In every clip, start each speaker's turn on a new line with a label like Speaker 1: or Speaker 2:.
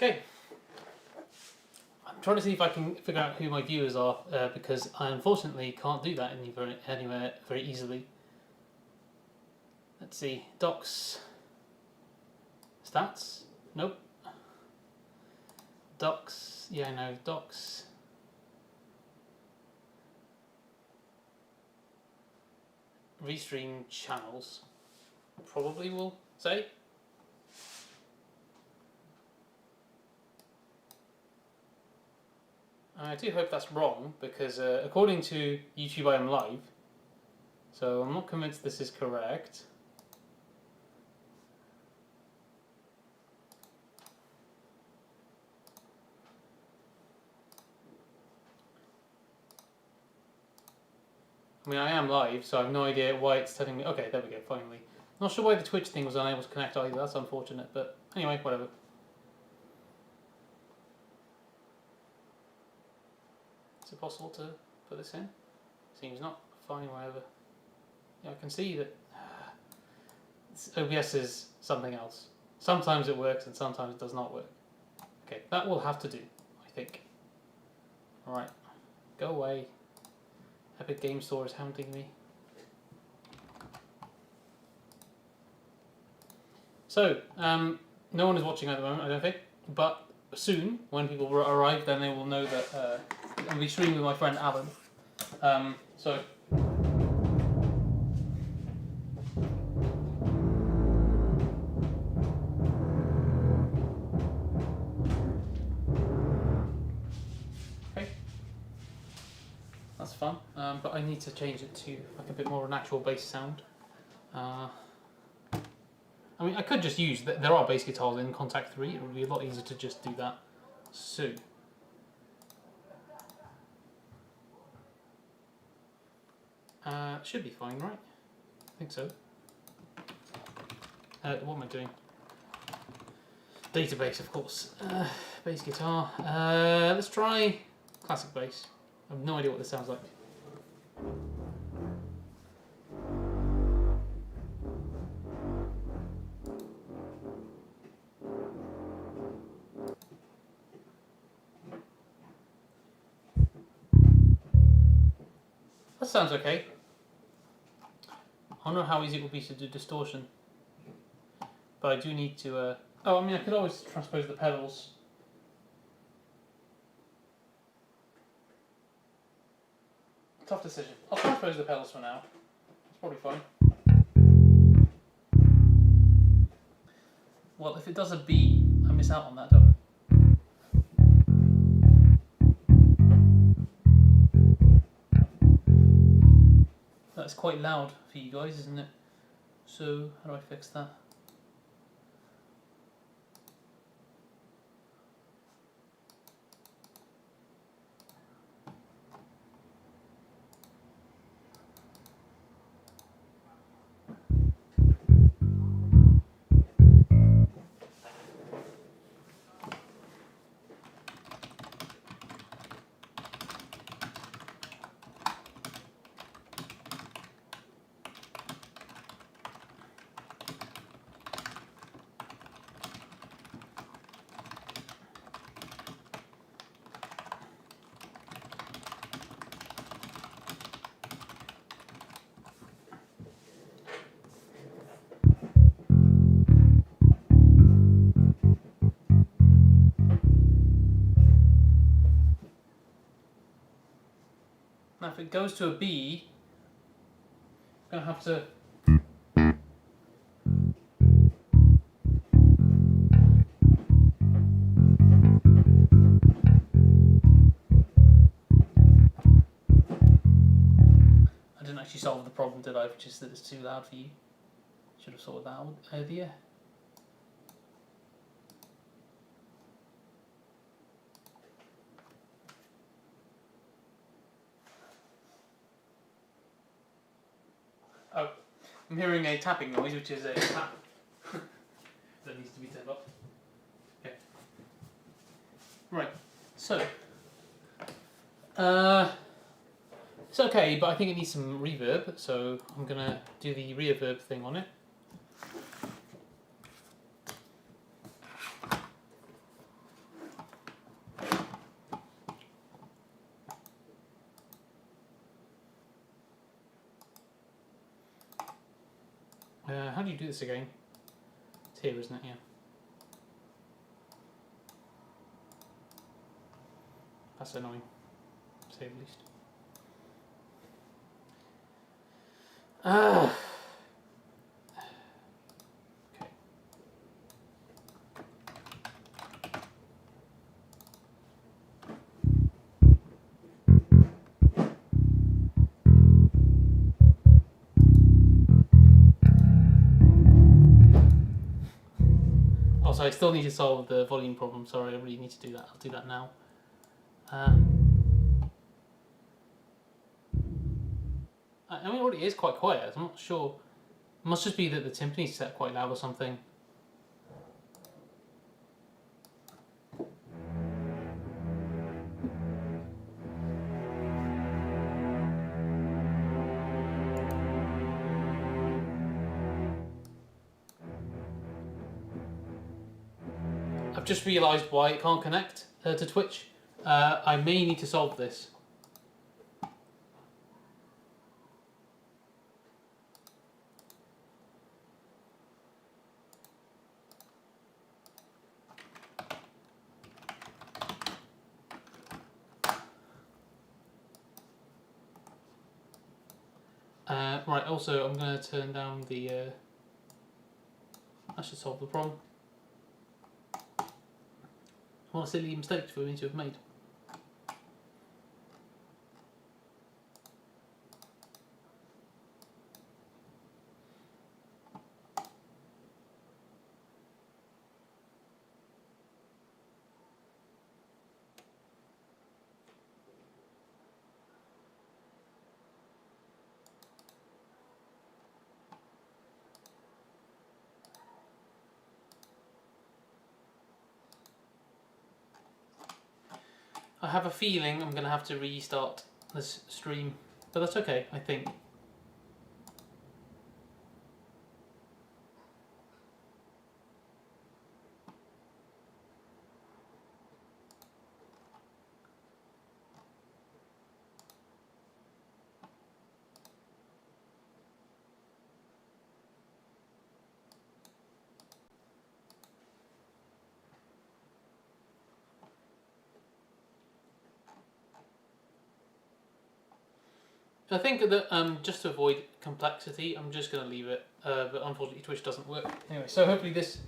Speaker 1: Okay. I'm trying to see if I can figure out who my viewers are because I unfortunately can't do that anywhere very easily. Let's see. Docs. Stats? Nope. Docs. Yeah, no. Docs. Restream channels. Probably will say. I do hope that's wrong because according to YouTube I am live, so I'm not convinced this is correct. I mean, I am live, so I have no idea why it's telling me. Okay, there we go, finally. Not sure why the Twitch thing was unable to connect either, that's unfortunate, but anyway, whatever. Is it possible to put this in? Seems not. Fine, whatever. Yeah, I can see that OBS is something else. Sometimes it works and sometimes it does not work. Okay, that will have to do, I think. Alright, go away. Epic Game Store is hounding me. So, no one is watching at the moment, I don't think. But soon, when people arrive, then they will know that I'll be streaming with my friend Alan. So. Okay. That's fun. But I need to change it to like a bit more of an actual bass sound. I mean, I could just use, there are bass guitars in Contact 3, it would be a lot easier to just do that. So. Should be fine, right? I think so. What am I doing? Database, of course. Bass guitar. Let's try classic bass. I have no idea what this sounds like. That sounds okay. I don't know how easy it will be to do distortion. But I do need to... oh, I mean, I could always transpose the pedals. Tough decision. I'll transpose the pedals for now. It's probably fine. Well, if it does a B, I miss out on that, don't I? That's quite loud for you guys, isn't it? So, how do I fix that? Now if it goes to a B, I'm going to have to... I didn't actually solve the problem, did I? Just that it's too loud for you. Should have sorted that out earlier. Oh, I'm hearing a tapping noise, which is a tap that needs to be turned off. Okay. Right. So, it's okay, but I think it needs some reverb, so I'm gonna do the reverb thing on it. How do you do this again? It's here, isn't it? Yeah. That's annoying, to say the least. Okay. Also, I still need to solve the volume problem. Sorry, I really need to do that. I'll do that now. I mean, it already is quite quiet. I'm not sure. It must just be that the timpani's set quite loud or something. I've just realised why it can't connect to Twitch. I may need to solve this. Right, also I'm going to turn down the... that should solve the problem. What a silly mistake for me to have made. I have a feeling I'm going to have to restart this stream, but that's okay, I think. I think that just to avoid complexity, I'm just going to leave it, but unfortunately Twitch doesn't work. Anyway, so hopefully this...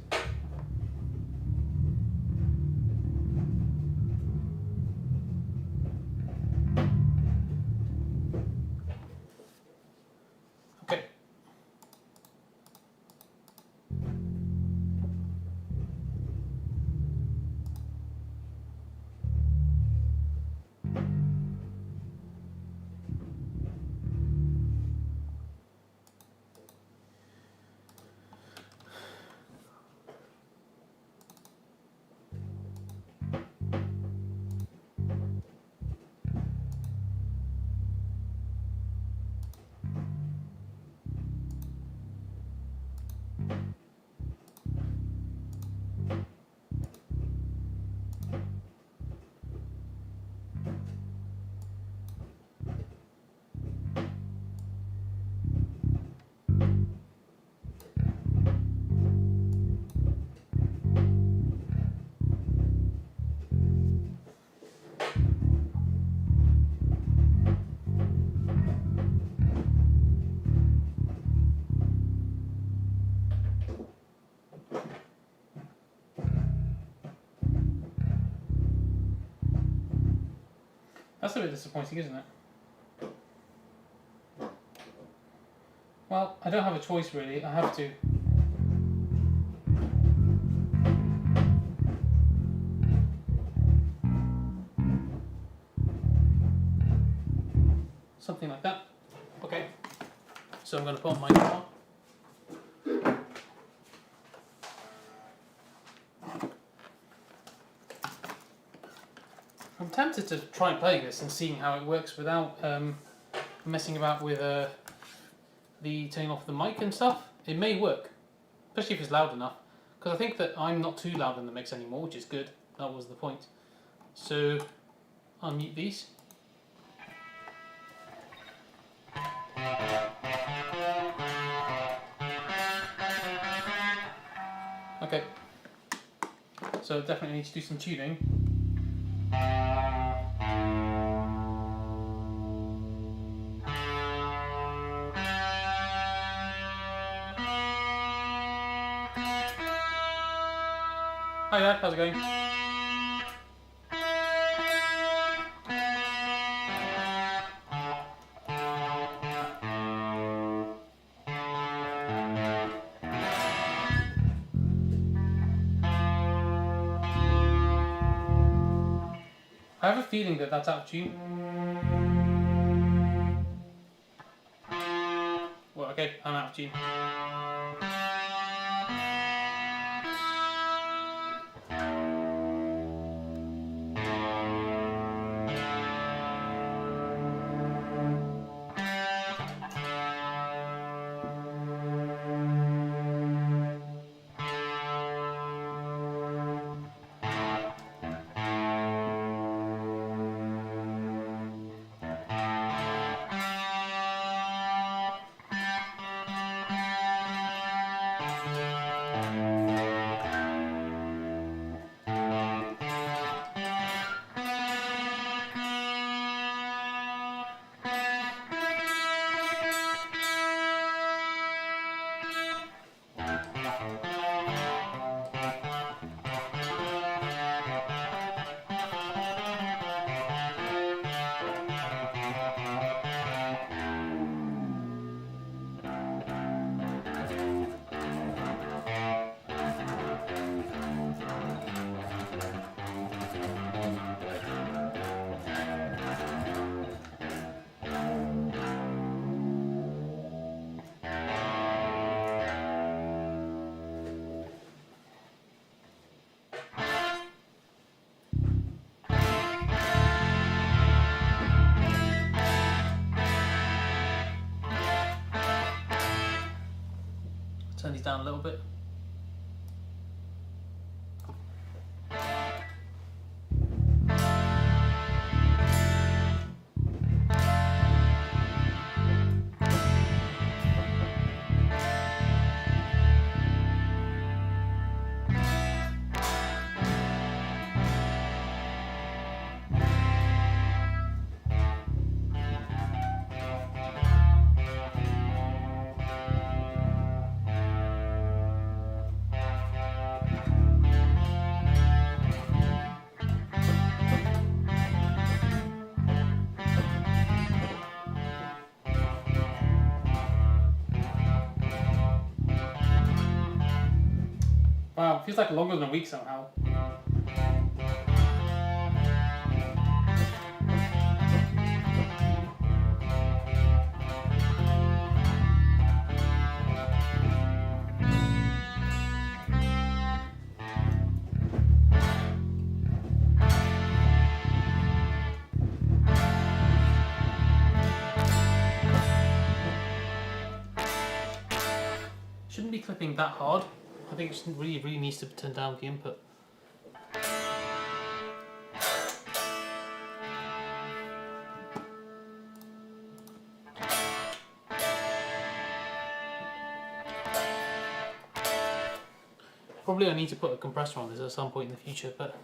Speaker 1: Okay. That's a bit disappointing, isn't it? Well, I don't have a choice really, I have to. Something like that. Okay. So I'm going to put on my guitar. I'm tempted to try playing this and seeing how it works without messing about with the turning off the mic and stuff. It may work, especially if it's loud enough, because I think that I'm not too loud in the mix anymore, which is good. That was the point. So I'll mute these. so definitely need to do some tuning. Hi there, how's it going? I have a feeling that that's out of tune. Well, okay, I'm out of tune. Turn these down a little bit. Wow, it feels like longer than a week somehow. Shouldn't be clipping that hard. I think it just really needs to turn down the input. Probably I need to put a compressor on this at some point in the future, but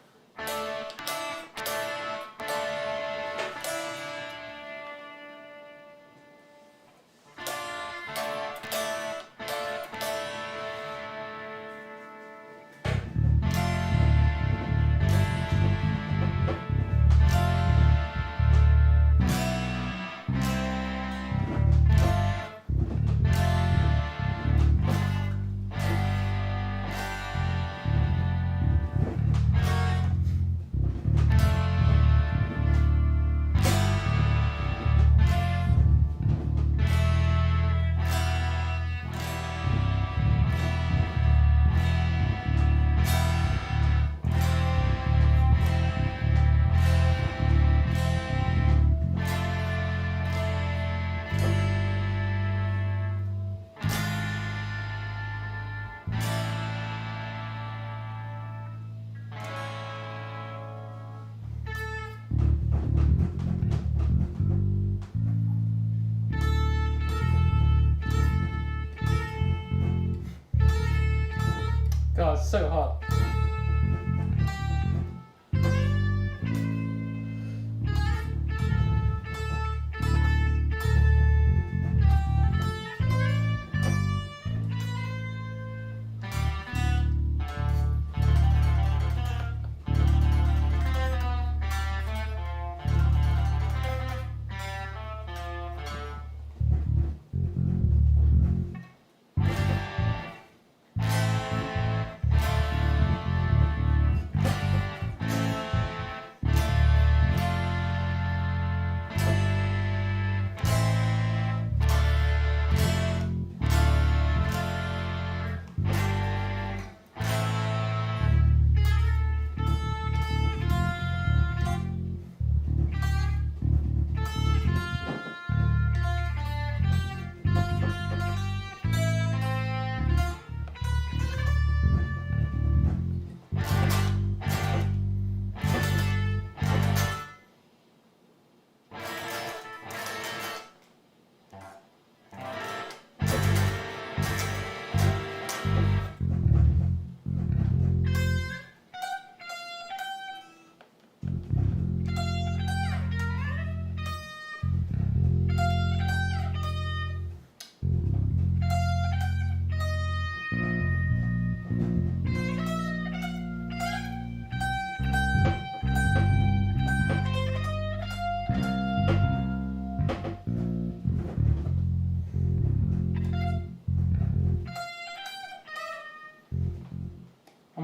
Speaker 1: God, it's so hard.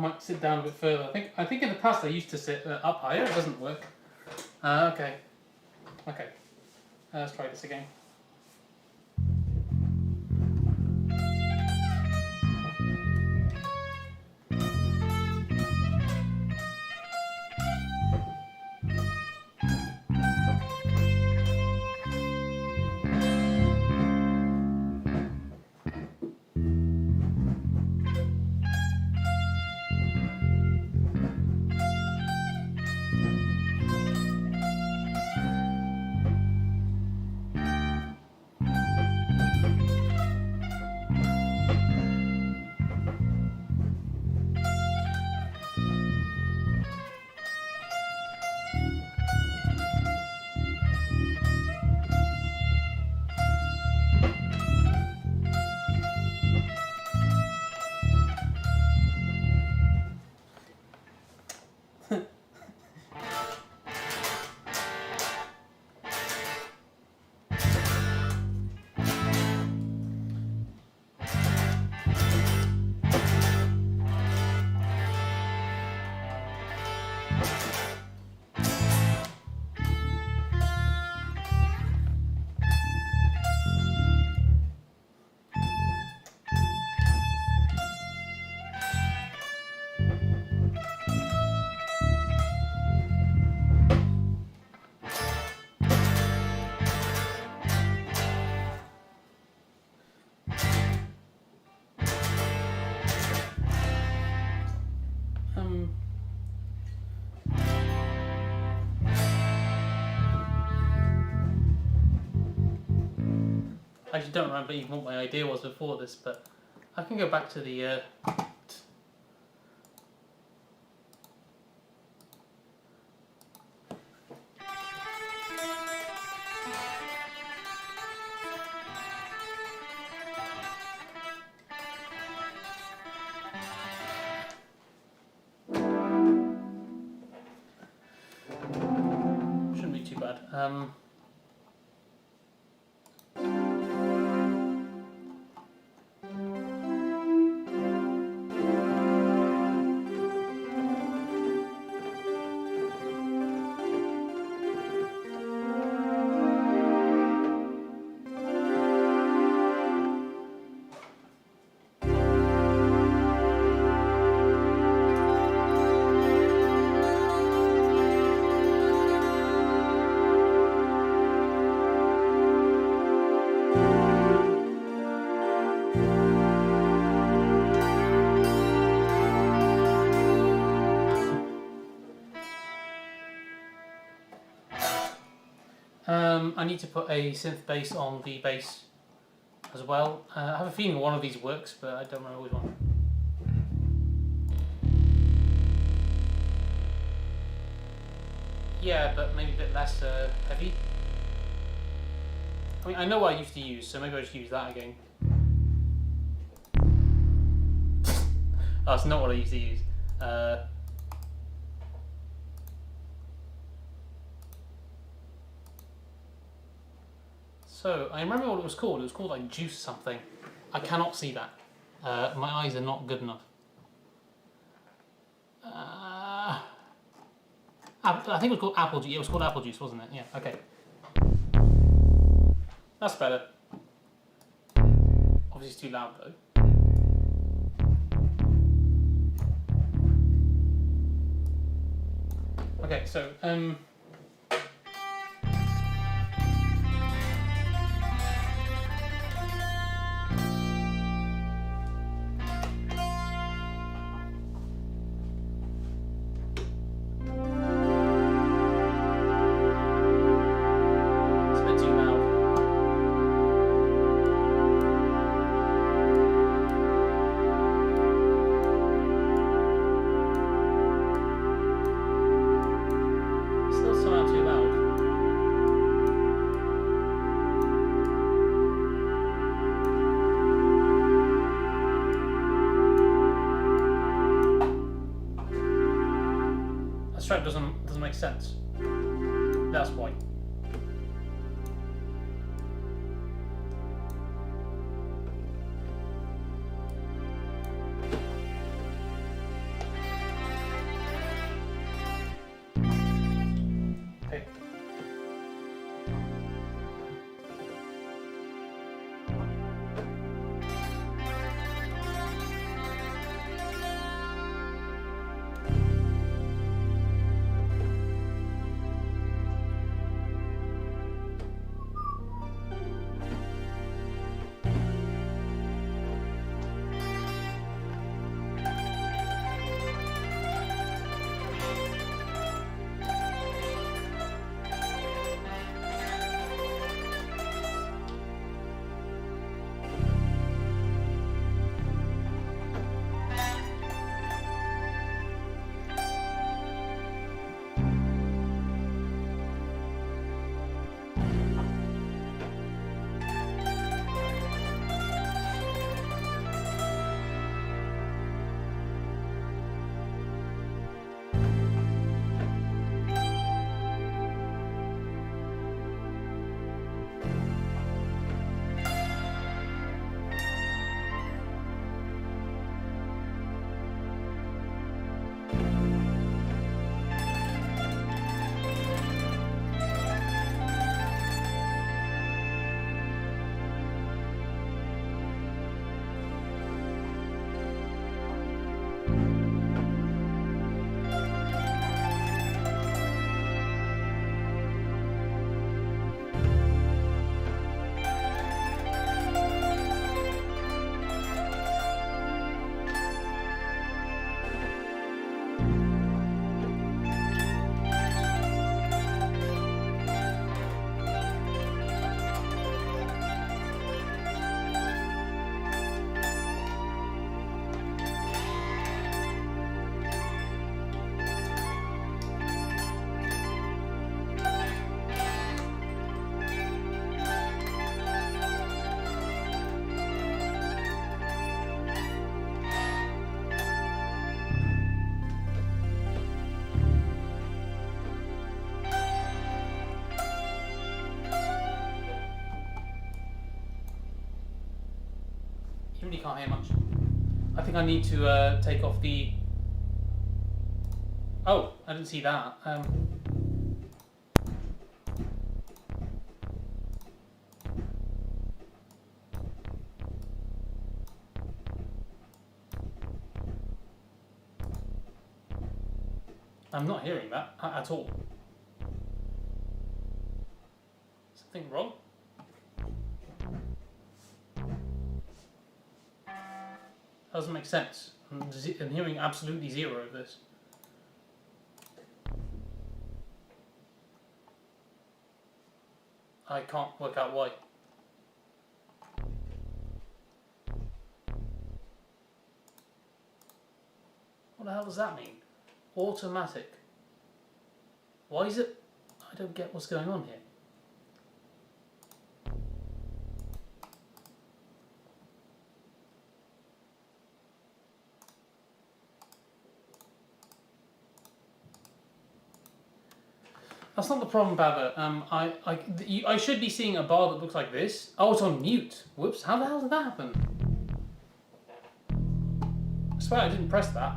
Speaker 1: might sit down a bit further. I think in the past I used to sit up higher. It doesn't work. Okay. Okay. Let's try this again. I actually don't remember even what my idea was before this, but I can go back to the shouldn't be too bad. I need to put a synth bass on the bass as well. I have a feeling one of these works, but I don't remember which one. Yeah, but maybe a bit less heavy. I mean, I know what I used to use, so maybe I should use that again. That's not what I used to use. So, I remember what it was called. It was called like Juice something. I cannot see that. My eyes are not good enough. I think it was called Apple Juice. It was called Apple Juice, wasn't it? Yeah, okay. That's better. Obviously it's too loud though. Okay, so track doesn't make sense. That's why. really can't hear much. I think I need to take off the... Oh, I didn't see that. I'm not hearing that at all. Something wrong? Doesn't make sense. I'm hearing absolutely zero of this. I can't work out why. What the hell does that mean? Automatic. Why is it? I don't get what's going on here. That's not the problem, Baba. I should be seeing a bar that looks like this. Oh, it's on mute. Whoops. How the hell did that happen? I swear I didn't press that.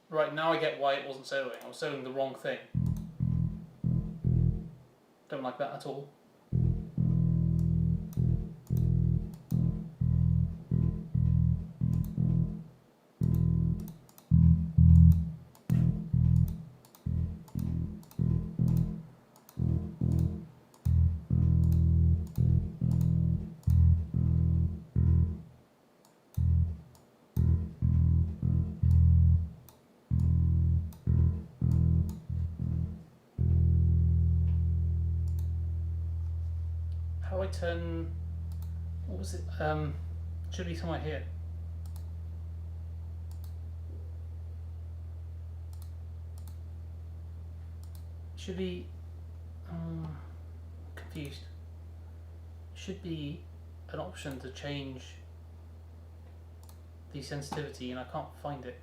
Speaker 1: Right, now I get why it wasn't soloing. I was soloing the wrong thing. Don't like that at all. How do I turn... What was it? Should be somewhere here. Should be... confused. Should be an option to change the sensitivity and I can't find it.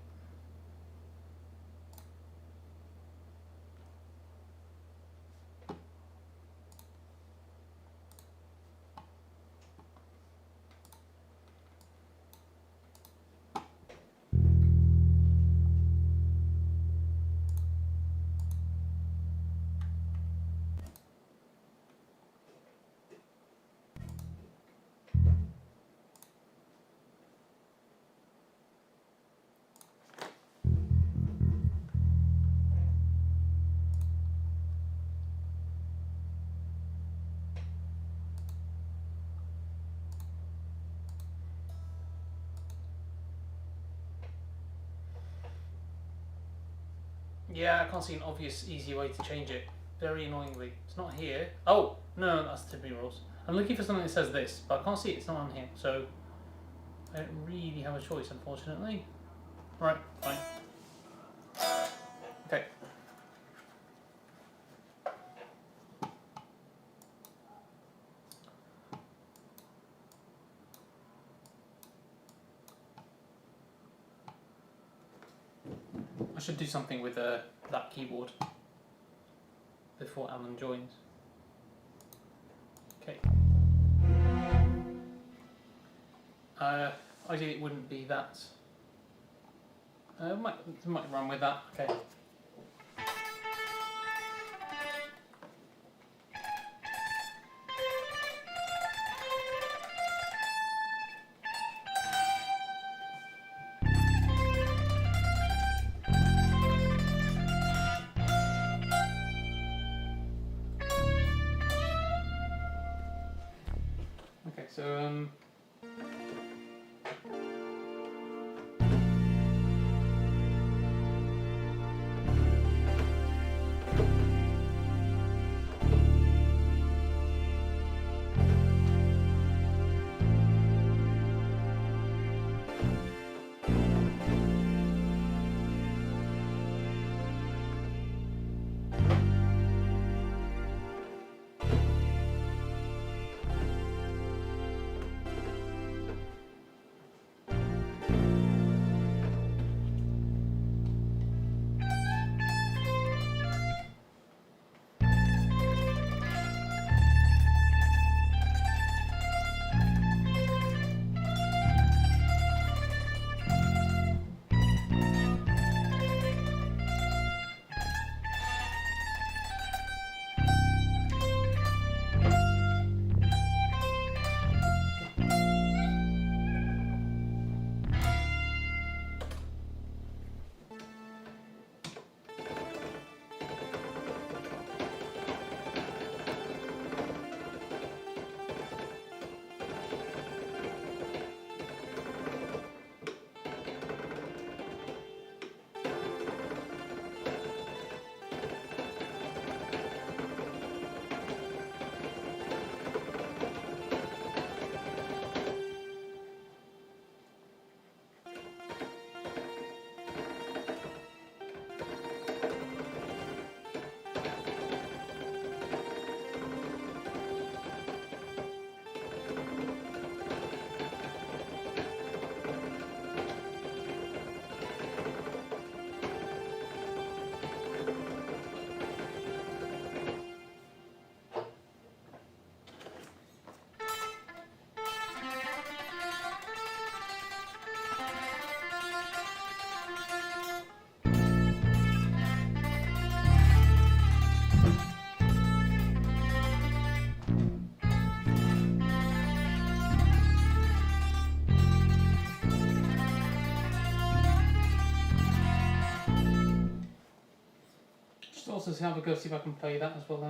Speaker 1: Yeah, I can't see an obvious, easy way to change it. Very annoyingly. It's not here. Oh! No, that's the Tiffany rules. I'm looking for something that says this, but I can't see it. It's not on here. So, I don't really have a choice, unfortunately. Right, fine. Okay. I should do something with that keyboard before Alan joins. Okay. Ideally it wouldn't be that. Might run with that. Okay. Okay, so also have a go see if I can play that as well.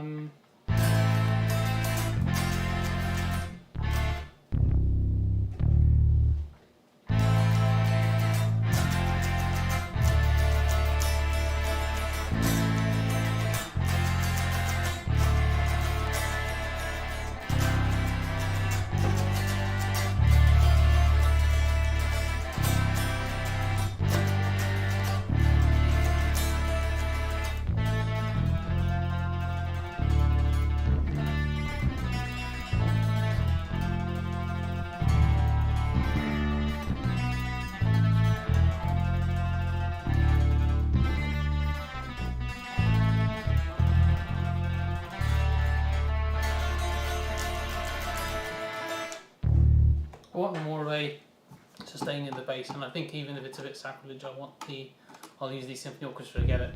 Speaker 1: I want more of a sustain in the bass, and I think even if it's a bit sacrilege, I'll use the symphony orchestra to get it.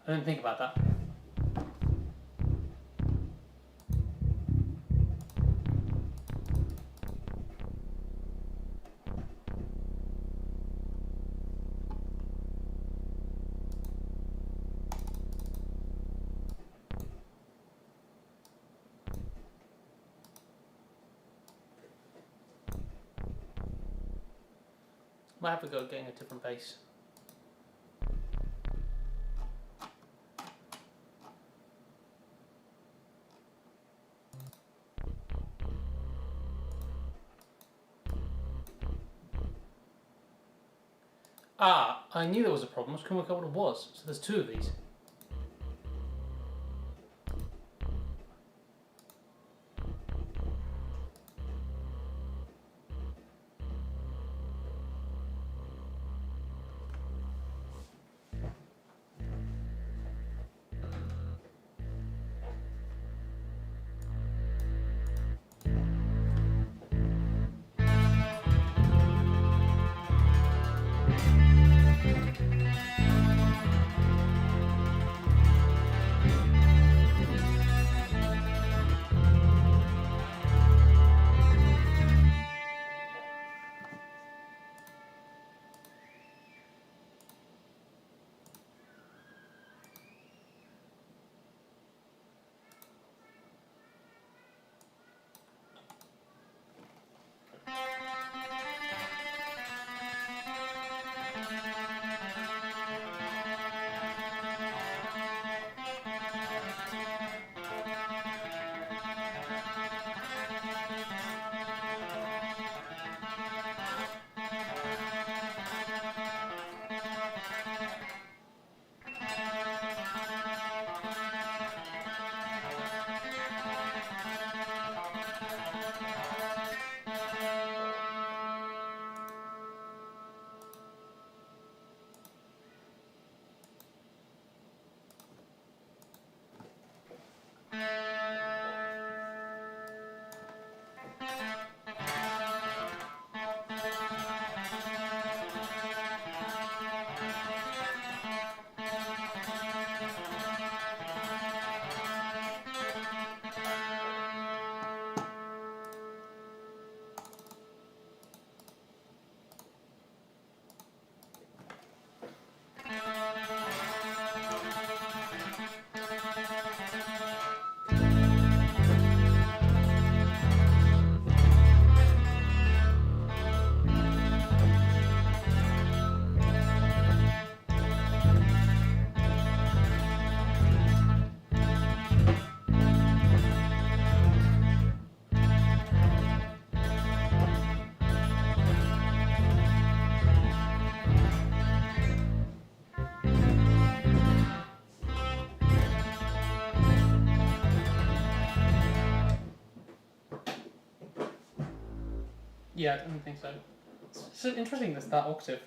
Speaker 1: I didn't think about that. Might have to go getting a different bass. Ah, I knew there was a problem. I was couldn't work out what it was. So there's two of these. Yeah, I don't think so. It's interesting that octave.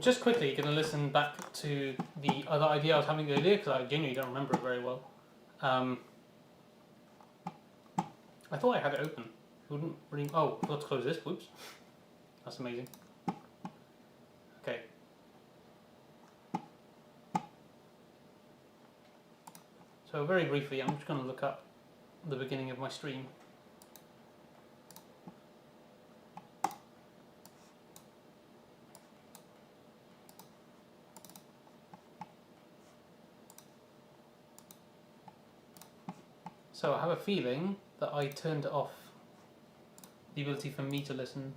Speaker 1: just quickly going to listen back to the other idea I was having earlier because I genuinely don't remember it very well. I thought I had it open. It wouldn't ring. Oh, I forgot to close this. Whoops. That's amazing. Okay. So very briefly, I'm just going to look up the beginning of my stream. So I have a feeling that I turned off the ability for me to listen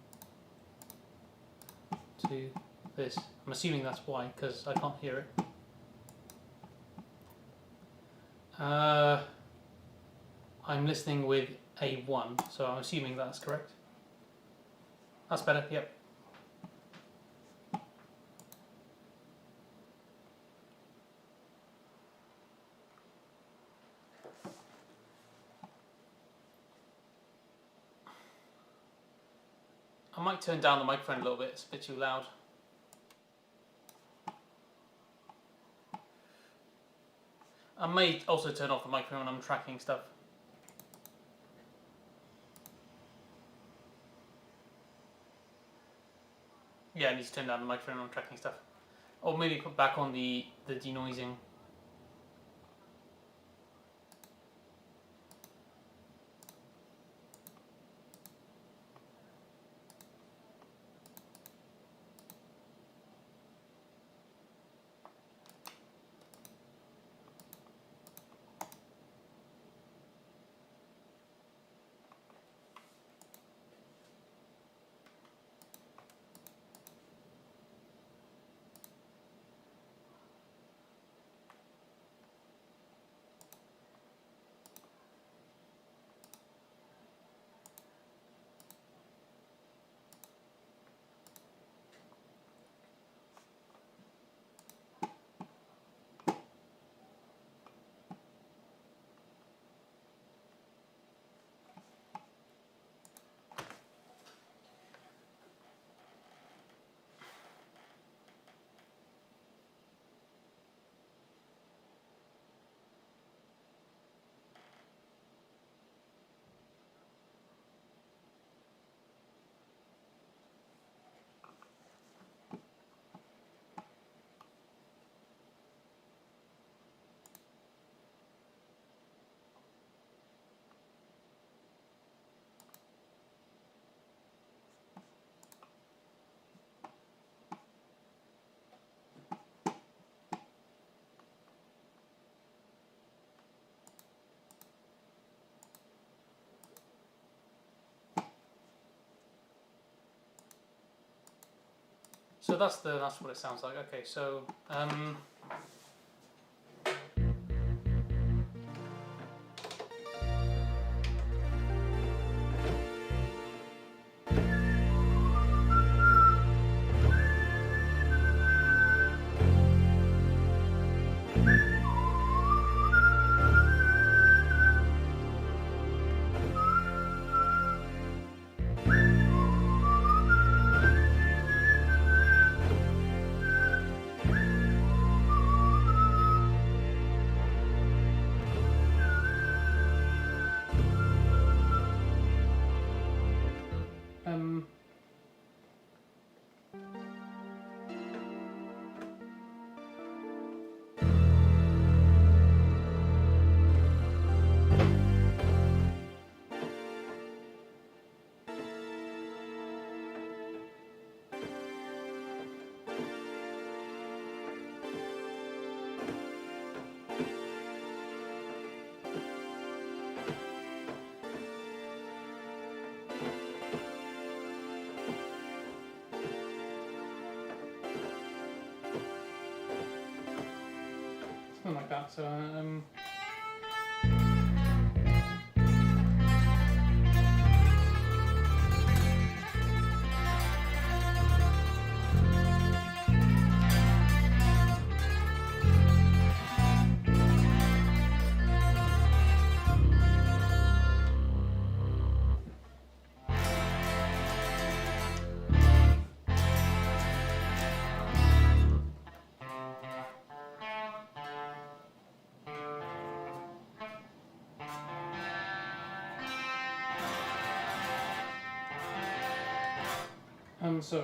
Speaker 1: to this. I'm assuming that's why, because I can't hear it. I'm listening with a 1, so I'm assuming that's correct. That's better, yep. I might turn down the microphone a little bit, it's a bit too loud. I may also turn off the microphone when I'm tracking stuff. Yeah, I need to turn down the microphone when I'm tracking stuff. Or maybe put back on the denoising. So that's what it sounds like. Okay, so something like that. So So.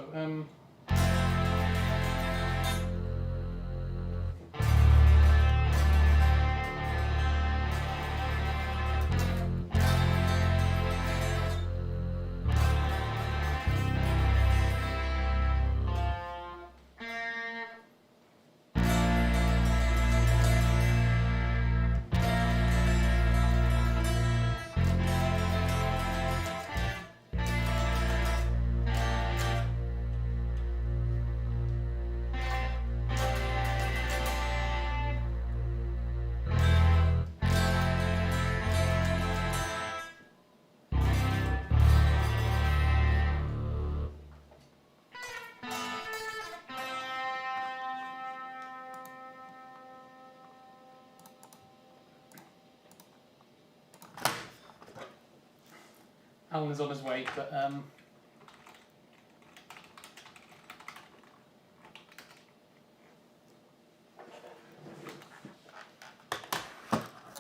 Speaker 1: Alan is on his way, but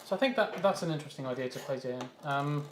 Speaker 1: so I think that's an interesting idea to place it in.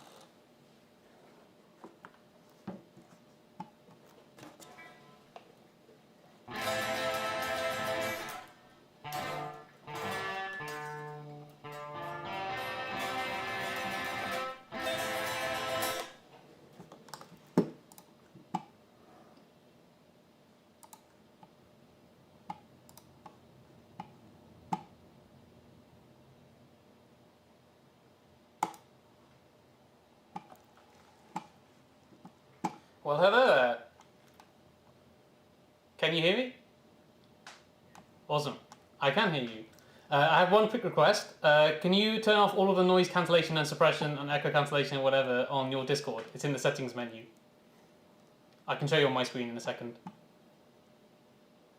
Speaker 1: Well, hello there. Can you hear me? Awesome. I can hear you. I have one quick request. Can you turn off all of the noise cancellation and suppression and echo cancellation and whatever on your Discord? It's in the settings menu. I can show you on my screen in a second.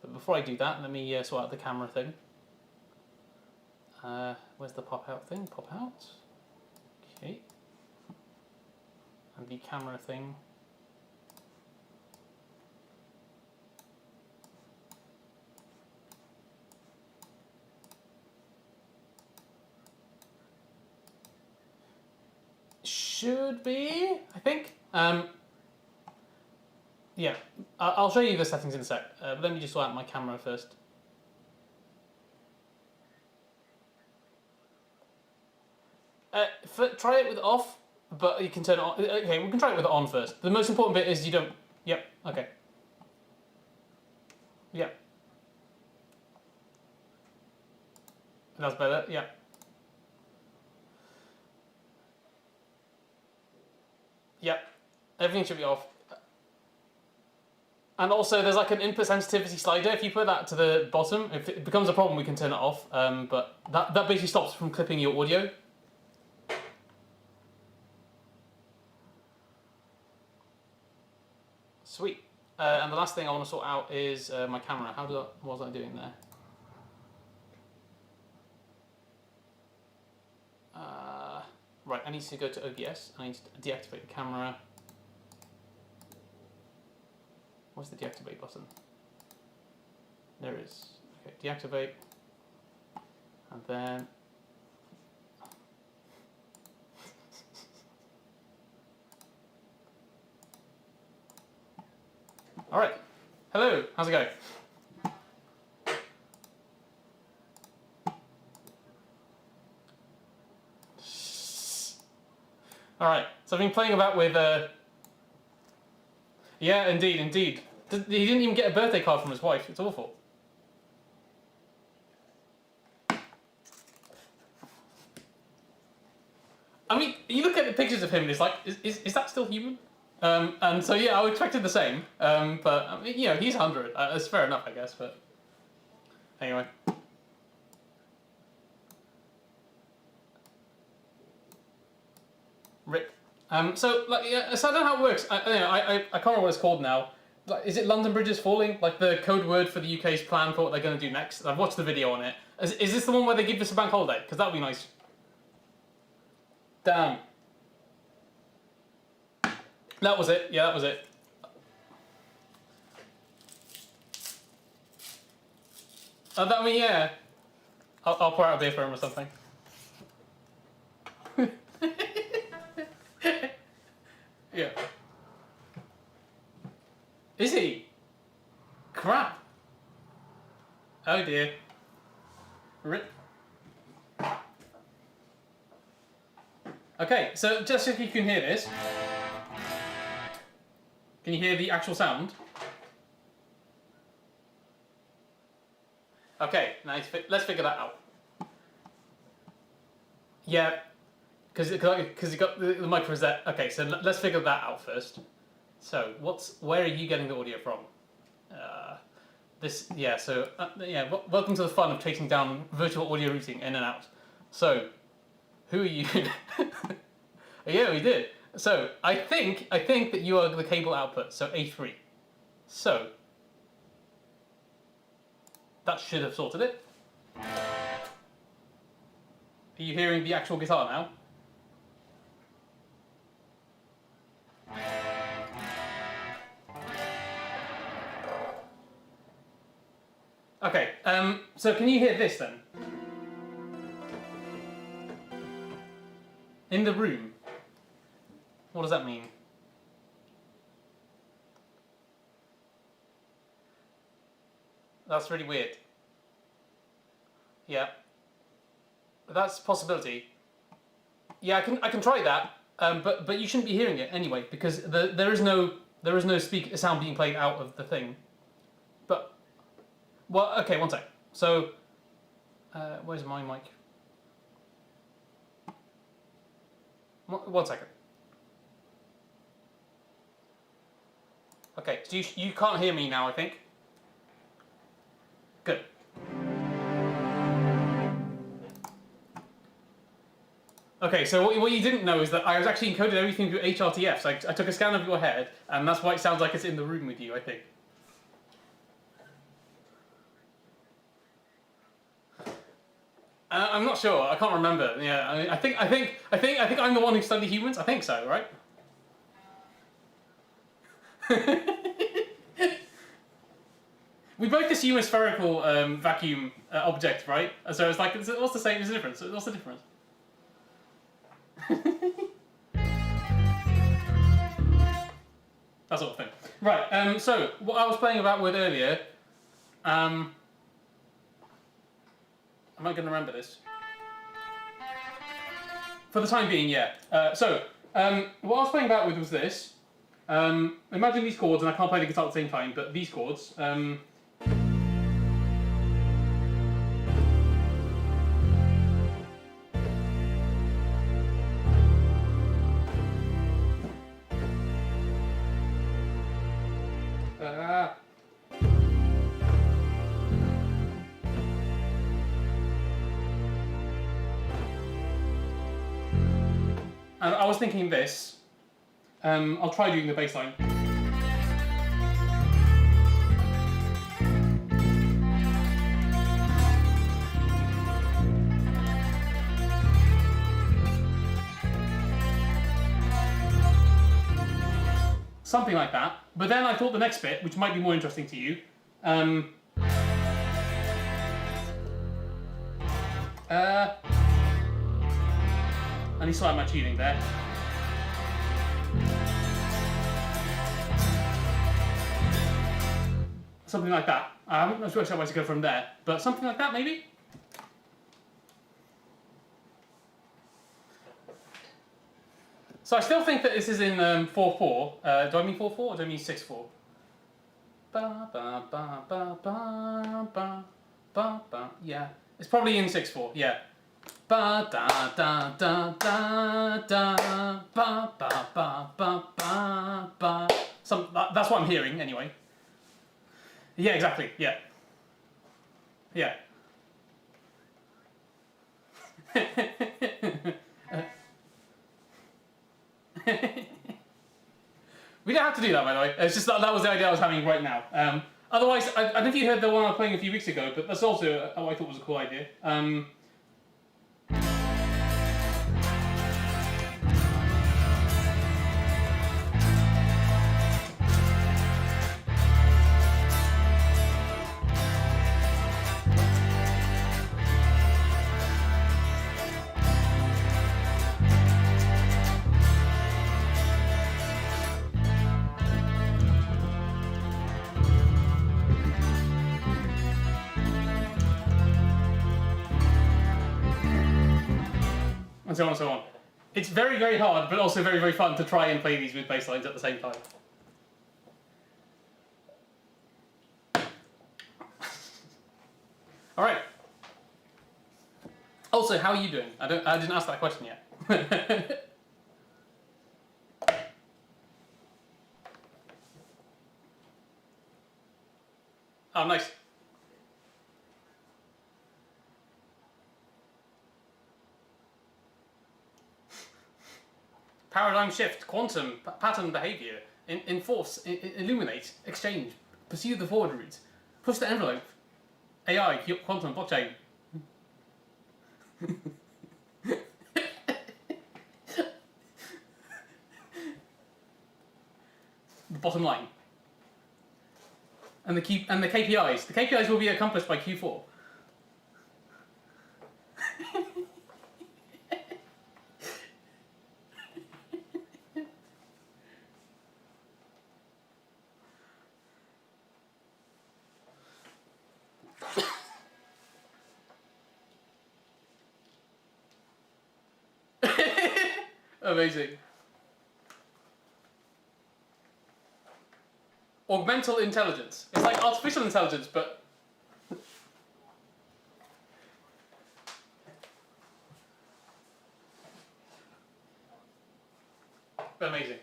Speaker 1: But before I do that, let me sort out the camera thing. Where's the pop out thing? Pop out. Okay. And the camera thing. Should be, I think. Yeah, I'll show you the settings in a sec. But let me just sort out my camera first. Try it with off, but you can turn it on. Okay, we can try it with it on first. The most important bit is you don't. Yep. Okay. Yep. That's better. Yep. Yep. Everything should be off. And also, there's like an input sensitivity slider. If you put that to the bottom, if it becomes a problem, we can turn it off. But that basically stops from clipping your audio. Sweet. And the last thing I want to sort out is my camera. What was I doing there? Right, I need to go to OBS. I need to deactivate the camera. Where's the deactivate button? There it is. Okay, deactivate. And then... Alright. Hello, how's it going? Alright, so I've been playing about with... Yeah, indeed. He didn't even get a birthday card from his wife. It's awful. I mean, you look at the pictures of him and it's like, is that still human? And so yeah, I expected the same. But I mean, you know, he's 100. It's fair enough, I guess. But anyway. Rip. So like, yeah, so I don't know how it works. I can't remember what it's called now. Like, is it London Bridge is falling? Like the code word for the UK's plan for what they're going to do next? I've watched the video on it. Is this the one where they give us a bank holiday? Because that would be nice. Damn. That was it. Yeah, that was it. I mean, yeah. I'll pour out a beer for him or something. Yeah. Is he? Crap. Oh dear. Rip. Okay, so just if you can hear this. Can you hear the actual sound? Okay, nice. Let's figure that out. Yeah, because you got the microphone's there. Okay, so let's figure that out first. So where are you getting the audio from? Welcome to the fun of chasing down virtual audio routing in and out. So, who are you? Yeah, we did. So I think that you are the cable output. So A3. So that should have sorted it. Are you hearing the actual guitar now? Okay, so can you hear this then? In the room. What does that mean? That's really weird. Yeah. That's a possibility. Yeah, I can try that, but you shouldn't be hearing it anyway because there is no sound being played out of the thing. But well, okay, one sec. So, where's my mic? One second. Okay, so you can't hear me now, I think. Good. Okay, so what you didn't know is that I was actually encoded everything through HRTF. So I took a scan of your head, and that's why it sounds like it's in the room with you, I think. I'm not sure. I can't remember. Yeah, I think I'm the one who studied humans. I think so, right? We both assume a spherical vacuum object, right? So it's like, what's the same? There's a difference. What's the difference? That sort of thing. Right. So what I was playing about with earlier. Am I going to remember this? For the time being, yeah. What I was playing about with was this. Imagine these chords, and I can't play the guitar at the same time, but these chords. And I was thinking this. I'll try doing the bass line. Something like that. But then I thought the next bit, which might be more interesting to you, I need to sort out my tuning there. Something like that. I haven't worked out where to go from there, but something like that maybe? So I still think that this is in 4/4. Do I mean 4/4 or do I mean 6/4? Ba ba ba ba ba ba ba ba. Yeah, it's probably in 6/4. Yeah. Ba da da da da da ba ba ba ba ba ba. That's what I'm hearing anyway. Yeah, exactly. Yeah. Yeah. We don't have to do that, by the way. It's just that was the idea I was having right now. Otherwise, I don't know if you heard the one I was playing a few weeks ago, but that's also what I thought was a cool idea. and so on and so on. It's very, very hard, but also very, very fun to try and play these with bass lines at the same time. All right. Also, how are you doing? I didn't ask that question yet. Oh, nice. Paradigm shift, quantum, pattern behavior, enforce, illuminate, exchange, pursue the forward route, push the envelope, AI, quantum, blockchain. The bottom line. And the KPIs. The KPIs will be accomplished by Q4. Amazing. Augmental intelligence. It's like artificial intelligence, but amazing.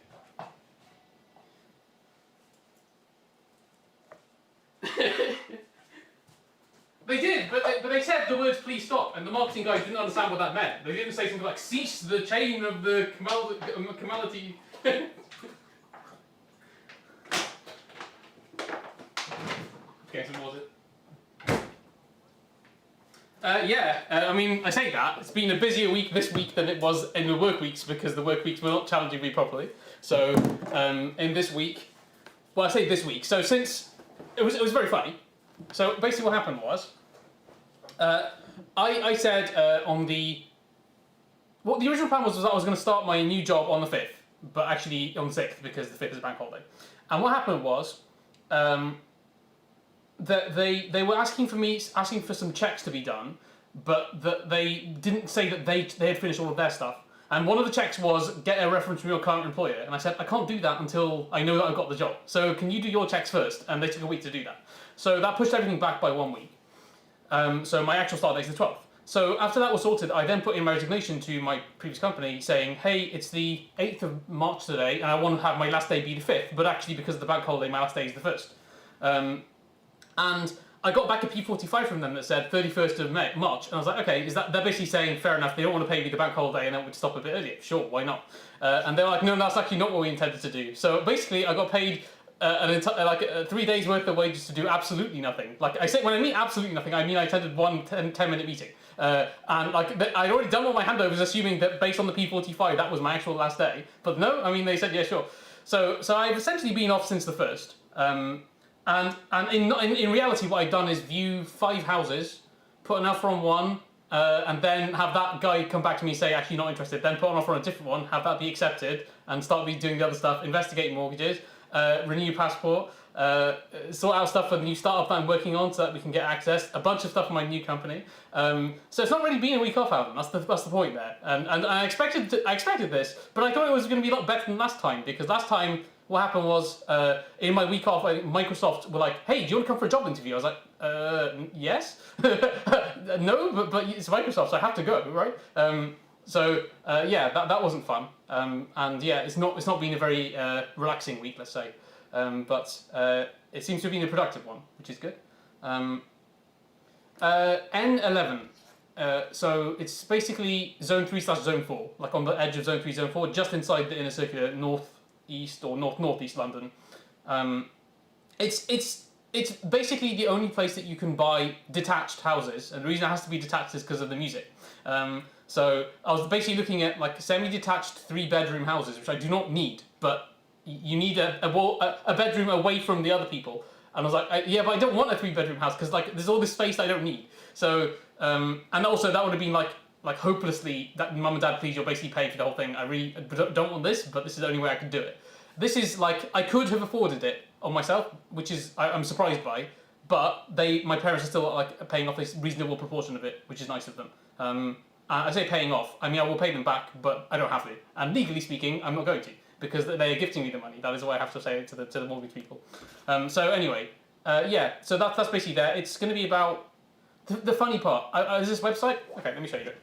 Speaker 1: They did, but they said the words "please stop," and the marketing guys didn't understand what that meant. They didn't say something like "cease the chain of the camality." Okay, some water. I mean, I say that. It's been a busier week this week than it was in the work weeks because the work weeks were not challenging me properly. So, in this week, well, I say this week, so since, it was very funny. So basically what happened was, I said on the, what the original plan was I was going to start my new job on the 5th, but actually on the 6th because the 5th is a bank holiday. And what happened was, that they were asking for some checks to be done, but that they didn't say that they had finished all of their stuff. And one of the checks was get a reference from your current employer, and I said I can't do that until I know that I've got the job. So can you do your checks first? And they took a week to do that. So that pushed everything back by 1 week. So my actual start date is the 12th. So after that was sorted, I then put in my resignation to my previous company saying, hey, it's the 8th of March today, and I want to have my last day be the 5th, but actually because of the bank holiday, my last day is the 1st. And I got back a P45 from them that said 31st of March, and I was like, okay, they're basically saying, fair enough, they don't want to pay me the bank holiday and then we'd stop a bit earlier. Sure, why not? And they're like, no, that's actually not what we intended to do. So basically, I got paid 3 days worth of wages to do absolutely nothing. Like I say, when I mean absolutely nothing, I mean I attended one 10-minute meeting. And like I'd already done all my handovers, assuming that based on the P45, that was my actual last day. But no, I mean, they said, yeah, sure. So I've essentially been off since the 1st. And in reality, what I've done is view 5 houses, put an offer on one, and then have that guy come back to me and say, actually not interested, then put an offer on a different one, have that be accepted, and start doing the other stuff, investigate mortgages, renew passport, sort out stuff for the new startup that I'm working on so that we can get access, a bunch of stuff for my new company. So it's not really been a week off, Alan, that's the point there. And I expected this, but I thought it was going to be a lot better than last time, because last time, what happened was, in my week off, Microsoft were like, hey, do you want to come for a job interview? I was like, yes? No, but it's Microsoft, so I have to go, right? Yeah, that wasn't fun. And yeah, it's not been a very relaxing week, let's say. But it seems to have been a productive one, which is good. N11. So it's basically Zone 3/Zone 4, like on the edge of Zone 3, Zone 4, just inside the inner circular, northeast or northeast London. It's basically the only place that you can buy detached houses, and the reason it has to be detached is because of the music. So I was basically looking at like semi-detached 3-bedroom houses, which I do not need, but you need a bedroom away from the other people. And I was like, yeah, but I don't want a 3-bedroom house because like there's all this space that I don't need. So and also that would have been like hopelessly that mum and dad, please, you're basically paying for the whole thing. I really don't want this, but this is the only way I can do it. This is like I could have afforded it on myself, which is I'm surprised by, but my parents are still like paying off a reasonable proportion of it, which is nice of them. I say paying off. I mean, I will pay them back, but I don't have to. And legally speaking, I'm not going to because they are gifting me the money. That is what I have to say to the mortgage people. So anyway, yeah. So that's basically there. It's going to be about the funny part. Is this website? Okay, let me show you it.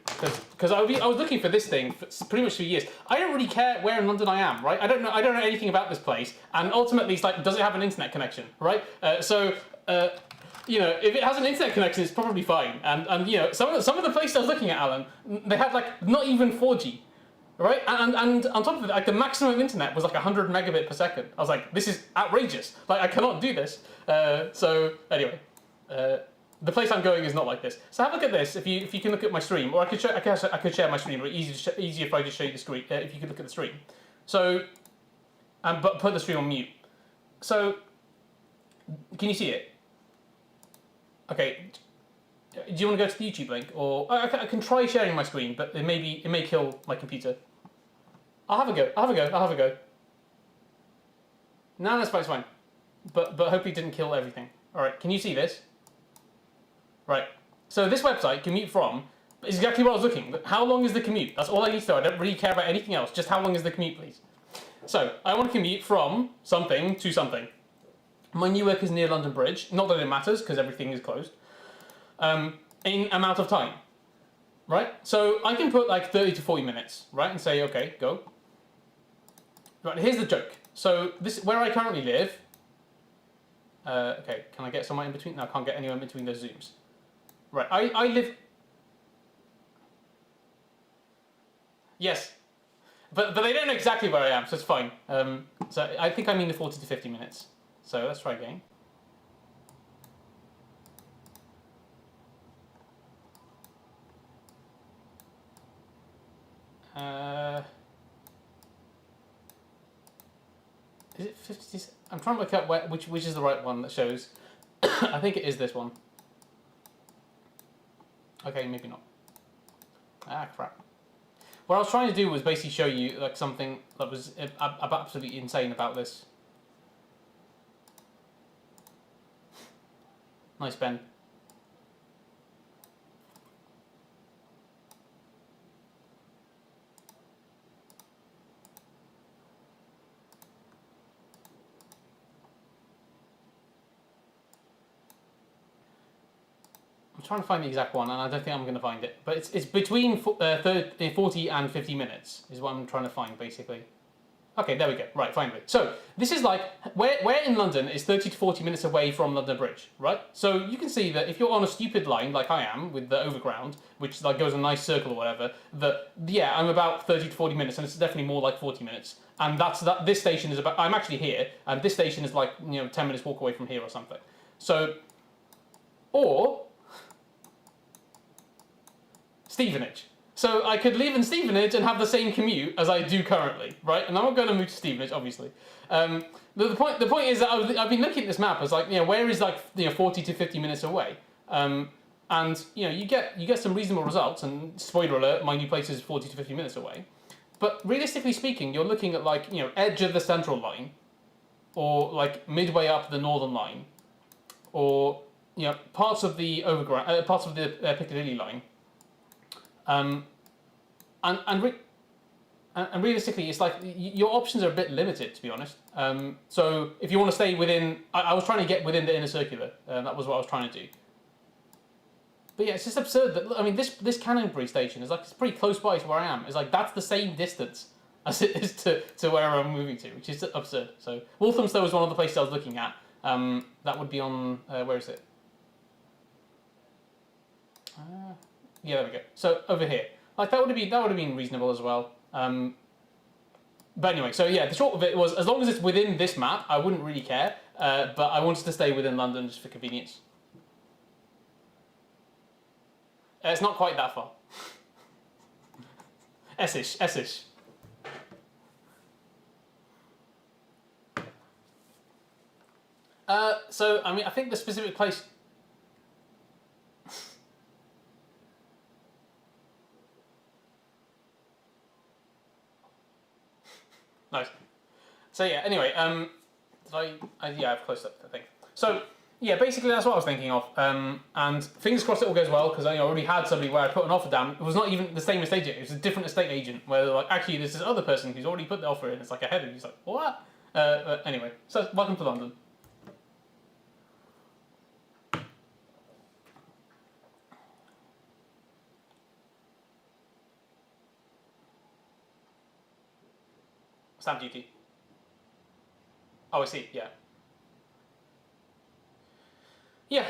Speaker 1: Because I was looking for this thing for pretty much for years. I don't really care where in London I am, right? I don't know anything about this place, and ultimately it's like, does it have an internet connection, right? You know, if it has an internet connection, it's probably fine. And you know, some of the places I was looking at, Alan, they had like not even 4G, right? And on top of it, like the maximum internet was like 100 megabit per second. I was like, this is outrageous. Like I cannot do this. So anyway, the place I'm going is not like this. So have a look at this. If you can look at my stream, or I could share my screen. But easier if I just show you the screen. If you could look at the stream. So, but put the stream on mute. So, can you see it? Okay, do you want to go to the YouTube link, or I can try sharing my screen, but it may kill my computer. I'll have a go. No, that's fine. But hopefully it didn't kill everything. All right, can you see this? Right. So this website, commute from, is exactly what I was looking. How long is the commute? That's all I need to know. I don't really care about anything else. Just how long is the commute, please? So I want to commute from something to something. My new work is near London Bridge. Not that it matters, because everything is closed. In amount of time, right? So I can put like 30 to 40 minutes, right? And say, okay, go. Right, here's the joke. So this, where I currently live, okay, can I get somewhere in between? No, I can't get anywhere in between those zooms. Right, I live... Yes. But they don't know exactly where I am, so it's fine. So I think I mean the 40 to 50 minutes. So let's try again. Is it 50? I'm trying to work out which is the right one that shows. I think it is this one. Okay, maybe not. Ah, crap. What I was trying to do was basically show you like something that was absolutely insane about this. Nice, Ben. I'm trying to find the exact one, and I don't think I'm going to find it. But it's between 40 and 50 minutes is what I'm trying to find, basically. Okay, there we go. Right, finally. So this is like where in London is 30 to 40 minutes away from London Bridge, right? So you can see that if you're on a stupid line like I am with the overground, which like goes a nice circle or whatever, that yeah, I'm about 30 to 40 minutes, and it's definitely more like 40 minutes. And this station is about. I'm actually here, and this station is like 10 minutes walk away from here or something. So, or Stevenage. So I could live in Stevenage and have the same commute as I do currently, right? And I'm not going to move to Stevenage, obviously. The point is that I've been looking at this map as like, where is like 40 to 50 minutes away, and you get some reasonable results. And spoiler alert, my new place is 40 to 50 minutes away. But realistically speaking, you're looking at like edge of the Central Line, or like midway up the Northern Line, or parts of the Overground, parts of the Piccadilly Line. And realistically, it's like your options are a bit limited, to be honest. So if you want to stay within, I was trying to get within the inner circular. That was what I was trying to do. But yeah, it's just absurd that this Canonbury station is like it's pretty close by to where I am. It's like that's the same distance as it is to where I'm moving to, which is absurd. So Walthamstow was one of the places I was looking at. That would be on where is it? Yeah, there we go. So over here, like that would have been reasonable as well. But anyway, so yeah, the short of it was as long as it's within this map, I wouldn't really care. But I wanted to stay within London just for convenience. It's not quite that far. Essish. So I think the specific place. Nice. So yeah. Anyway, I've closed up the thing. So Yeah, basically that's what I was thinking of. And fingers crossed it all goes well, because I already had somebody where I put an offer down. It was not even the same estate agent, it was a different estate agent, where they're like, actually, there's this other person who's already put the offer in, it's like ahead of you. He's like, what? Anyway, so welcome to London. Stamp duty. Oh, I see, yeah. Yeah.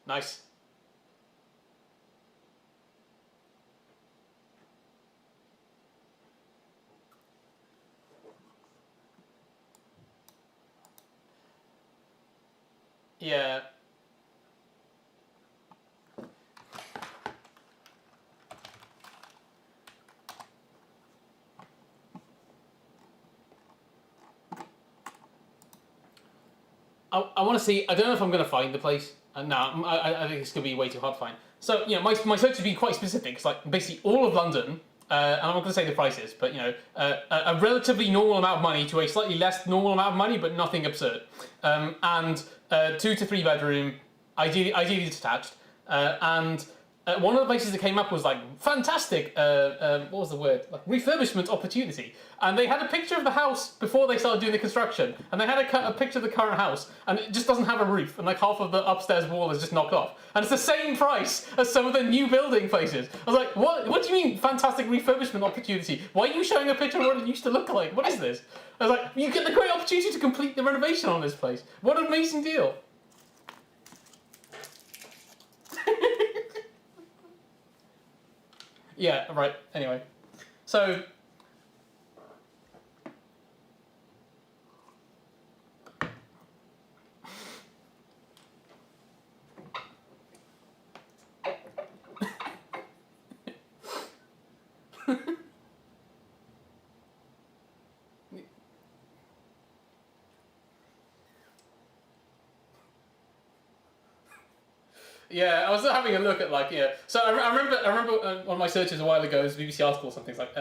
Speaker 1: Nice. Yeah. I want to see. I don't know if I'm going to find the place. No, I think it's going to be way too hard to find. So, my search would be quite specific. It's like basically all of London, and I'm not going to say the prices, but, a relatively normal amount of money to a slightly less normal amount of money, but nothing absurd. And 2 to 3 bedroom, ideally detached. And one of the places that came up was like fantastic. What was the word? Like refurbishment opportunity. And they had a picture of the house before they started doing the construction, and they had a picture of the current house, and it just doesn't have a roof, and like half of the upstairs wall is just knocked off, and it's the same price as some of the new building places. I was like, what? What do you mean fantastic refurbishment opportunity? Why are you showing a picture of what it used to look like? What is this? I was like, you get the great opportunity to complete the renovation on this place. What an amazing deal! Yeah, right. Anyway, so yeah, I was having a look at So I remember one of my searches a while ago was a BBC article or something. It's like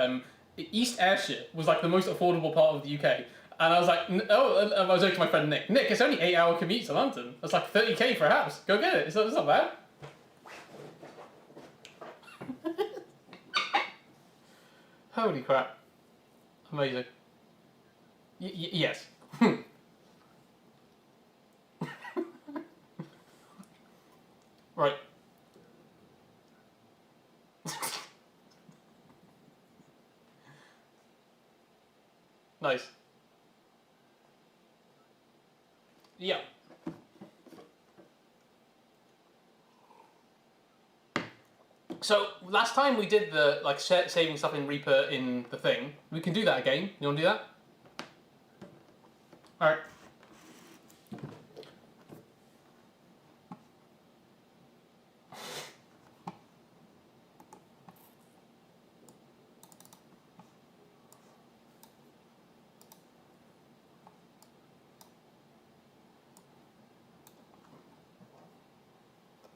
Speaker 1: East Ayrshire was like the most affordable part of the UK, and I was like, I was joking to my friend Nick. Nick, it's only 8-hour commute to London. That's like 30k for a house. Go get it. It's not bad. Holy crap! Amazing. Yes. Right. Nice. Yeah. So last time we did the saving stuff in Reaper in the thing. We can do that again. You want to do that? All right.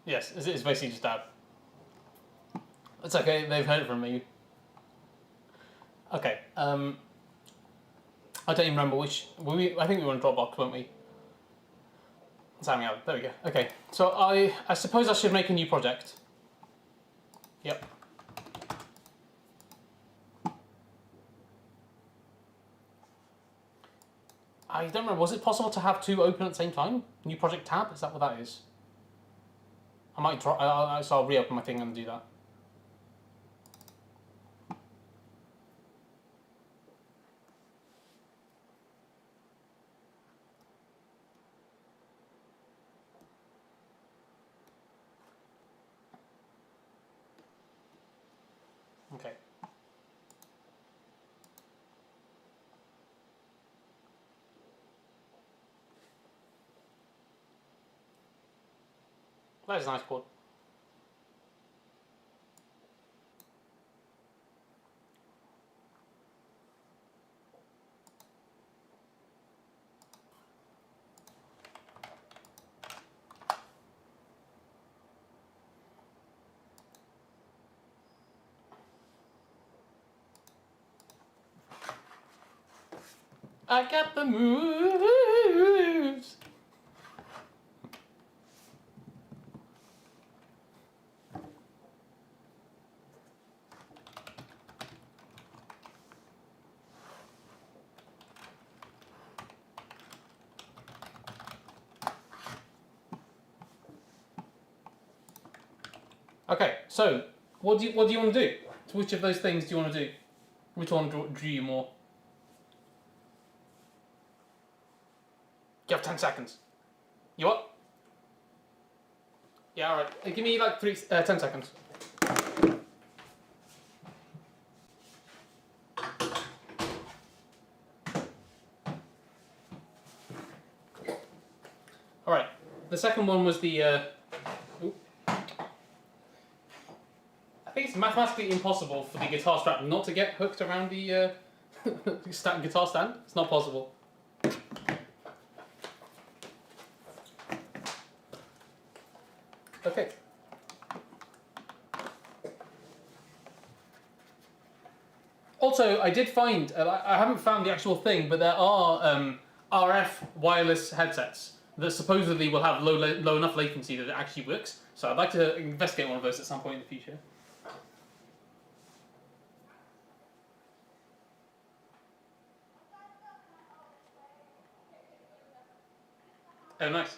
Speaker 1: Yes, it's basically just that. It's okay. They've heard it from me. Okay. I don't even remember which. I think we were in Dropbox, weren't we? Let's hang out. There we go. Okay. So I suppose I should make a new project. Yep. I don't remember. Was it possible to have 2 open at the same time? New project tab? Is that what that is? I might try. So I'll reopen my thing and do that. Okay. That is a nice chord. I got the moves. Okay, so what do you want to do? So which of those things do you want to do? Which one drew you more? You have 10 seconds. You what? Yeah, alright. Give me like 10 seconds. Alright. The second one was the I think it's mathematically impossible for the guitar strap not to get hooked around the guitar stand. It's not possible. Okay. Also, I did find, I haven't found the actual thing, but there are RF wireless headsets that supposedly will have low enough latency that it actually works. So I'd like to investigate one of those at some point in the future. Oh, nice.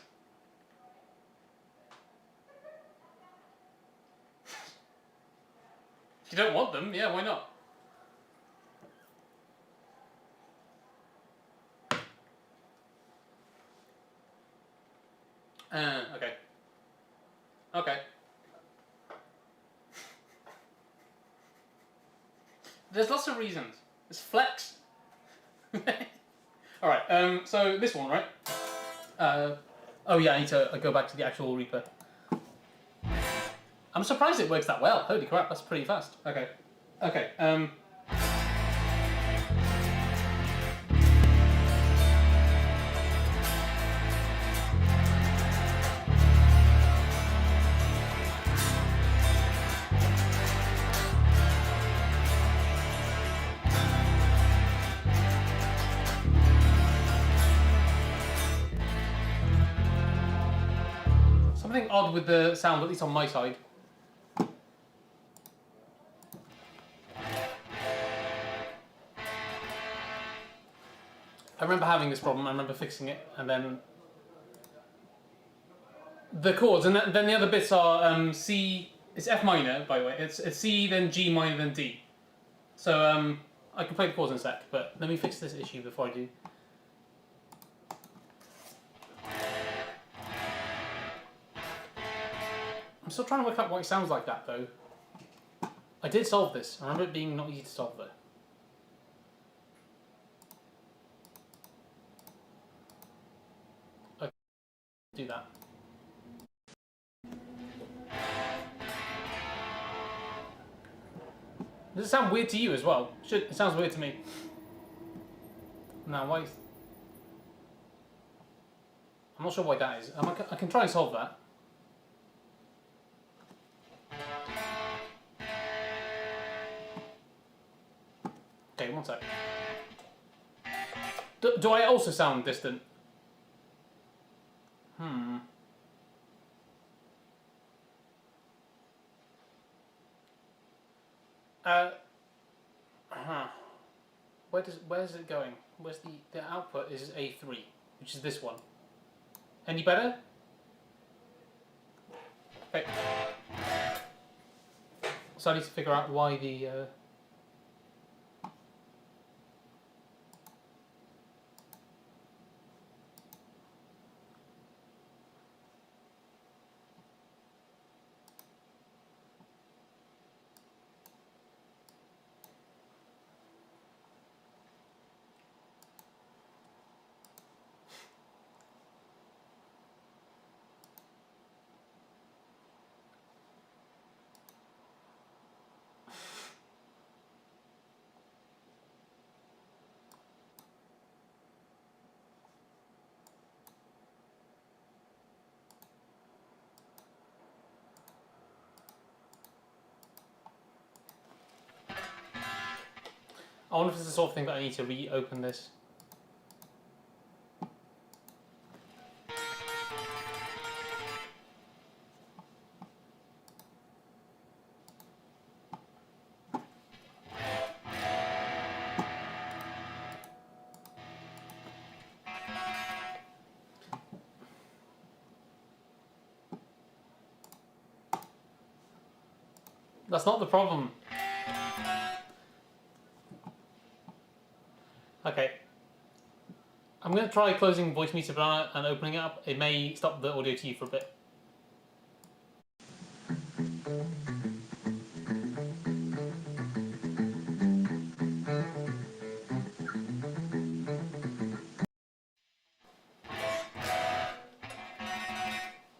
Speaker 1: If you don't want them, yeah, why not? Okay. Okay. There's lots of reasons. It's flex. Alright, so this one, right? Oh yeah, I need to go back to the actual Reaper. I'm surprised it works that well. Holy crap, that's pretty fast. Okay. Okay, something odd with the sound, at least on my side. I remember having this problem, I remember fixing it, and then the chords, and then the other bits are C, it's F minor, by the way, it's C, then G minor, then D. So I can play the chords in a sec, but let me fix this issue before I do. I'm still trying to work out why it sounds like that, though. I did solve this. I remember it being not easy to solve, though. Okay, do that. Does it sound weird to you as well? It sounds weird to me. Now, why? I'm not sure why that is. I can try and solve that. Okay, one sec. Do I also sound distant? Where's it going? Where's the output is A3, which is this one. Any better? Okay. So I need to figure out why the I wonder if it's the sort of thing that I need to reopen this. That's not the problem. Okay. I'm going to try closing Voicemeeter Banana and opening it up. It may stop the audio to you for a bit.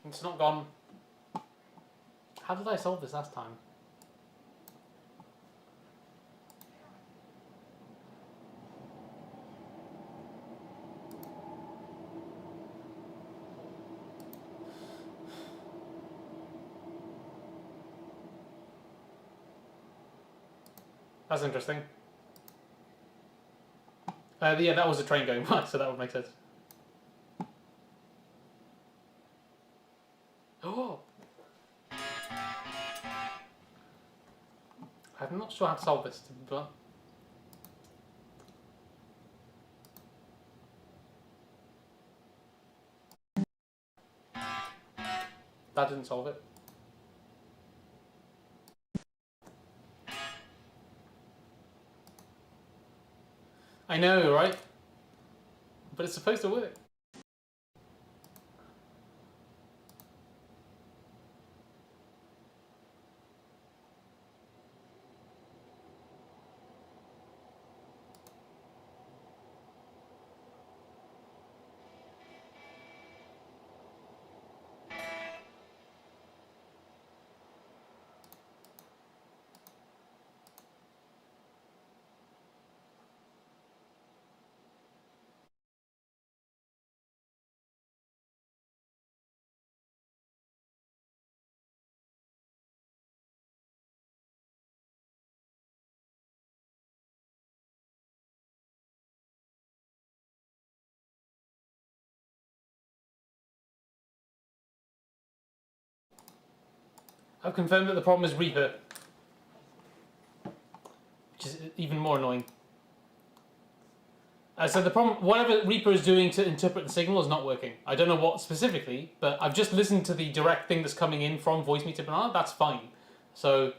Speaker 1: It's not gone. How did I solve this last time? That's interesting. Yeah, that was a train going by, so that would make sense. Oh! I'm not sure how to solve this, but... That didn't solve it. I know, right? But it's supposed to work. I've confirmed that the problem is Reaper, which is even more annoying. So the problem, whatever Reaper is doing to interpret the signal is not working. I don't know what specifically, but I've just listened to the direct thing that's coming in from Voicemeeter Banana. That's fine. So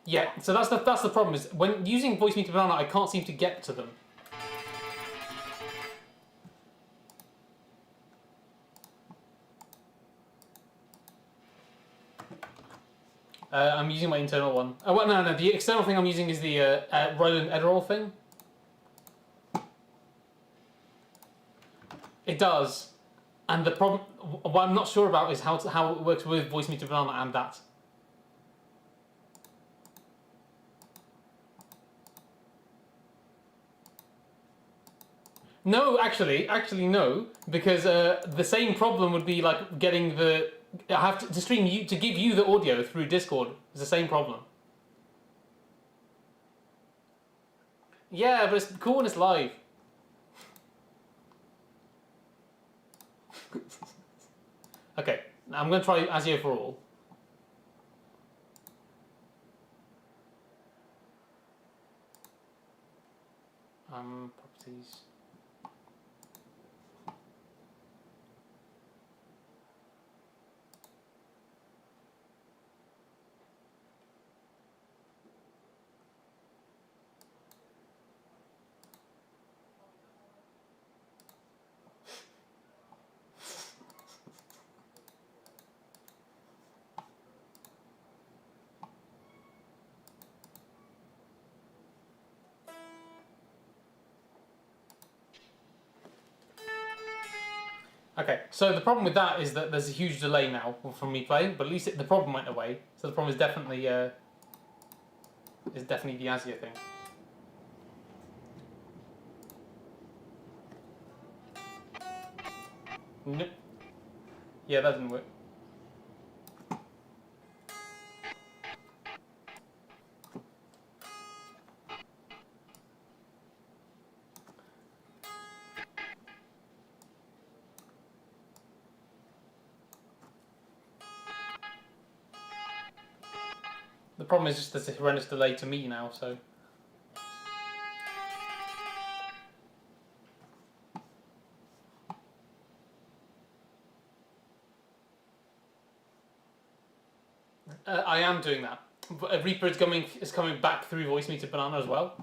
Speaker 1: yeah, so that's the problem is when using Voicemeeter Banana, I can't seem to get to them. I'm using my internal one. Oh, well, no, the external thing I'm using is the Roland Ederol thing. It does. And the problem, what I'm not sure about is how it works with Voicemeeter Banana and that. No, actually no, because the same problem would be like getting the... I have to stream you to give you the audio through Discord. It's the same problem. Yeah, but it's cool when it's live. Okay, now I'm going to try ASIO for all. Properties. Okay, so the problem with that is that there's a huge delay now from me playing, but at least the problem went away. So the problem is definitely the ASIO thing. Nope. Yeah, that didn't work. The problem is just there's a horrendous delay to me now, so... I am doing that. But Reaper is coming back through Voicemeeter Banana as well.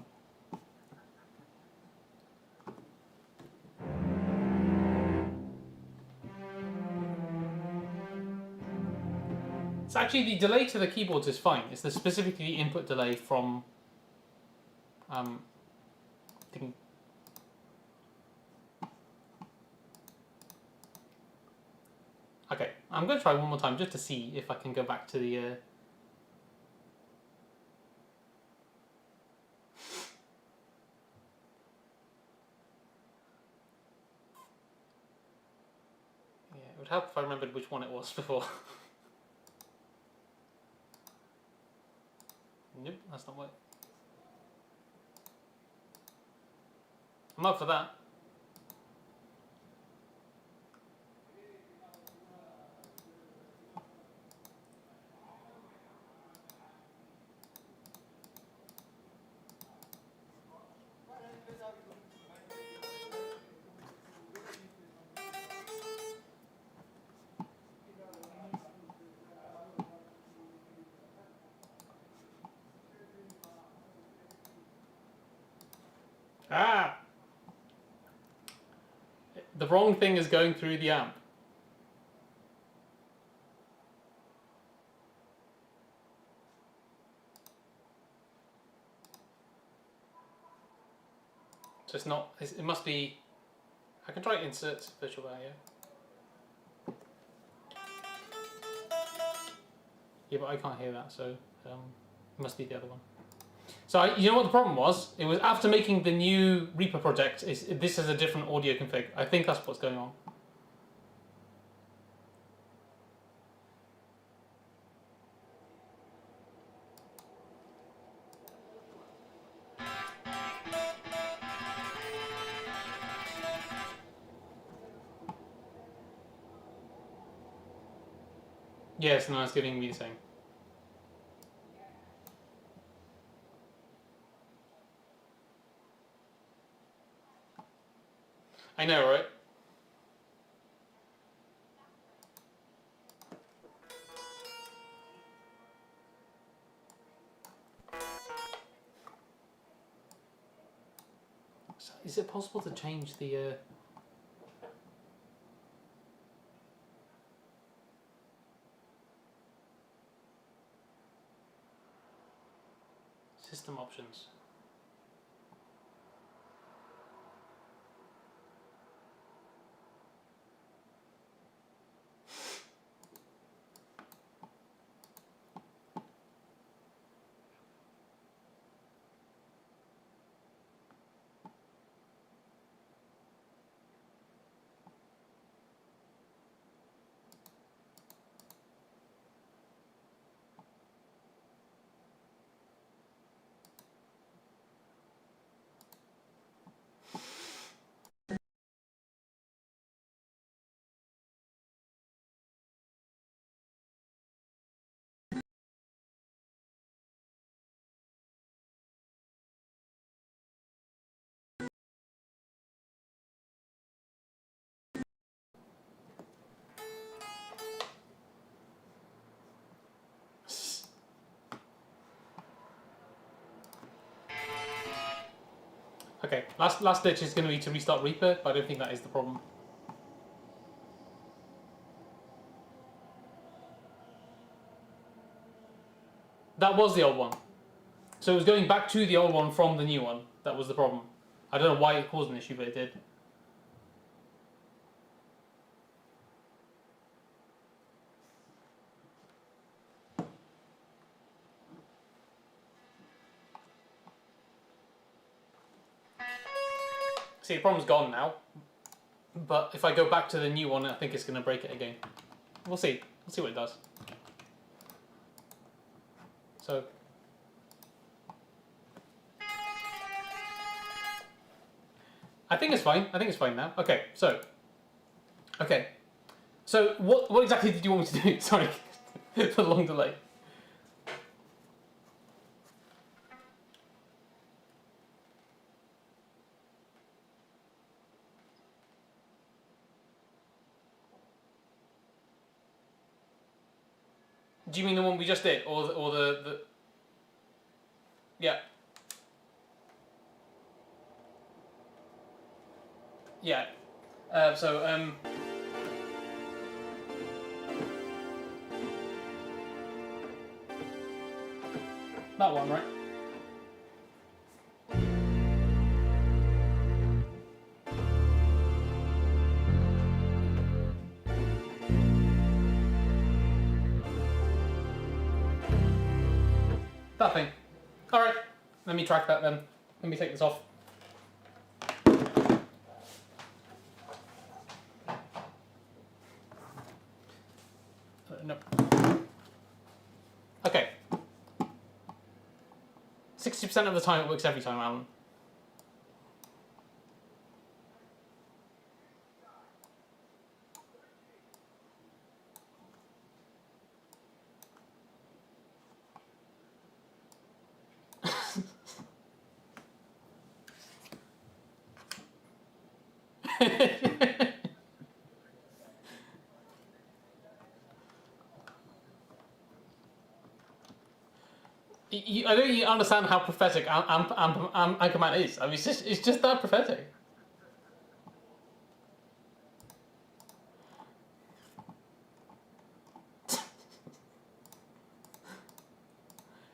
Speaker 1: It's actually the delay to the keyboards is fine. It's specifically the input delay from thinking. Okay, I'm going to try one more time just to see if I can go back to the. Yeah, it would help if I remembered which one it was before. Nope, that's not working. I'm up for that. Ah! The wrong thing is going through the amp. So it's not. It must be. I can try insert virtual audio. Yeah, but I can't hear that, so it must be the other one. So you know what the problem was? It was after making the new Reaper project. This is a different audio config. I think that's what's going on. Yes, no, it's giving me the same. I know, right? So is it possible to change the... system options? Okay, last ditch is going to be to restart Reaper, but I don't think that is the problem. That was the old one. So it was going back to the old one from the new one. That was the problem. I don't know why it caused an issue, but it did. See, the problem's gone now. But if I go back to the new one, I think it's going to break it again. We'll see. We'll see what it does. So... I think it's fine. I think it's fine now. Okay, so... Okay. So, what exactly did you want me to do? Sorry for the long delay. Do you mean the one we just did, or the? Yeah. Yeah. That one, right? That thing. All right. Let me track that then. Let me take this off. No. Okay. 60% of the time it works every time, Alan. I don't you understand how prophetic Anchorman is. I mean, it's just that prophetic.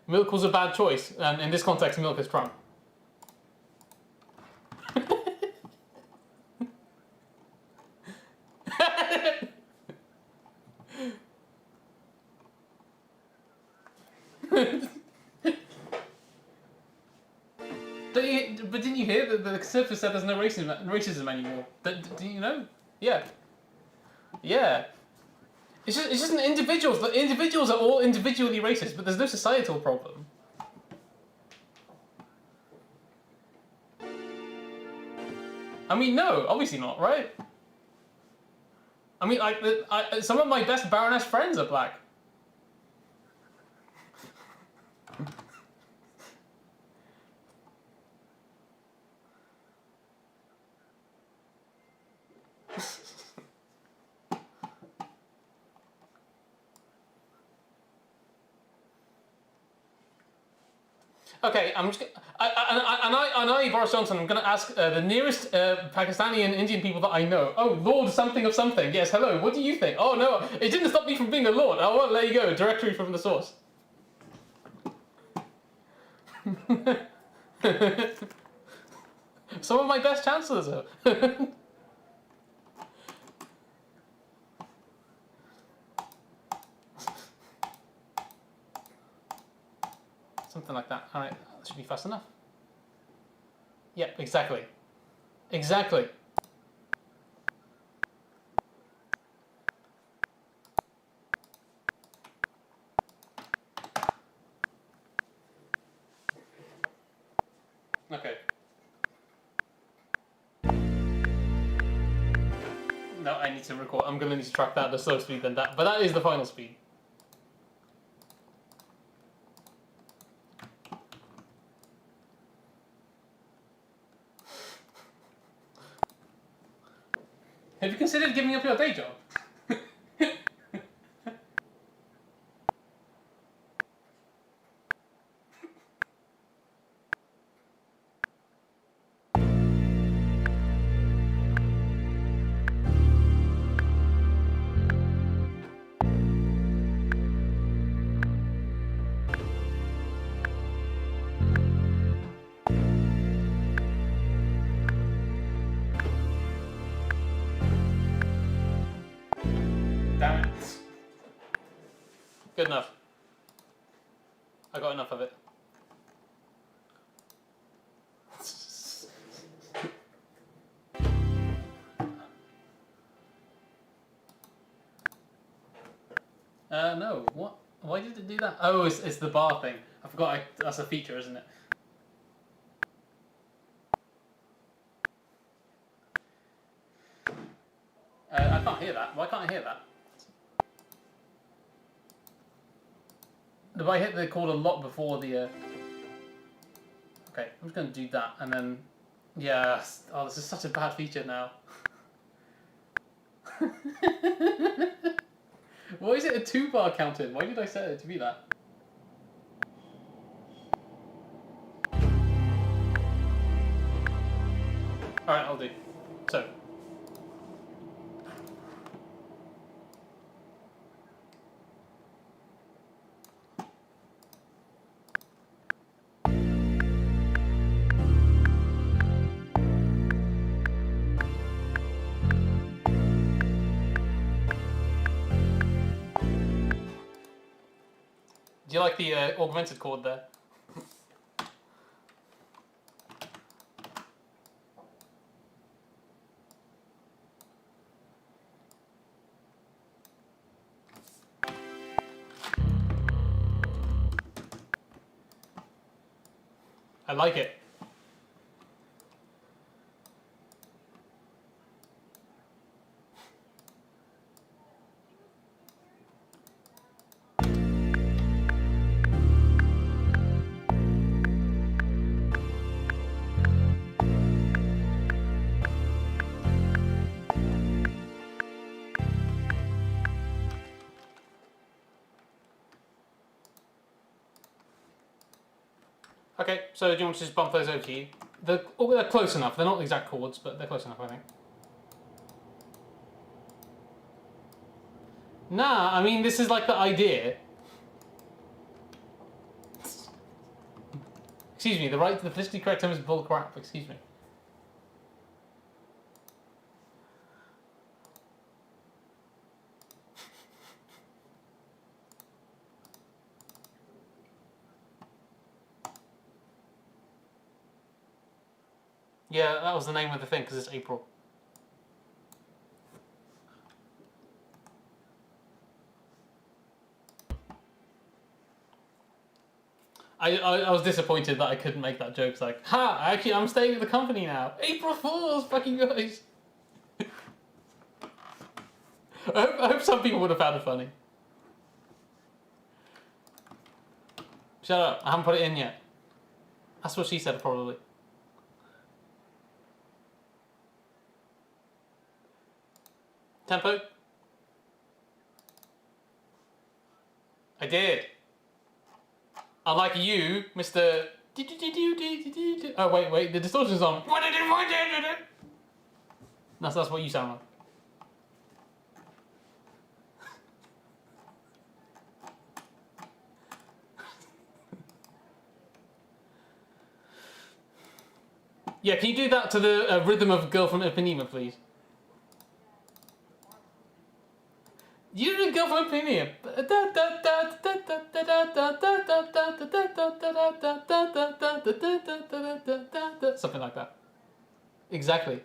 Speaker 1: Milk was a bad choice, and in this context, milk is Trump. But didn't you hear that the Conservatives said there's no racism anymore? Do you know? Yeah. Yeah. It's just an individuals. The individuals are all individually racist, but there's no societal problem. I mean, no, obviously not, right? I mean, like, some of my best Baroness friends are black. Okay, I'm just. I, Boris Johnson. I'm going to ask the nearest Pakistani and Indian people that I know. Oh, Lord, something of something. Yes, hello. What do you think? Oh no, it didn't stop me from being a lord. Oh well, there you go. Directory from the source. Some of my best chancellors are. Something like that. All right, that should be fast enough. Yep, exactly. Exactly. Okay. No, I need to record. I'm going to need to track that at a slow speed than that. But that is the final speed. Have you considered giving up your day job? Damn it. Good enough. I got enough of it. No. What? Why did it do that? Oh, it's the bar thing. I forgot. That's a feature, isn't it? I can't hear that. Why can't I hear that? If I hit the chord a lot before the... Okay, I'm just going to do that, and then... Yeah, oh, this is such a bad feature now. Why is it a 2-bar counted? Why did I set it to be that? Alright, I'll do. So. Do you like the augmented chord there? I like it. Okay, so do you want to just bump those over to you? They're close enough. They're not the exact chords, but they're close enough, I think. Nah, I mean, this is like the idea. Excuse me, the politically correct term is bullcrap, excuse me. Yeah, that was the name of the thing, because it's April. I was disappointed that I couldn't make that joke. It's like, ha, actually, I'm staying at the company now. April Fools, fucking guys. I hope some people would have found it funny. Shut up, I haven't put it in yet. That's what she said, probably. Tempo? I did. Unlike you, Mr. Oh, wait, the distortion's on. That's what you sound like. Yeah, can you do that to the rhythm of Girl from Ipanema, please? You did Girl from Ipanema. Something like that. Exactly.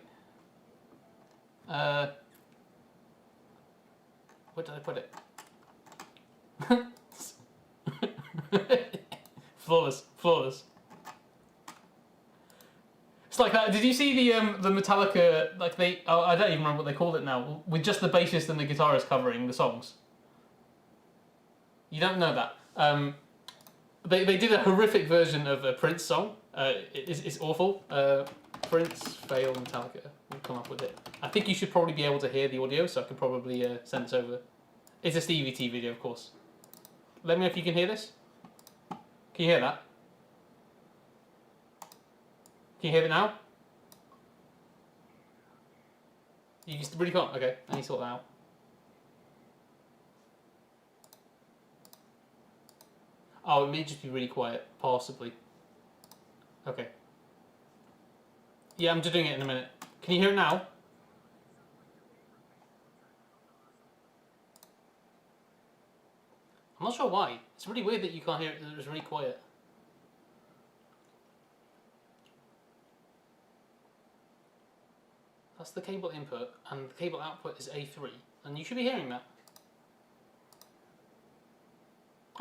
Speaker 1: Where did I put it? Flawless. It's like that. Did you see the Metallica, like I don't even remember what they called it now, with just the bassist and the guitarist covering the songs? You don't know that. They did a horrific version of a Prince song. It's awful. Prince fail Metallica. We'll come up with it. I think you should probably be able to hear the audio, so I can probably send this over. It's a Stevie T video, of course. Let me know if you can hear this. Can you hear that? Can you hear it now? You really can't? Okay, I need to sort that out. Oh, it may just be really quiet, possibly. Okay. Yeah, I'm just doing it in a minute. Can you hear it now? I'm not sure why. It's really weird that you can't hear it, that it's really quiet. That's the cable input, and the cable output is A3, and you should be hearing that.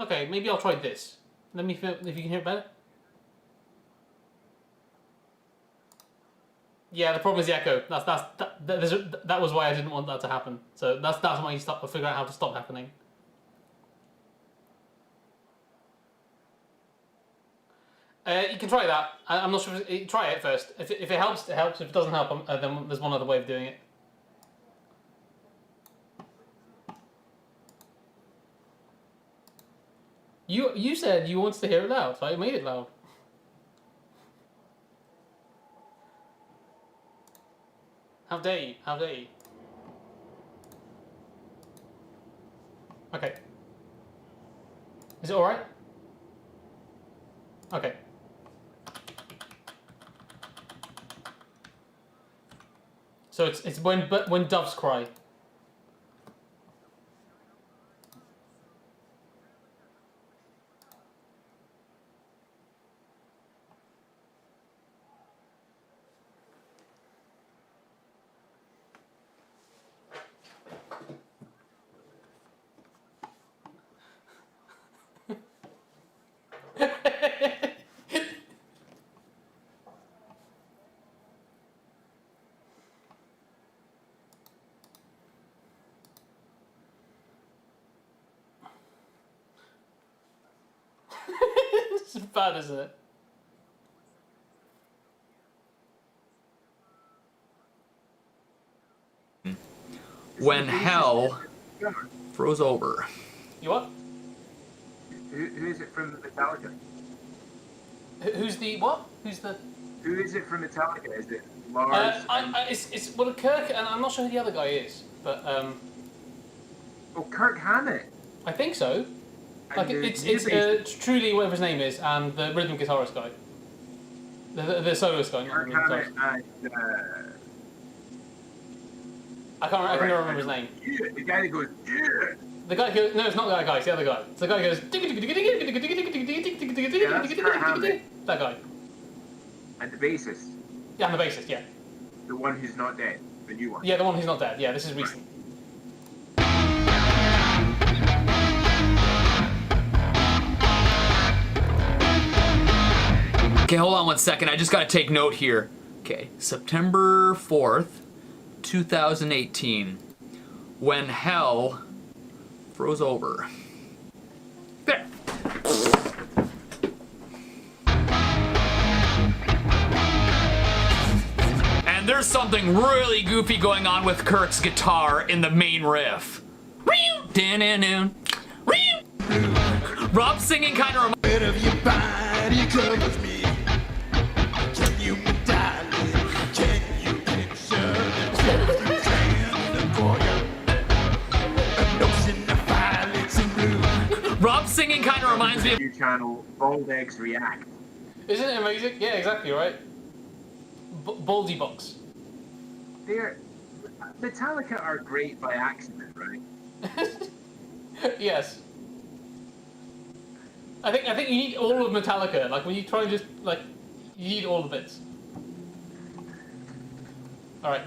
Speaker 1: Okay, maybe I'll try this. Let me feel if you can hear it better. Yeah, the problem is the echo. That was why I didn't want that to happen. So that's why you figure out how to stop happening. You can try that. I'm not sure. Try it first. If it helps, it helps. If it doesn't help, then there's one other way of doing it. You said you wanted to hear it loud, so I made it loud. How dare you? How dare you? Okay. Is it alright? Okay. So it's when doves cry. It's bad, isn't it?
Speaker 2: When hell froze over.
Speaker 1: You what?
Speaker 3: Who is it from Metallica?
Speaker 1: Who's the what? Who's the?
Speaker 3: Who is it from Metallica? Is it Lars?
Speaker 1: It's well, Kirk, and I'm not sure who the other guy is, but
Speaker 3: Oh, Kirk Hammett.
Speaker 1: I think so. Like
Speaker 3: And
Speaker 1: it's truly whatever his name is, and the rhythm guitarist guy, the soloist guy, not the
Speaker 3: Kirk
Speaker 1: rhythm
Speaker 3: Hammett
Speaker 1: guitarist.
Speaker 3: and
Speaker 1: I can't remember his name.
Speaker 3: Yeah, the guy that goes yeah.
Speaker 1: The guy goes, no, it's not that guy, it's the other guy. It's the guy who goes. That guy.
Speaker 3: And the bassist,
Speaker 1: Yeah, and the bassist. Yeah.
Speaker 3: the one who's not dead, the new one.
Speaker 1: Yeah, the one who's not dead. Yeah, this is recent.
Speaker 2: Okay, hold on 1 second. I just gotta take note here. Okay, September 4th, 2018. When hell froze over. There. And there's something really goofy going on with Kirk's guitar in the main riff. Rob singing kind of reminds
Speaker 4: Bit of your body covers me. Can you, darling? Can you picture the truth you stand for you? An ocean of violets and blue.
Speaker 2: Rob singing kind of reminds me of
Speaker 3: New channel, Bald Eggs React.
Speaker 1: Isn't it amazing? Yeah, exactly right. Baldy box.
Speaker 3: They're Metallica are great by accident, right?
Speaker 1: Yes. I think you need all of Metallica. Like when you try and just like, you need all the bits. All right.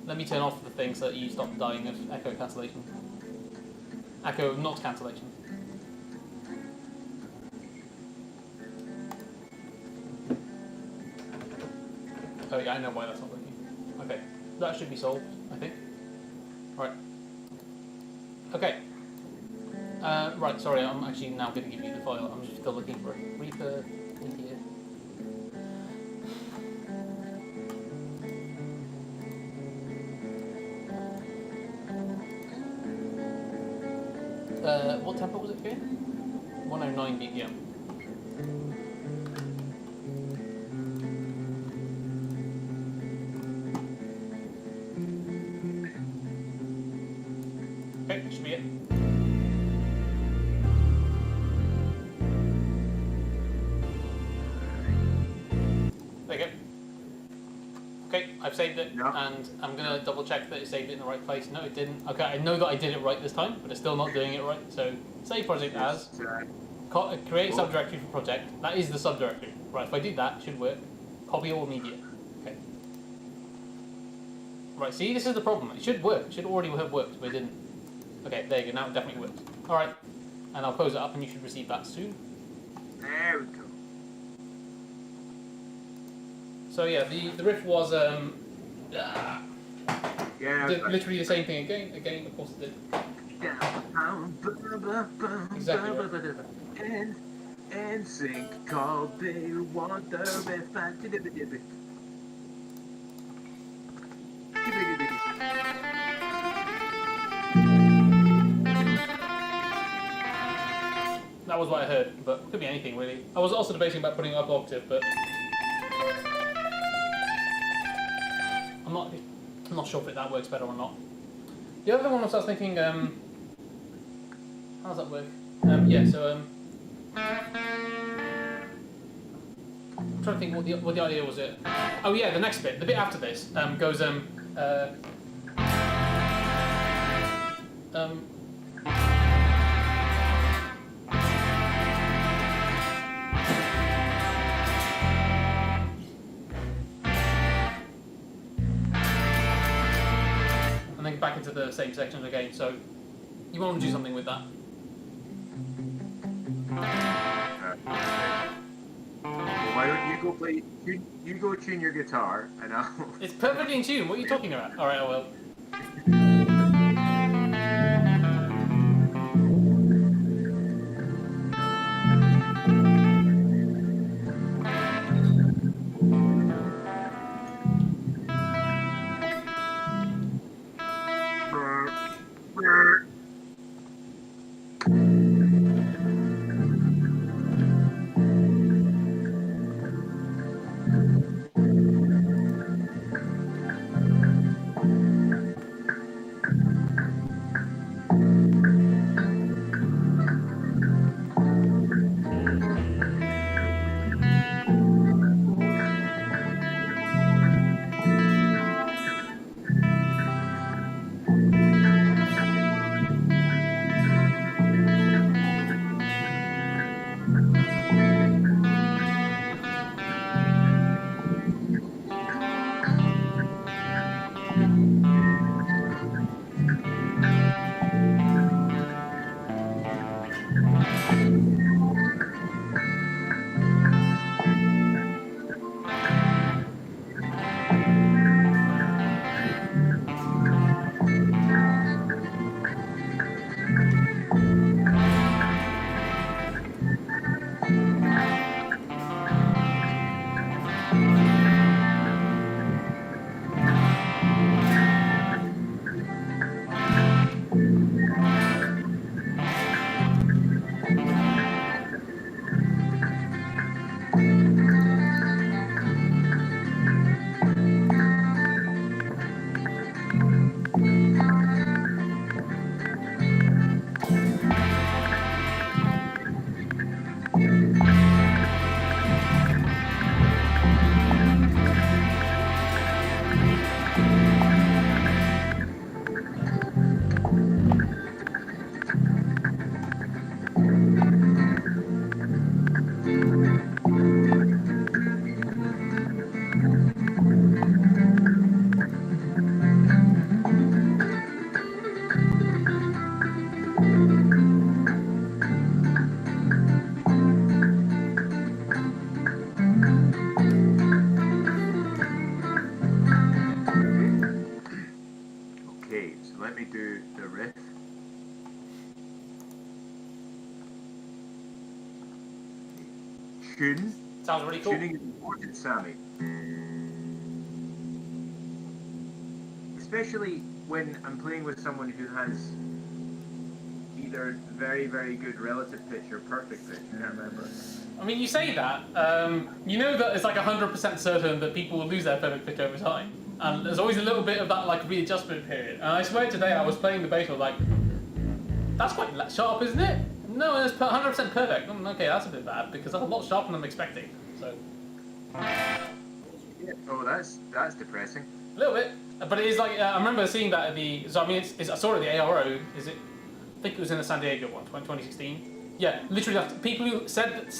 Speaker 1: Let me turn off the thing so that you stop dying of echo cancellation. Echo not cancellation. Oh yeah, I know why that's not working. Okay, that should be solved, I think. Right. Okay. Right, sorry, I'm actually now going to give you the file. I'm just still looking for it. Reaper, India. What tempo was it again? 109 BPM. Okay, that should be it. There you go. Okay, I've saved it,
Speaker 3: No.
Speaker 1: and I'm gonna double check that it saved it in the right place. No, it didn't. Okay, I know that I did it right this time, but it's still not doing it right. So, save project as, create subdirectory for project. That is the subdirectory. Right, if I do that, it should work. Copy all media. Okay. Right, see, this is the problem. It should work. It should already have worked, but it didn't. Okay, there you go. Now it definitely works. All right, and I'll close it up, and you should receive that soon.
Speaker 3: There we go.
Speaker 1: So yeah, the riff was
Speaker 3: Yeah.
Speaker 1: literally the same thing again, of course it did. Exactly right.
Speaker 3: And sink called the water if
Speaker 1: That That was what I heard, but it could be anything really. I was also debating about putting it up octave, but I'm not sure if that works better or not. The other one was I was thinking, how does that work? Yeah, so I'm trying to think what the idea was. Oh yeah, the next bit, the bit after this, goes and then back into the same section again. So you want to do something with that.
Speaker 3: Well, why don't you go play? You go tune your guitar, and I'll.
Speaker 1: It's perfectly in tune. What are you talking about? All right, I will.
Speaker 3: Okay, so let me do the riff. Tune.
Speaker 1: Sounds really cool.
Speaker 3: Tuning is important, Sammy. Especially when I'm playing with someone who has either very, very good relative pitch or perfect pitch. I can't remember.
Speaker 1: I mean, you say that, you know that it's like 100% certain that people will lose their perfect pitch over time. And there's always a little bit of that like readjustment period. And I swear today I was playing the bass, I was like, that's quite sharp, isn't it? No, it's 100% perfect. Okay, that's a bit bad because that's a lot sharper than I'm expecting. So,
Speaker 3: Yeah. Oh, that's depressing.
Speaker 1: a little bit. But it is like, I remember seeing that at the, so I mean, I saw it at the ARO, is it? I think it was in the San Diego one, 2016. Yeah, literally, people who said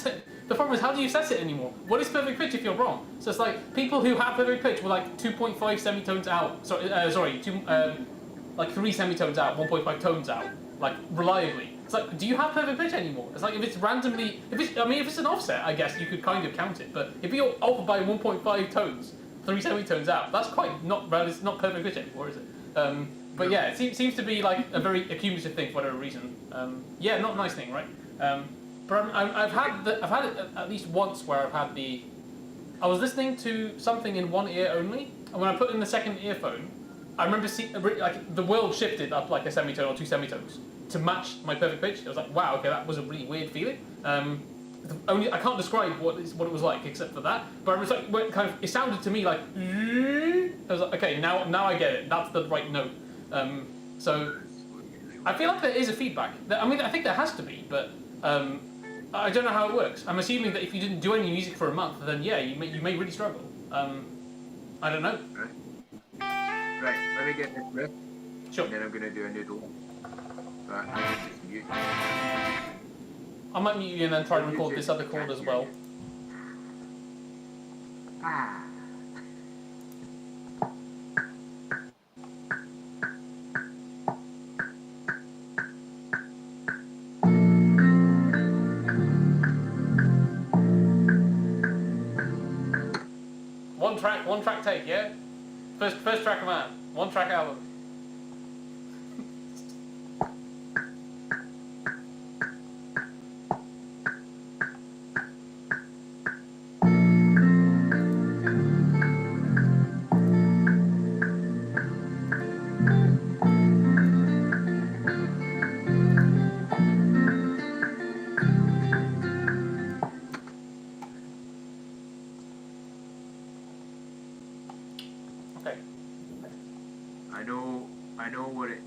Speaker 1: the problem is, how do you set it anymore? What is perfect pitch if you're wrong? So it's like, people who have perfect pitch were like 2.5 semitones out, like 3 semitones out, 1.5 tones out, like, reliably. It's like, do you have perfect pitch anymore? It's like, if it's randomly, if it's an offset, I guess you could kind of count it, but if you're off by 1.5 tones, 3 semitones out, that's quite it's not perfect pitch anymore, is it? But yeah, it seems to be like a very accumulative thing for whatever reason. Yeah, not a nice thing, right? But I've had it at least once where I was listening to something in one ear only, and when I put in the second earphone, I remember like the world shifted up like a semitone or 2 semitones. to match my perfect pitch. I was like, wow, okay, that was a really weird feeling. Only I can't describe what it was like except for that. But it was like it sounded to me like. I was like, okay, now I get it. That's the right note. So I feel like there is a feedback. I mean, I think there has to be, but I don't know how it works. I'm assuming that if you didn't do any music for a month, then yeah, you may really struggle. I don't know.
Speaker 3: Right, let me get this riff.
Speaker 1: Sure.
Speaker 3: And then I'm gonna do a noodle. So I can just mute.
Speaker 1: I might mute you and then try and record this other chord as well.
Speaker 3: Ah.
Speaker 1: One track take, yeah? First track of man. One track album. Okay.
Speaker 3: I know what it.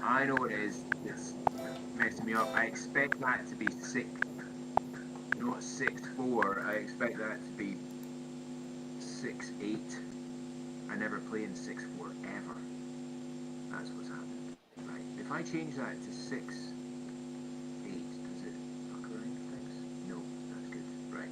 Speaker 3: I know what it is. It's messing me up. I expect that to be 6, not 6/4. I expect that to be 6/8. I never play in 6/4 ever. That's what's happened. Right. If I change that to 6/8, does it fuck around things? No, that's good. Right.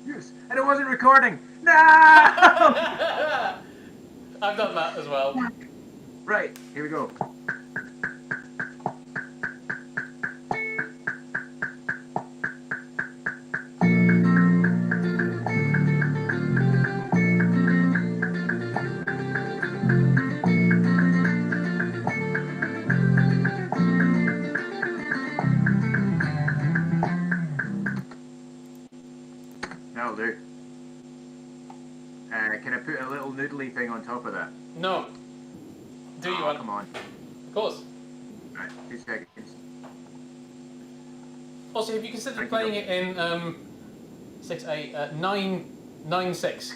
Speaker 3: Yes, and it wasn't recording. No!
Speaker 1: I've done that as well.
Speaker 3: Right, here we go. That'll do. Can I put a little noodly thing on top of that?
Speaker 1: No. Do you want?
Speaker 3: Come on.
Speaker 1: Of course.
Speaker 3: Right, 2 seconds.
Speaker 1: Also, have you considered
Speaker 3: Thank
Speaker 1: playing
Speaker 3: you.
Speaker 1: it in 6/8 9/9/6?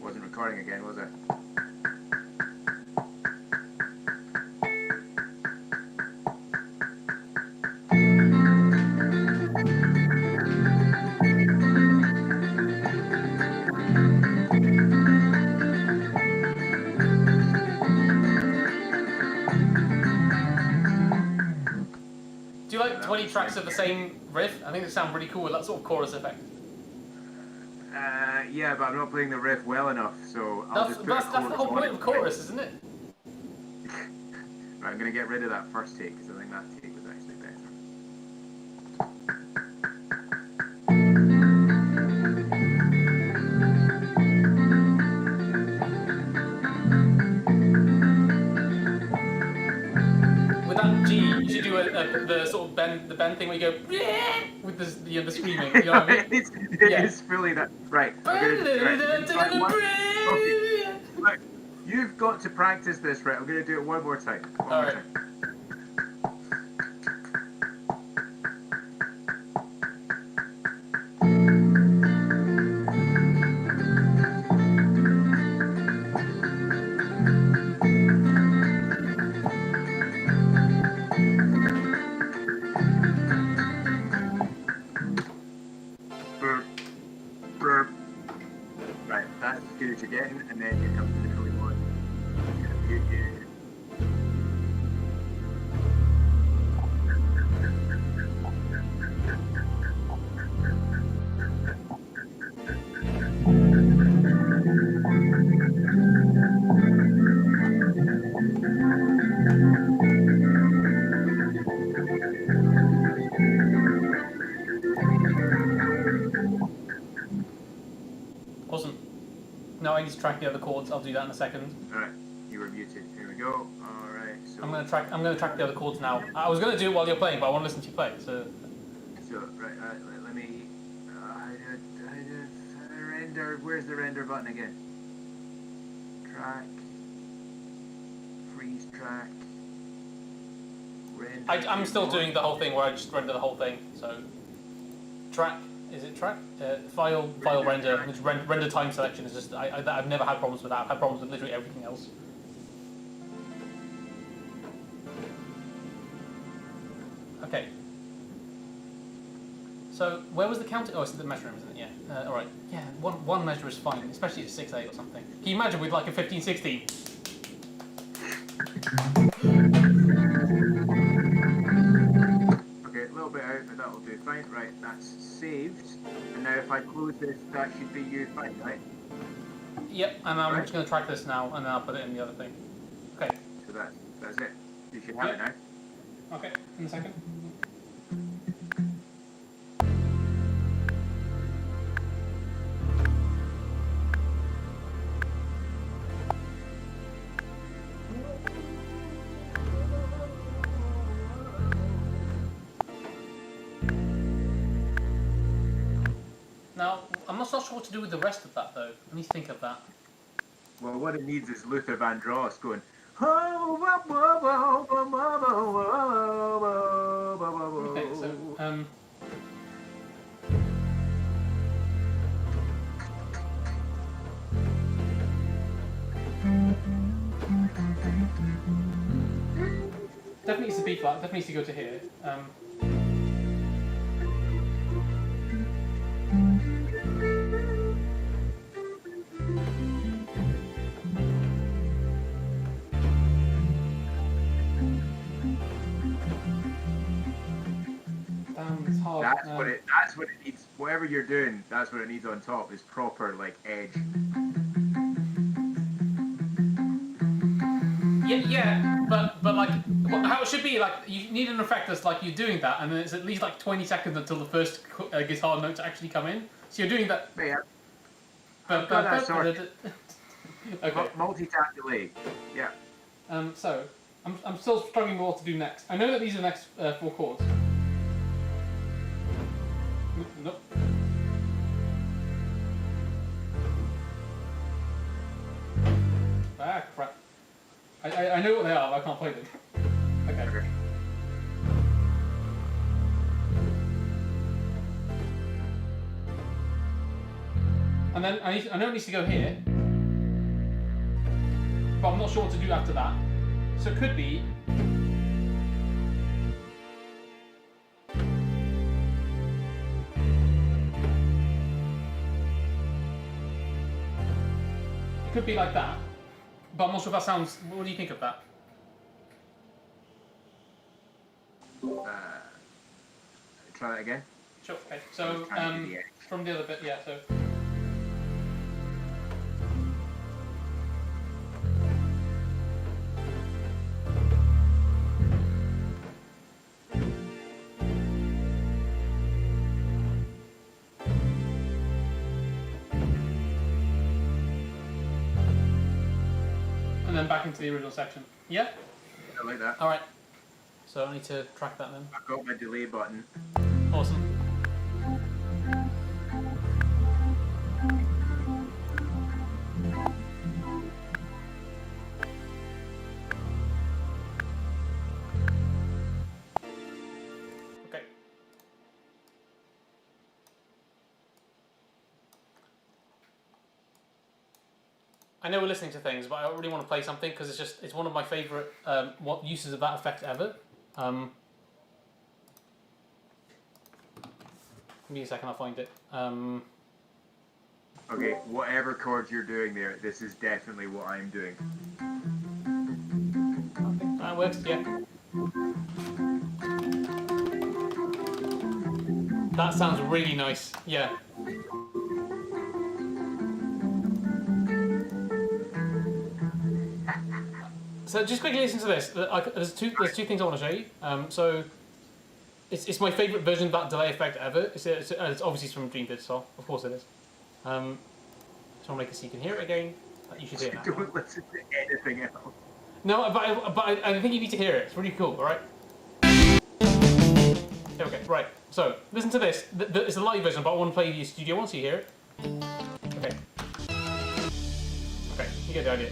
Speaker 3: Wasn't recording again, was it?
Speaker 1: Do you like 20 tracks of the same riff? I think they sound really cool with that sort of chorus effect.
Speaker 3: Yeah, but I'm not playing the riff well enough, so I'll just put
Speaker 1: That's
Speaker 3: a
Speaker 1: the
Speaker 3: chorus
Speaker 1: whole
Speaker 3: on
Speaker 1: point
Speaker 3: it.
Speaker 1: of chorus, isn't it?
Speaker 3: Right, I'm gonna get rid of that first take because I think that take was actually better.
Speaker 1: With that G, you should do the sort of bend thing where you go with the screaming. You know what I mean?
Speaker 3: It
Speaker 1: Yeah.
Speaker 3: is fully that. Right. Okay. Right. You've got to practice this, right? I'm gonna do it one more time. One more
Speaker 1: Alright.
Speaker 3: time. again, and then you come to the fully one.
Speaker 1: Awesome. Now I need to track the other chords. I'll do that in a second.
Speaker 3: Alright, you were muted. Here we go. Alright, so
Speaker 1: I'm gonna track the other chords now. I was gonna do it while you're playing, but I want to listen to you play. So
Speaker 3: right, let me render. Where's the render button again? Track, freeze track, render.
Speaker 1: I'm still doing the whole thing where I just render the whole thing. So track. Is it track? File render. Which render time selection is just I've never had problems with that. I've had problems with literally everything else. Okay. So where was the counter? Oh, it's the measure room, isn't it? Yeah. All right. Yeah. One measure is fine, especially at 6/8 or something. Can you imagine with like a 15/16?
Speaker 3: Okay, a little bit out, but that'll do fine. Right, that's saved. And now if I close this, that should be you fine, right?
Speaker 1: Yep. And I'm just going to track this now, and then I'll put it in the other thing. Okay.
Speaker 3: So that's it. You should have it now.
Speaker 1: Okay. In a second. Now, I'm not so sure what to do with the rest of that, though. Let me think of that.
Speaker 3: Well, what it needs is Luther Vandross going.
Speaker 1: Okay, so definitely needs to B flat. Definitely needs to go to here. It's hard.
Speaker 3: That's what it needs. Whatever you're doing, that's what it needs on top. Is proper like edge.
Speaker 1: Yeah, but like how it should be like you need an effect that's like you're doing that, and then it's at least like 20 seconds until the first guitar notes actually come in. So you're doing that.
Speaker 3: Yeah.
Speaker 1: Okay.
Speaker 3: Multi-tap delay. Yeah.
Speaker 1: So I'm still struggling with what to do next. I know that these are the next 4 chords. Nope. Ah, crap. I know what they are, but I can't play them. Okay. And then I know it needs to go here, but I'm not sure what to do after that. So it could be. It could be like that, but I'm not sure if that sounds. What do you think of that?
Speaker 3: Try that again.
Speaker 1: Sure. Okay. So from the other bit, yeah. So. And then back into the original section. Yeah?
Speaker 3: I like that.
Speaker 1: Alright. So I need to track that then.
Speaker 3: I've got my delay button.
Speaker 1: Awesome. Okay. I know we're listening to things, but I really want to play something because it's one of my favourite uses of that effect ever. Give me a second, I'll find it.
Speaker 3: Okay, whatever chords you're doing there, this is definitely what I'm doing.
Speaker 1: Okay, that works. Yeah. That sounds really nice. Yeah. So just quickly listen to this. There's two things I want to show you. So it's my favourite version of that delay effect ever. It's obviously from Dream Digital, of course it is. So I'll make it so you can hear it again. You should hear it now.
Speaker 3: Don't listen to anything else.
Speaker 1: No, but I think you need to hear it. It's really cool. All right. Okay. Right. So listen to this. It's a live version, but I want to play the studio one so you hear it. Okay. Okay. You get the idea.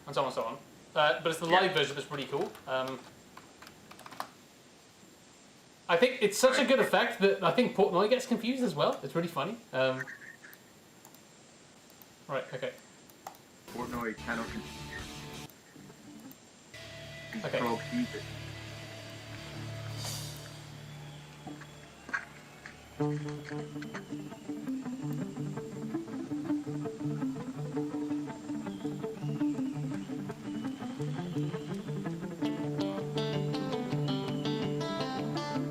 Speaker 1: And so on and so on. But it's the live version that's really cool. I think it's such a good effect that I think Portnoy gets confused as well. It's really funny. Right, okay.
Speaker 3: Portnoy cannot
Speaker 1: Okay.
Speaker 3: Frog Jesus.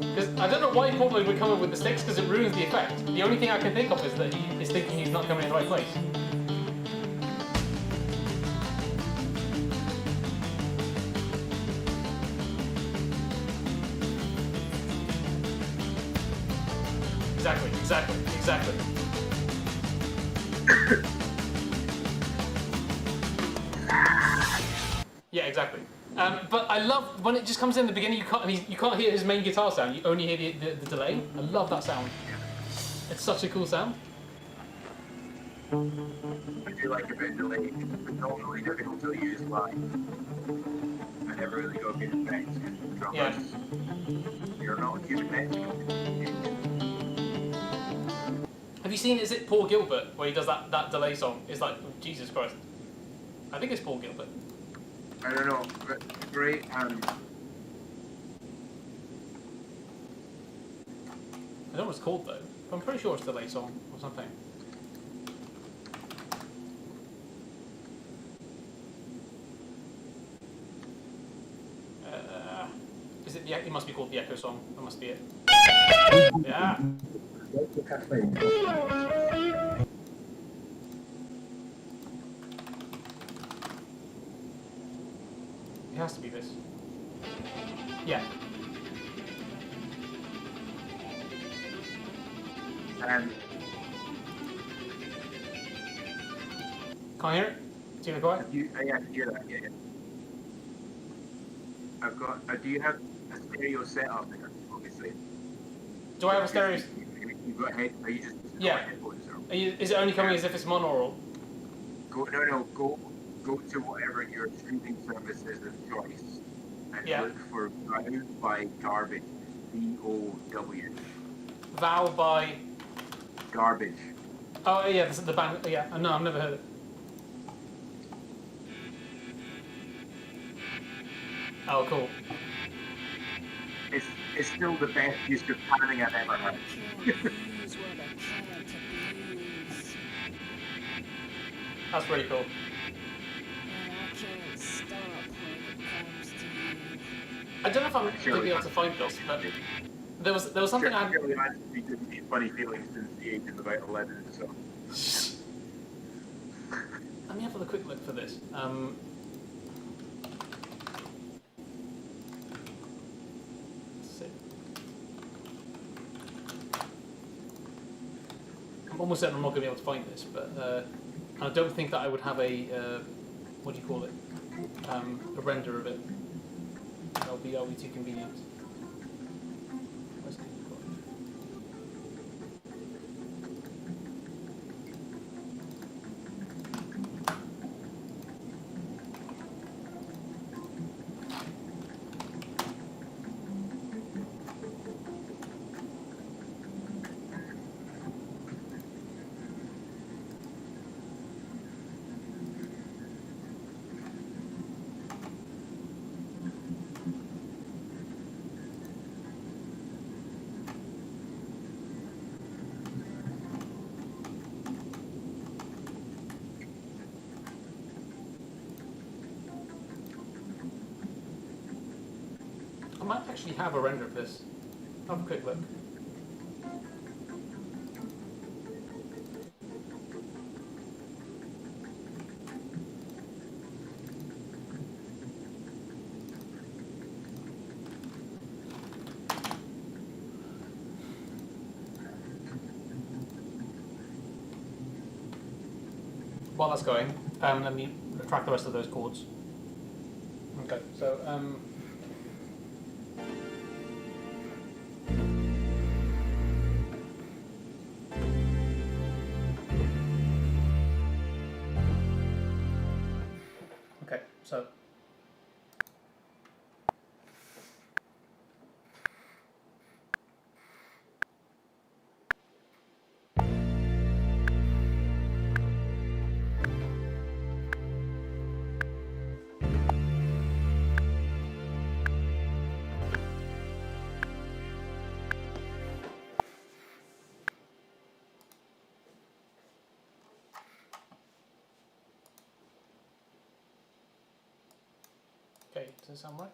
Speaker 1: Because I don't know why Portnoy would come up with the sticks, because it ruins the effect. The only thing I can think of is that he is thinking he's not coming in the right place. Exactly. Yeah, exactly. But I love when it just comes in the beginning. You can't hear his main guitar sound. You only hear the delay. I love that sound. It's such a cool sound.
Speaker 3: I do like a bit of delay. It's normally difficult to use live. I never really go good effects because drummers.
Speaker 1: Yeah.
Speaker 3: You're not human nature.
Speaker 1: Have you seen? Is it Paul Gilbert where he does that delay song? It's like Jesus Christ. I think it's Paul Gilbert.
Speaker 3: I don't know, but great.
Speaker 1: I don't know what it's called though. I'm pretty sure it's delay song or something. Is it the? It must be called the Echo Song. That must be it. Yeah. It has to be this. Yeah.
Speaker 3: And
Speaker 1: Can't hear it? Too quiet?
Speaker 3: yeah, I can hear that. Yeah. I've got. Do you have a stereo set up there? Obviously.
Speaker 1: Do I have a stereo?
Speaker 3: You've got head. Are you just
Speaker 1: Yeah.
Speaker 3: headphones or?
Speaker 1: Is it only coming as if it's monaural?
Speaker 3: Go to whatever your streaming service is of choice and
Speaker 1: Yeah.
Speaker 3: look for Vow by Garbage. VOW.
Speaker 1: Vow by.
Speaker 3: Garbage.
Speaker 1: Oh yeah, this is the band. Yeah, no, I've never heard it. Oh, cool.
Speaker 3: It's still the best use of panning I've ever heard.
Speaker 1: That's pretty cool. I don't know if I'm going to be able to find this, but there was something I.
Speaker 3: Surely I've been these funny feelings since the age of about 11. So.
Speaker 1: Let me have a quick look for this. Let's see. I'm almost certain I'm not going to be able to find this, but I don't think that I would have a what do you call it? A render of it. That'll be too convenient. Where's the might actually have a render of this. Have a quick look. While that's going, let me track the rest of those chords. Okay, so okay, so okay, does it sound right?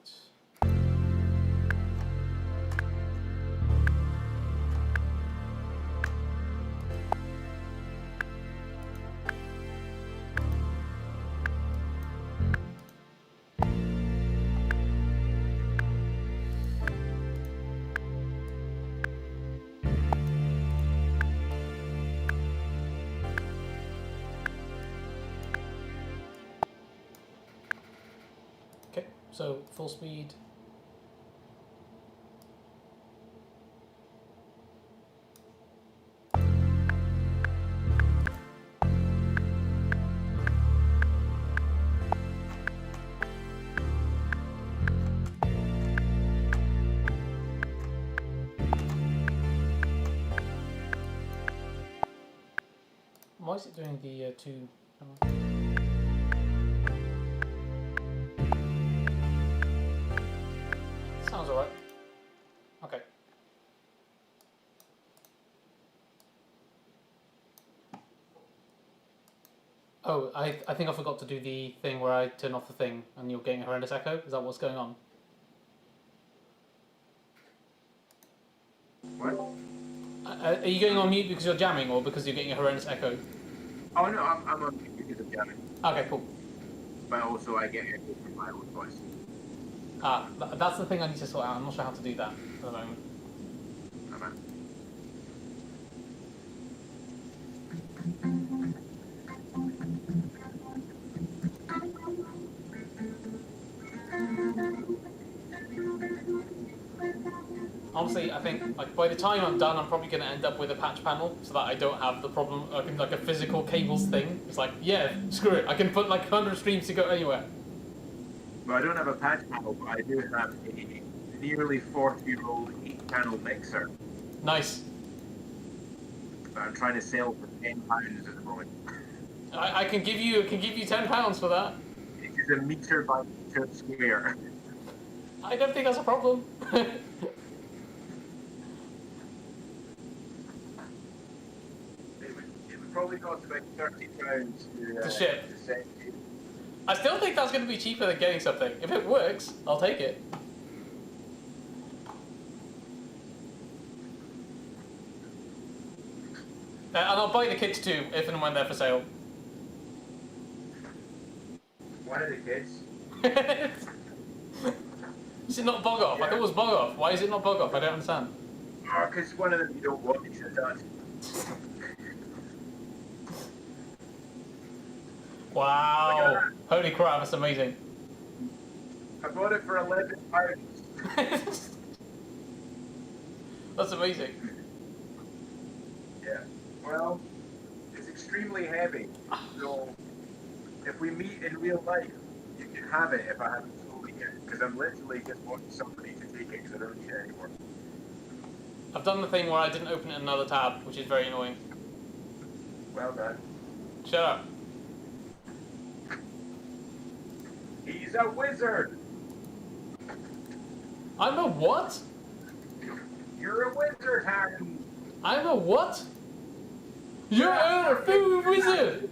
Speaker 1: Okay, so full speed. Why is it doing the two? Sounds alright. Okay. Oh, I think I forgot to do the thing where I turn off the thing and you're getting a horrendous echo. Is that what's going on?
Speaker 3: What?
Speaker 1: Are you going on mute because you're jamming or because you're getting a horrendous echo?
Speaker 3: Oh no, I'm on mute because of jamming.
Speaker 1: Okay, cool.
Speaker 3: But also I get echo from my own voice.
Speaker 1: Ah, that's the thing I need to sort out. I'm not sure how to do that at the moment.
Speaker 3: I'm out.
Speaker 1: Honestly, I think like by the time I'm done, I'm probably going to end up with a patch panel so that I don't have the problem like a physical cables thing. It's like, yeah, screw it. I can put like 100 streams to go anywhere.
Speaker 3: Well, I don't have a patch panel, but I do have a nearly 40-year-old 8-channel mixer
Speaker 1: Nice.
Speaker 3: that I'm trying to sell for £10 at the moment.
Speaker 1: I can give you £10 for that.
Speaker 3: It is a meter by meter square.
Speaker 1: I don't think that's a problem.
Speaker 3: It would probably cost about £30
Speaker 1: To ship.
Speaker 3: to send you.
Speaker 1: I still think that's going to be cheaper than getting something. If it works, I'll take it. And I'll buy the kits too, if and when they're for sale.
Speaker 3: One of the kids.
Speaker 1: Is it not bug off? I thought it was bug off. Why is it not bug off? I don't understand.
Speaker 3: Oh, because one of them you don't want, he said that.
Speaker 1: Wow. Holy crap, that's amazing.
Speaker 3: I bought it for £11.
Speaker 1: That's amazing.
Speaker 3: Yeah. Well, it's extremely heavy. So, if we meet in real life, you can have it if I haven't sold it yet. Because I'm literally just wanting somebody to take it because I don't need it anymore.
Speaker 1: I've done the thing where I didn't open it in another tab, which is very annoying.
Speaker 3: Well done.
Speaker 1: Shut up.
Speaker 3: He's a wizard!
Speaker 1: I'm a what?
Speaker 3: You're a wizard, Harry!
Speaker 1: I'm a what? You're a food wizard!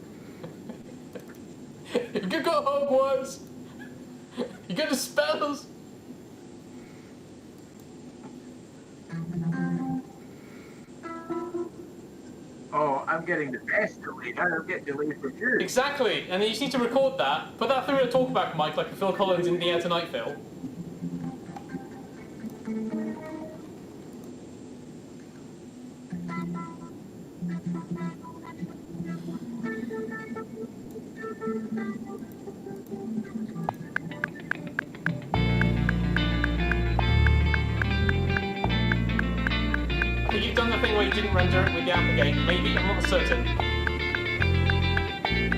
Speaker 1: You can go Hogwarts! You go to spells!
Speaker 3: Oh, I'm getting the best delay. Now I'm getting delayed from you.
Speaker 1: Exactly, and then you just need to record that, put that through a talkback mic like a Phil Collins in The Air Tonight, Phil. I think you've done the thing where you didn't render it with the amp again. Maybe, I'm not certain.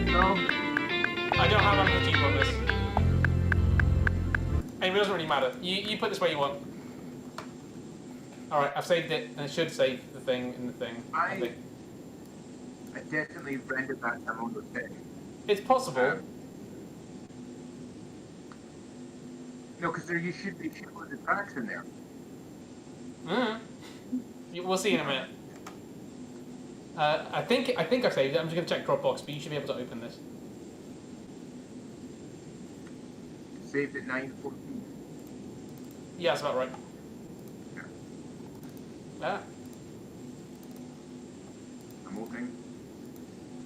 Speaker 3: No.
Speaker 1: I don't have amplitude on this. Anyway, it doesn't really matter. You put this where you want. Alright, I've saved it, and it should save the thing in the thing. I think.
Speaker 3: I definitely rendered that time on the thing.
Speaker 1: It's possible.
Speaker 3: No, because there you should be one of the tracks in there.
Speaker 1: We'll see in a minute. I think I've saved it. I'm just going to check Dropbox, but you should be able to open this.
Speaker 3: Saved at 9:14.
Speaker 1: Yeah, that's about right. Yeah.
Speaker 3: I'm opening.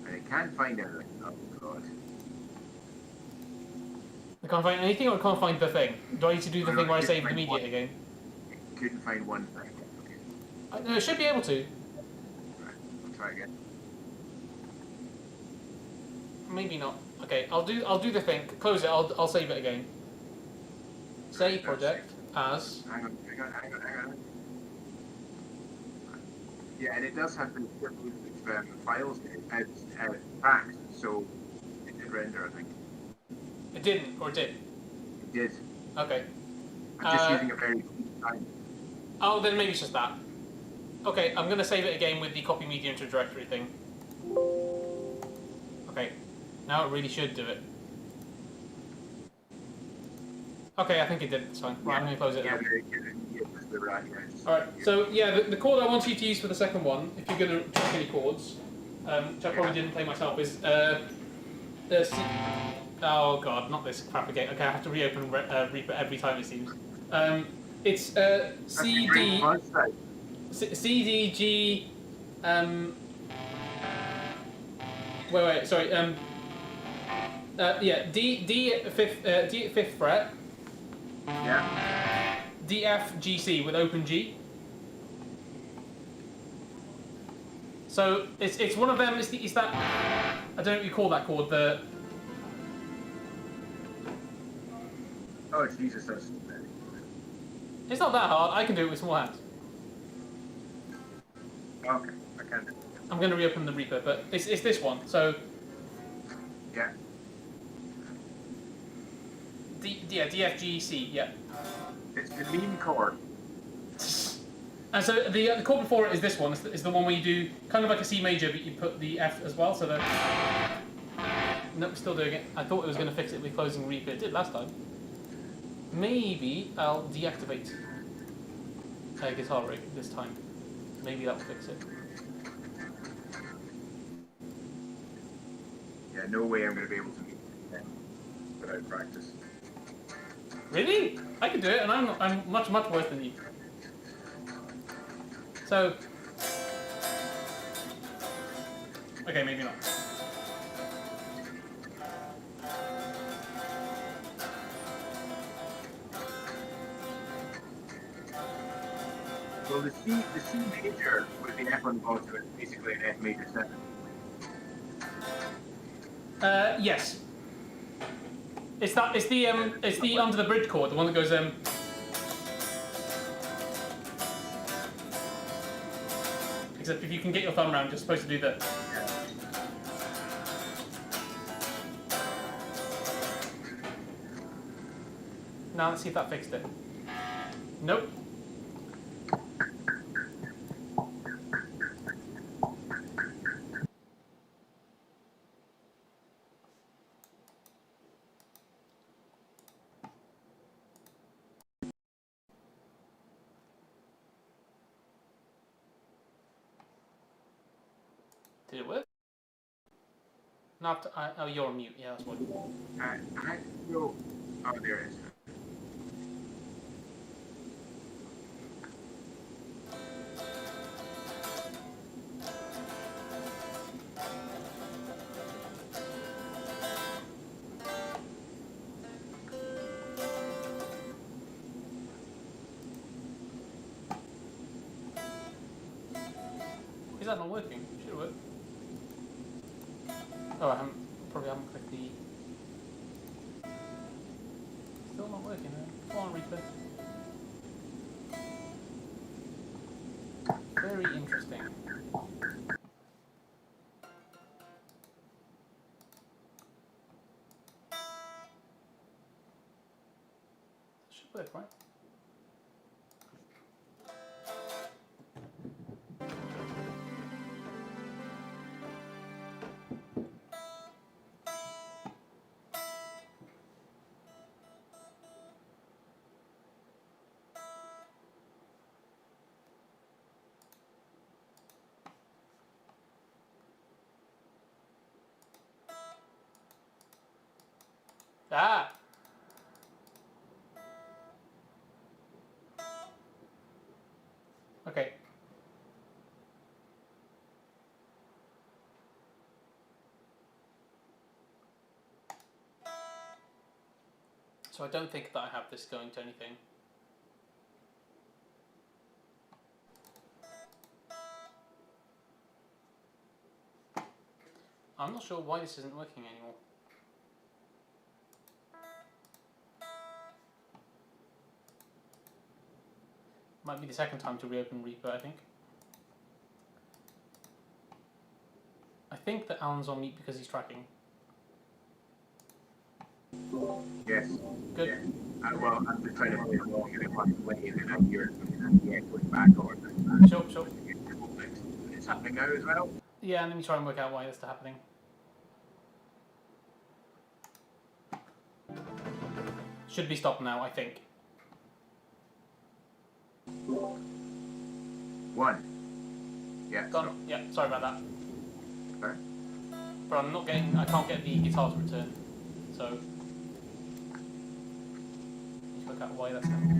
Speaker 3: And I can't find anything. Oh, God.
Speaker 1: I can't find anything, or I can't find the thing? Do I need to do the thing where I save the media again?
Speaker 3: Couldn't find one thing. Okay.
Speaker 1: No, I should be able to.
Speaker 3: Right, I'll try again.
Speaker 1: Maybe not. Okay, I'll do the thing. Close it. I'll save it again. Save project as.
Speaker 3: Hang on. Yeah, and it does have the files as tracks, so it did render, I think.
Speaker 1: It didn't, or it did?
Speaker 3: It did.
Speaker 1: Okay.
Speaker 3: I'm just using a very time.
Speaker 1: Oh, then maybe it's just that. Okay, I'm gonna save it again with the copy media into directory thing. Okay, now it really should do it. Okay, I think it did. It's fine. Right, I'm gonna close it.
Speaker 3: Yeah, very good.
Speaker 1: Alright, so yeah, the chord I want you to use for the second one, if you're gonna check any chords, which I probably didn't play myself, is the C. Oh god, not this crap again. Okay, I have to reopen Reaper every time it seems. It's C D G. Wait, sorry. Yeah, D at fifth fret.
Speaker 3: Yeah.
Speaker 1: D F G C with open G. So it's one of them. It's that. I don't know what you call that chord. The.
Speaker 3: Oh Jesus, that's bad.
Speaker 1: It's not that hard. I can do it with small hands.
Speaker 3: Okay, I can do it.
Speaker 1: I'm going to reopen the Reaper, but it's this one. So.
Speaker 3: Yeah.
Speaker 1: D F G C. Yeah.
Speaker 3: It's the mean chord.
Speaker 1: And so the chord before it is this one. It's the one where you do kind of like a C major, but you put the F as well. So that. Nope, still doing it. I thought it was going to fix it with closing Reaper. It did last time. Maybe I'll deactivate Guitar Rig this time. Maybe that will fix it.
Speaker 3: Yeah, no way I'm going to be able to meet it without practice.
Speaker 1: Really? I can do it, and I'm much worse than you. So, okay, maybe not.
Speaker 3: Well, the C major with the F on the bottom is basically an F major 7.
Speaker 1: Yes. It's the under the bridge chord, the one that goes Except if you can get your thumb around, you're supposed to do that. Now let's see if that fixed it. Nope. Did it work? Not. Oh, you're on mute. Yeah, that's what.
Speaker 3: I go. Oh, there it is.
Speaker 1: Is that not working? Should work. Oh, I probably haven't clicked the... Still not working. Come on, Reaper. Very interesting. Should work, right? Ah! Okay. So I don't think that I have this going to anything. I'm not sure why this isn't working anymore. Might be the second time to reopen Reaper, I think. I think that Alan's on mute because he's tracking.
Speaker 3: Yes.
Speaker 1: Good.
Speaker 3: Yeah. Well, I'm just trying to play along and if I'm playing and I hear the echoing back on.
Speaker 1: Sure, sure.
Speaker 3: It's happening now as well.
Speaker 1: Yeah, let me try and work out why this is happening. Should be stopped now, I think.
Speaker 3: One. Yeah.
Speaker 1: Gone. Yeah, sorry about that.
Speaker 3: Sorry?
Speaker 1: But I'm not getting, I can't get the guitar to return. So, let's work out why that's happening.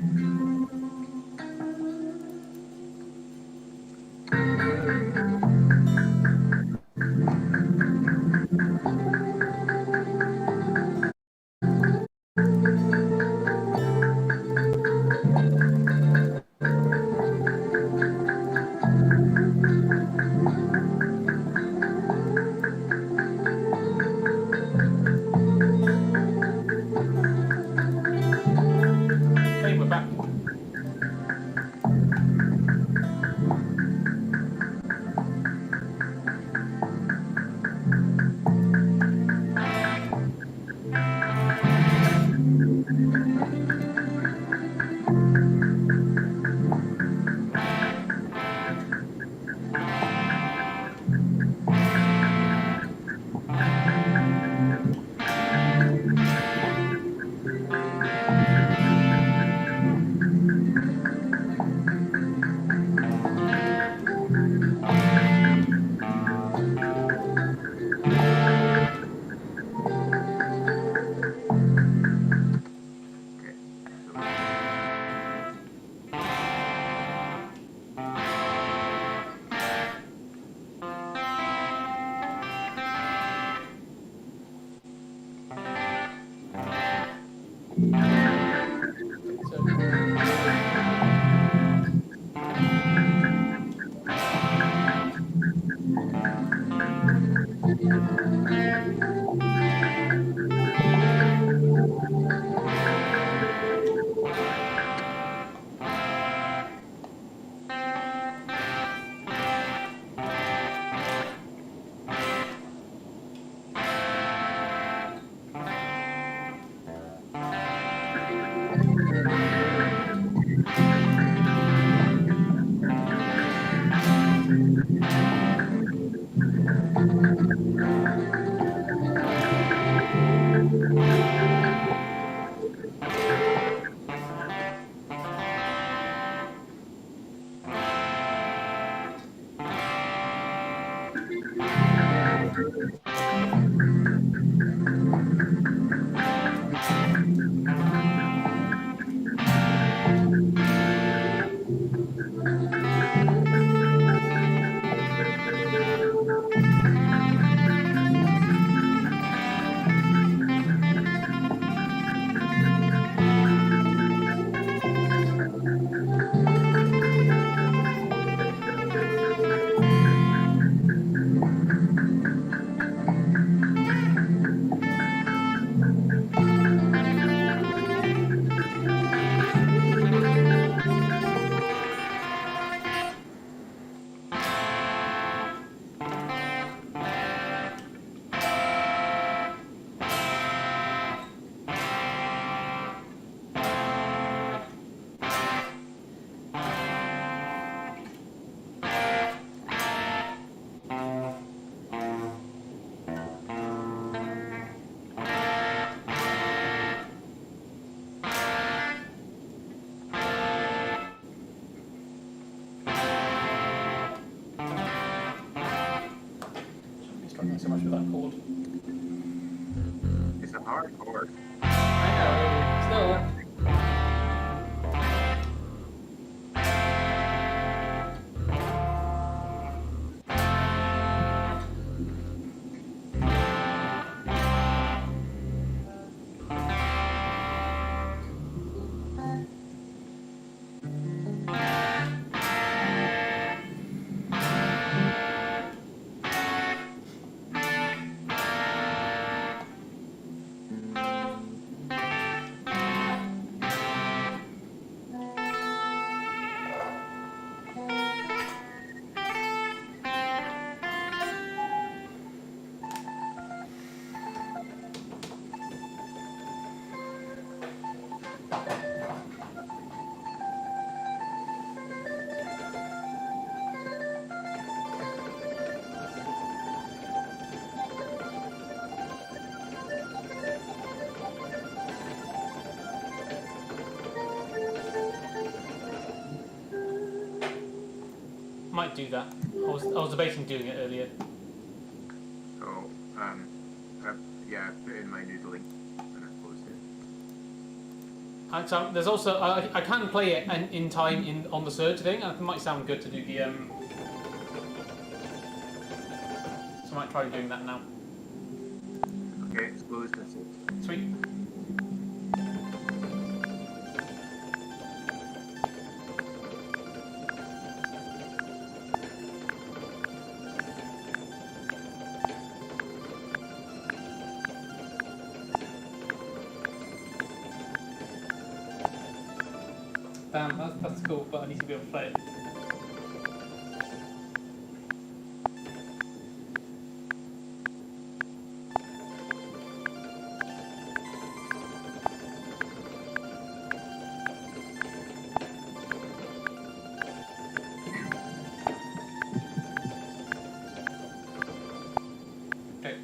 Speaker 1: Hey, we're back. struggling so much with that chord.
Speaker 3: It's a hard chord.
Speaker 1: I know, still. Might do that. I was debating doing it earlier.
Speaker 3: So, yeah, I put in my noodling and I closed it.
Speaker 1: So there's also I can play it in time on the surge thing. And it might sound good to do the So I might try doing that now.
Speaker 3: Okay, it's closed, that's it.
Speaker 1: Sweet. Damn, that's cool, but I need to be able to play it. Okay.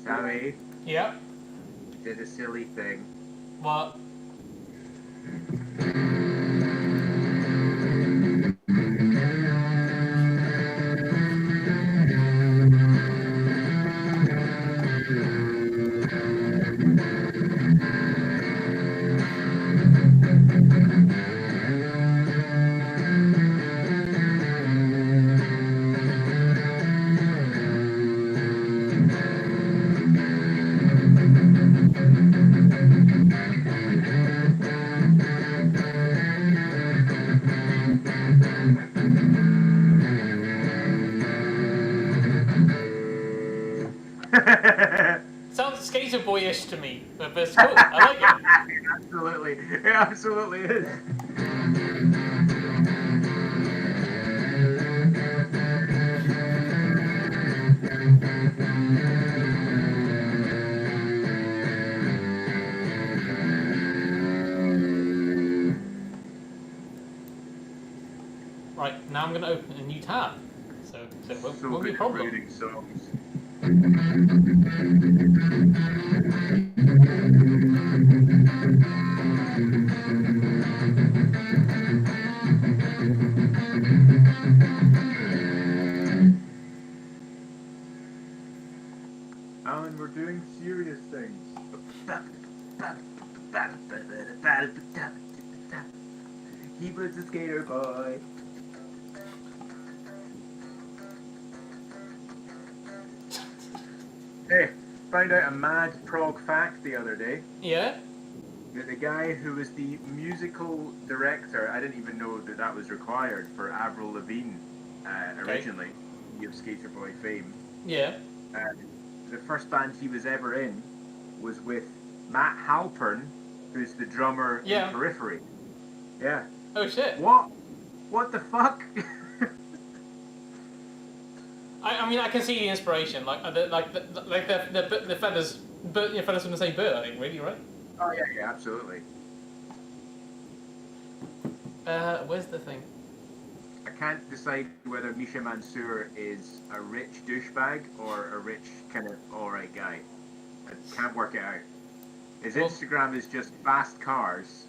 Speaker 3: Sammy
Speaker 1: Yeah.
Speaker 3: did a silly thing.
Speaker 1: What? Sounds skater boyish to me, but it's cool. I like it.
Speaker 3: Absolutely. It absolutely is.
Speaker 1: Right, now I'm going to open a new tab. So it won't
Speaker 3: So
Speaker 1: be a
Speaker 3: good
Speaker 1: problem.
Speaker 3: at reading songs. Alan, we're doing serious things. He was a skater boy. Hey, found out a mad prog fact the other day.
Speaker 1: Yeah?
Speaker 3: That the guy who was the musical director, I didn't even know that that was required for Avril Lavigne originally, of Skater Boy fame.
Speaker 1: Yeah.
Speaker 3: The first band he was ever in was with Matt Halpern, who's the drummer
Speaker 1: Yeah.
Speaker 3: in Periphery. Yeah.
Speaker 1: Oh shit.
Speaker 3: What? What the fuck?
Speaker 1: I mean, I can see the inspiration, like the feathers, feathers from the same bird. I think, really, right?
Speaker 3: Oh yeah, absolutely.
Speaker 1: Where's the thing?
Speaker 3: I can't decide whether Misha Mansour is a rich douchebag or a rich kind of alright guy. I can't work it out. His
Speaker 1: Well-
Speaker 3: Instagram is just fast cars.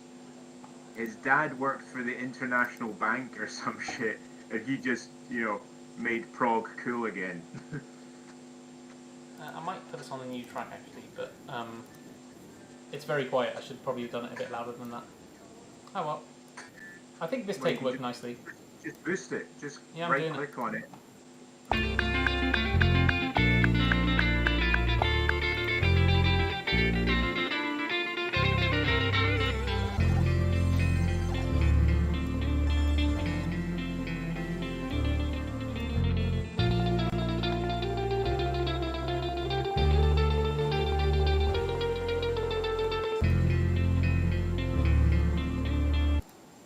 Speaker 3: His dad worked for the International Bank or some shit, and he just, made prog cool again.
Speaker 1: I might put this on a new track actually, but it's very quiet. I should probably have done it a bit louder than that. Oh well. I think this
Speaker 3: Well,
Speaker 1: take
Speaker 3: you
Speaker 1: worked
Speaker 3: can
Speaker 1: nicely.
Speaker 3: Just boost it. Just
Speaker 1: Yeah, I'm
Speaker 3: right
Speaker 1: doing it.
Speaker 3: click on it.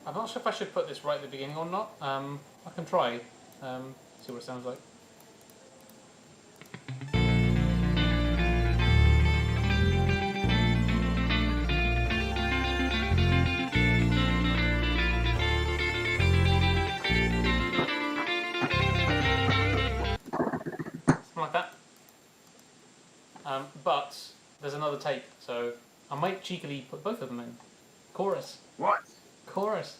Speaker 1: I'm not sure if I should put this right at the beginning or not. I can try. See what it sounds like. Something like that. But there's another take, so I might cheekily put both of them in. Chorus.
Speaker 3: What?
Speaker 1: Chorus.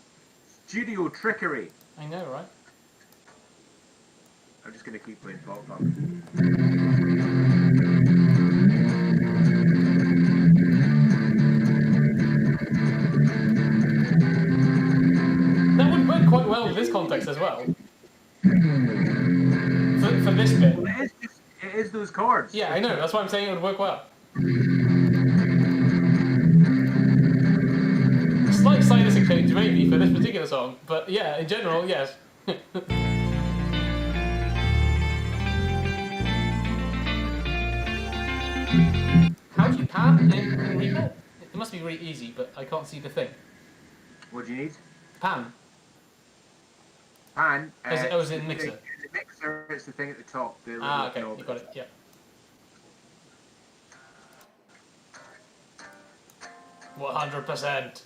Speaker 3: Studio trickery.
Speaker 1: I know, right?
Speaker 3: I'm just gonna keep playing Pop Pop.
Speaker 1: That would work quite well in this context as well. For this bit.
Speaker 3: Well, it is those chords.
Speaker 1: Yeah, I know. That's why I'm saying it would work well. Slight stylistic change maybe for this particular song, but yeah, in general, yes. How do you pan in Reaper? It must be really easy, but I can't see the thing.
Speaker 3: What do you need?
Speaker 1: Pan.
Speaker 3: Pan.
Speaker 1: Is it mixer?
Speaker 3: The mixer, it's the thing at the top. The
Speaker 1: Ah,
Speaker 3: little
Speaker 1: okay,
Speaker 3: knob.
Speaker 1: you got it, yeah. %.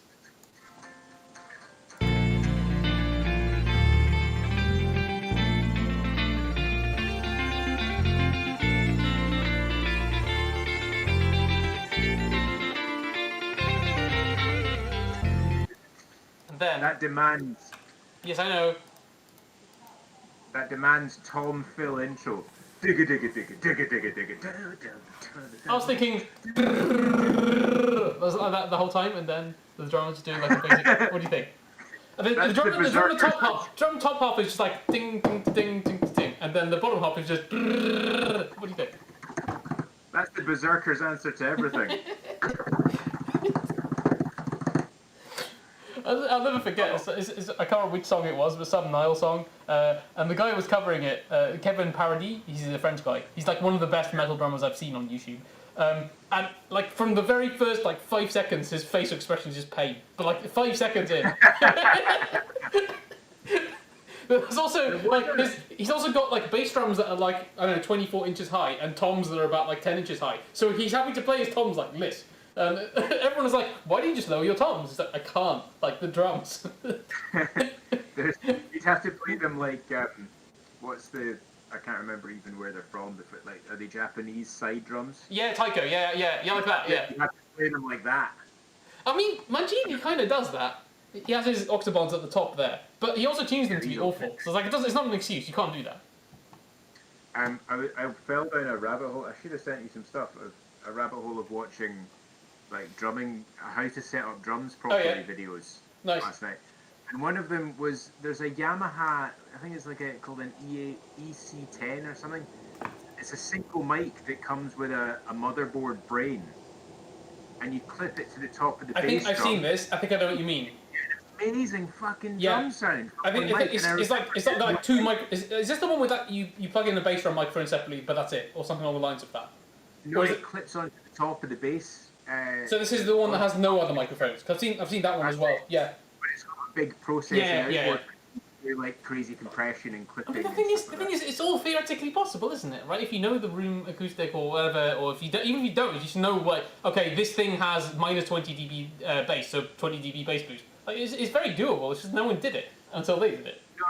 Speaker 1: And then,
Speaker 3: That demands
Speaker 1: yes, I know.
Speaker 3: Tom Phil intro. Digga digga digga digga digga digga.
Speaker 1: I was thinking was like that the whole time, and then the drummer's doing like a basic. What do you think? And then the
Speaker 3: That's
Speaker 1: drum,
Speaker 3: the
Speaker 1: the drum
Speaker 3: berserker.
Speaker 1: top half is just like ding ding ding ding ding, and then the bottom half is just. What do you think?
Speaker 3: That's the berserker's answer to everything.
Speaker 1: I'll never forget. I can't remember which song it was, but some Nile song. And the guy who was covering it, Kevin Paradis. He's a French guy. He's like one of the best metal drummers I've seen on YouTube. And like from the very first like 5 seconds, his facial expression is just pain. But like 5 seconds in. There's also like he's also got like bass drums that are like, I don't know, 24 inches high, and toms that are about like 10 inches high. So he's having to play his toms like this. And everyone is like, why do you just lower your toms? He's like, I can't, like the drums.
Speaker 3: You'd have to play them like, I can't remember even where they're from, but like, are they Japanese side drums?
Speaker 1: Yeah, taiko, yeah, like that, yeah.
Speaker 3: You have to play them like that.
Speaker 1: I mean, Mangini kind of does that. He has his octobons at the top there, but he also tunes them to be awful. So it's like, it's not an excuse, you can't do that.
Speaker 3: I fell down a rabbit hole. I should have sent you some stuff. A rabbit hole of watching like drumming, how to set up drums properly videos last night. And one of them was, there's a Yamaha, I think it's like called an EC10 or something. It's a single mic that comes with a motherboard brain. And you clip it to the top of the bass drum.
Speaker 1: I think I've seen this. I think I know what you mean.
Speaker 3: Amazing fucking drum sound.
Speaker 1: I think it's like two mic. Is this the one with that you plug in the bass drum microphone separately, but that's it, or something along the lines of that?
Speaker 3: No, it clips onto the top of the bass.
Speaker 1: So this is the one that has no other microphones. Cause I've seen that one as well. Yeah.
Speaker 3: But it's got a big processing output.
Speaker 1: Yeah.
Speaker 3: Like crazy compression and clipping.
Speaker 1: I mean, the thing is, it's all theoretically possible, isn't it? Right? If you know the room acoustic or whatever, or if you don't, even if you don't, you just know like, okay, this thing has minus 20 dB bass, so 20 dB bass boost. Like, it's very doable. It's just no one did it until they did it.
Speaker 3: No,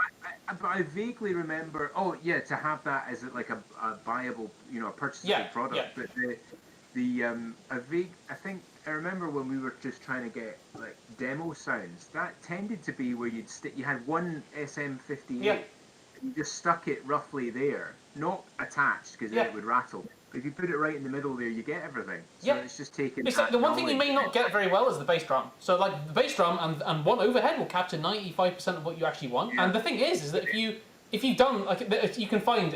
Speaker 3: but I vaguely remember. Oh yeah, to have that as like a viable, a purchasable product. Yeah. But I remember when we were just trying to get like demo sounds. That tended to be where you had one SM58.
Speaker 1: Yeah.
Speaker 3: And you just stuck it roughly there, not attached because it would rattle. But if you put it right in the middle there, you get everything. So it's just taking.
Speaker 1: It's like the one thing you may not get very well is the bass drum. So like the bass drum and one overhead will capture 95% of what you actually want. Yeah. And the thing is that if you've done like you can find.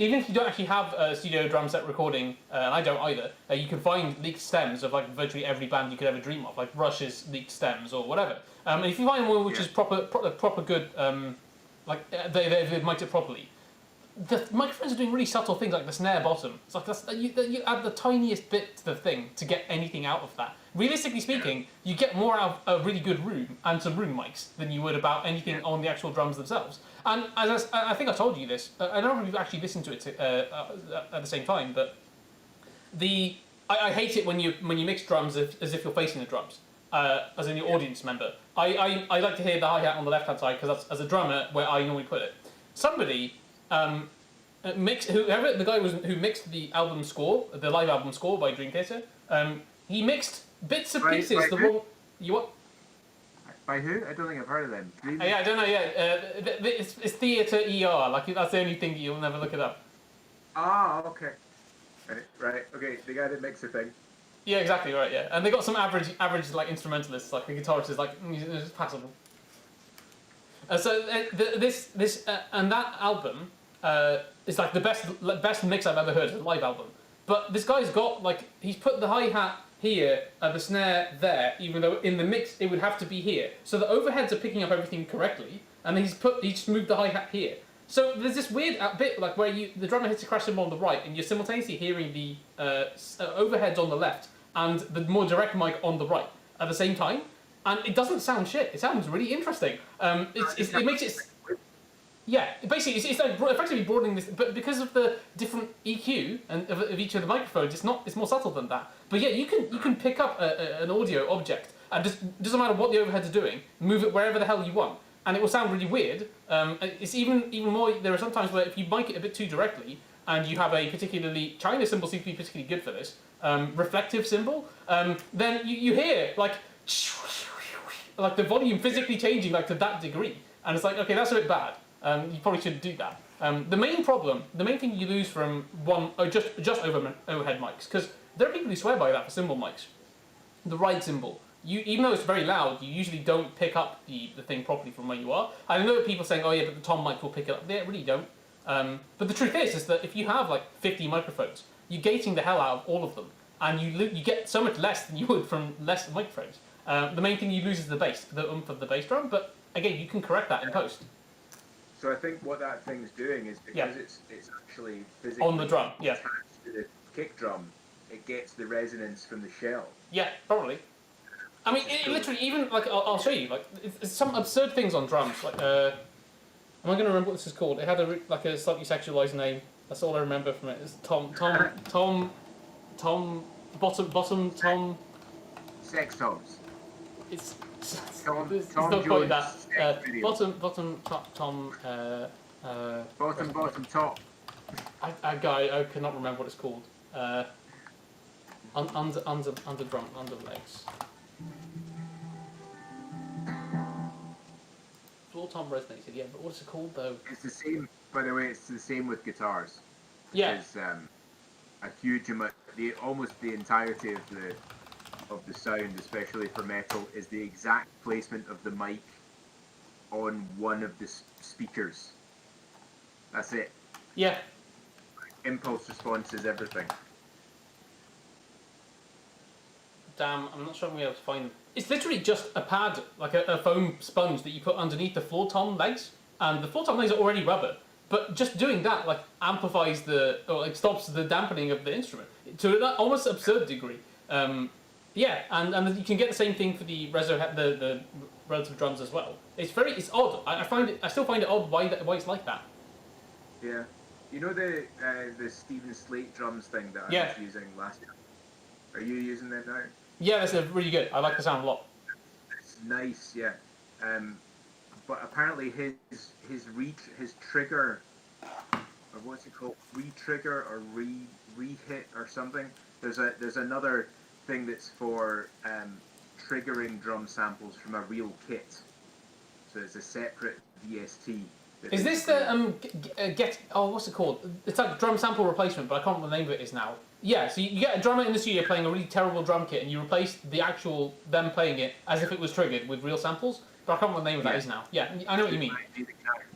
Speaker 1: Even if you don't actually have a studio drum set recording, and I don't either, you can find leaked stems of like virtually every band you could ever dream of, like Rush's leaked stems or whatever. And if you find one which is proper good, they've mic'd it properly, the microphones are doing really subtle things like the snare bottom. It's like you add the tiniest bit to the thing to get anything out of that. Realistically speaking, you get more out of a really good room and some room mics than you would about anything on the actual drums themselves. And as I think I told you this, I don't know if you've actually listened to it at the same time, but I hate it when you mix drums as if you're facing the drums, as in your audience member. I like to hear the hi-hat on the left-hand side because that's as a drummer where I normally put it. Somebody whoever the guy was who mixed the album score, the live album score by Dream Theater, he mixed bits and pieces. You what?
Speaker 3: By who? I don't think I've heard of them.
Speaker 1: I don't know. It's Theater ER. Like that's the only thing you'll never look it up.
Speaker 3: Ah, okay. Right. Okay. The guy that makes the thing.
Speaker 1: Yeah, exactly right. Yeah, and they got some average like instrumentalists. Like the guitarist is like it's passable. So this and that album is like the best mix I've ever heard of a live album. But this guy's got like he's put the hi-hat here and the snare there, even though in the mix it would have to be here. So the overheads are picking up everything correctly, and then he's just moved the hi-hat here. So there's this weird bit like where the drummer hits a crash cymbal on the right, and you're simultaneously hearing the overheads on the left and the more direct mic on the right at the same time, and it doesn't sound shit. It sounds really interesting. It makes it. Yeah, basically, it's like effectively broadening this, but because of the different EQ and of each of the microphones, it's more subtle than that. But yeah, you can pick up an audio object and just doesn't matter what the overheads are doing, move it wherever the hell you want, and it will sound really weird. It's even more. There are some times where if you mic it a bit too directly and you have a particularly China cymbal seems to be particularly good for this reflective cymbal, then you hear like the volume physically changing like to that degree, and it's like okay, that's a bit bad. You probably shouldn't do that. The main thing you lose from just overhead mics, because there are people who swear by that for cymbal mics. The ride cymbal, even though it's very loud, you usually don't pick up the thing properly from where you are. I know people saying, oh yeah, but the tom mic will pick it up. They really don't. But the truth is that if you have like 50 microphones, you're gating the hell out of all of them, and you get so much less than you would from less microphones. The main thing you lose is the bass, the oomph of the bass drum. But again, you can correct that in post.
Speaker 3: So I think what that thing's doing is because it's actually physically
Speaker 1: On the drum, yeah.
Speaker 3: attached to the kick drum, it gets the resonance from the shell.
Speaker 1: Yeah, probably. I mean, it literally, even, like, I'll show you, like, it's some absurd things on drums, like, am I going to remember what this is called? It had a slightly sexualized name, that's all I remember from it, it's Tom,
Speaker 3: Sex toms.
Speaker 1: it's
Speaker 3: Tom
Speaker 1: not quite
Speaker 3: Jones
Speaker 1: that,
Speaker 3: sex video. Bottom top.
Speaker 1: I cannot remember what it's called, under drum, under legs. Floor tom resonated, yeah, but what's it called though?
Speaker 3: It's the same, by the way, it's the same with guitars.
Speaker 1: Yeah.
Speaker 3: It's a huge amount, almost the entirety of the sound, especially for metal, is the exact placement of the mic on one of the speakers. That's it.
Speaker 1: Yeah.
Speaker 3: Impulse response is everything.
Speaker 1: Damn, I'm not sure I'm going to be able to find them. It's literally just a pad, like a foam sponge that you put underneath the floor tom legs, and the floor tom legs are already rubber. But just doing that, like, amplifies stops the dampening of the instrument to an almost absurd degree. Yeah, and you can get the same thing for the relative drums as well. It's odd. I still find it odd why it's like that.
Speaker 3: Yeah. You know the Stephen Slate drums thing that I was using last time? Are you using them now?
Speaker 1: Yeah, that's really good. I like the sound a lot.
Speaker 3: It's nice, yeah. But apparently his trigger, or what's it called? Re-trigger or re-hit or something. There's another thing that's for triggering drum samples from a real kit. So it's a separate VST.
Speaker 1: Is this the what's it called? It's like drum sample replacement, but I can't remember the name of it is now. Yeah, so you get a drummer in the studio playing a really terrible drum kit, and you replace the actual them playing it as if it was triggered with real samples. But I can't remember the name of that is now. Yeah, I know what you mean.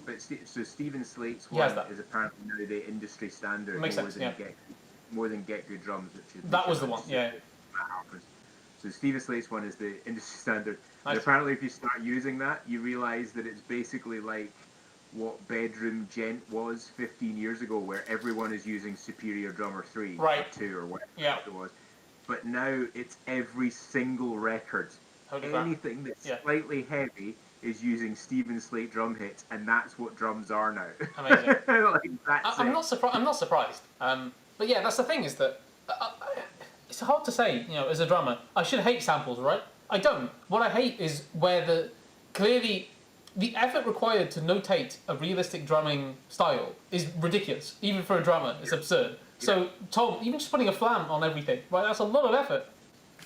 Speaker 3: But so Stephen Slate's one is apparently now the industry standard.
Speaker 1: Makes sense. Yeah.
Speaker 3: More than Get Good Drums, which is
Speaker 1: that was the one. Yeah.
Speaker 3: So Stephen Slate's one is the industry standard.
Speaker 1: Nice.
Speaker 3: And apparently, if you start using that, you realise that it's basically like what Bedroom Gent was 15 years ago, where everyone is using Superior Drummer 3 or 2 or whatever it was. But now it's every single record. Anything that's slightly heavy is using Stephen Slate drum hits, and that's what drums are now.
Speaker 1: Amazing.
Speaker 3: I'm
Speaker 1: not surprised. But yeah, that's the thing, is that it's hard to say, as a drummer, I should hate samples, right? I don't. What I hate is where clearly the effort required to notate a realistic drumming style is ridiculous. Even for a drummer, it's absurd. So, Tom, even just putting a flam on everything, right, that's a lot of effort.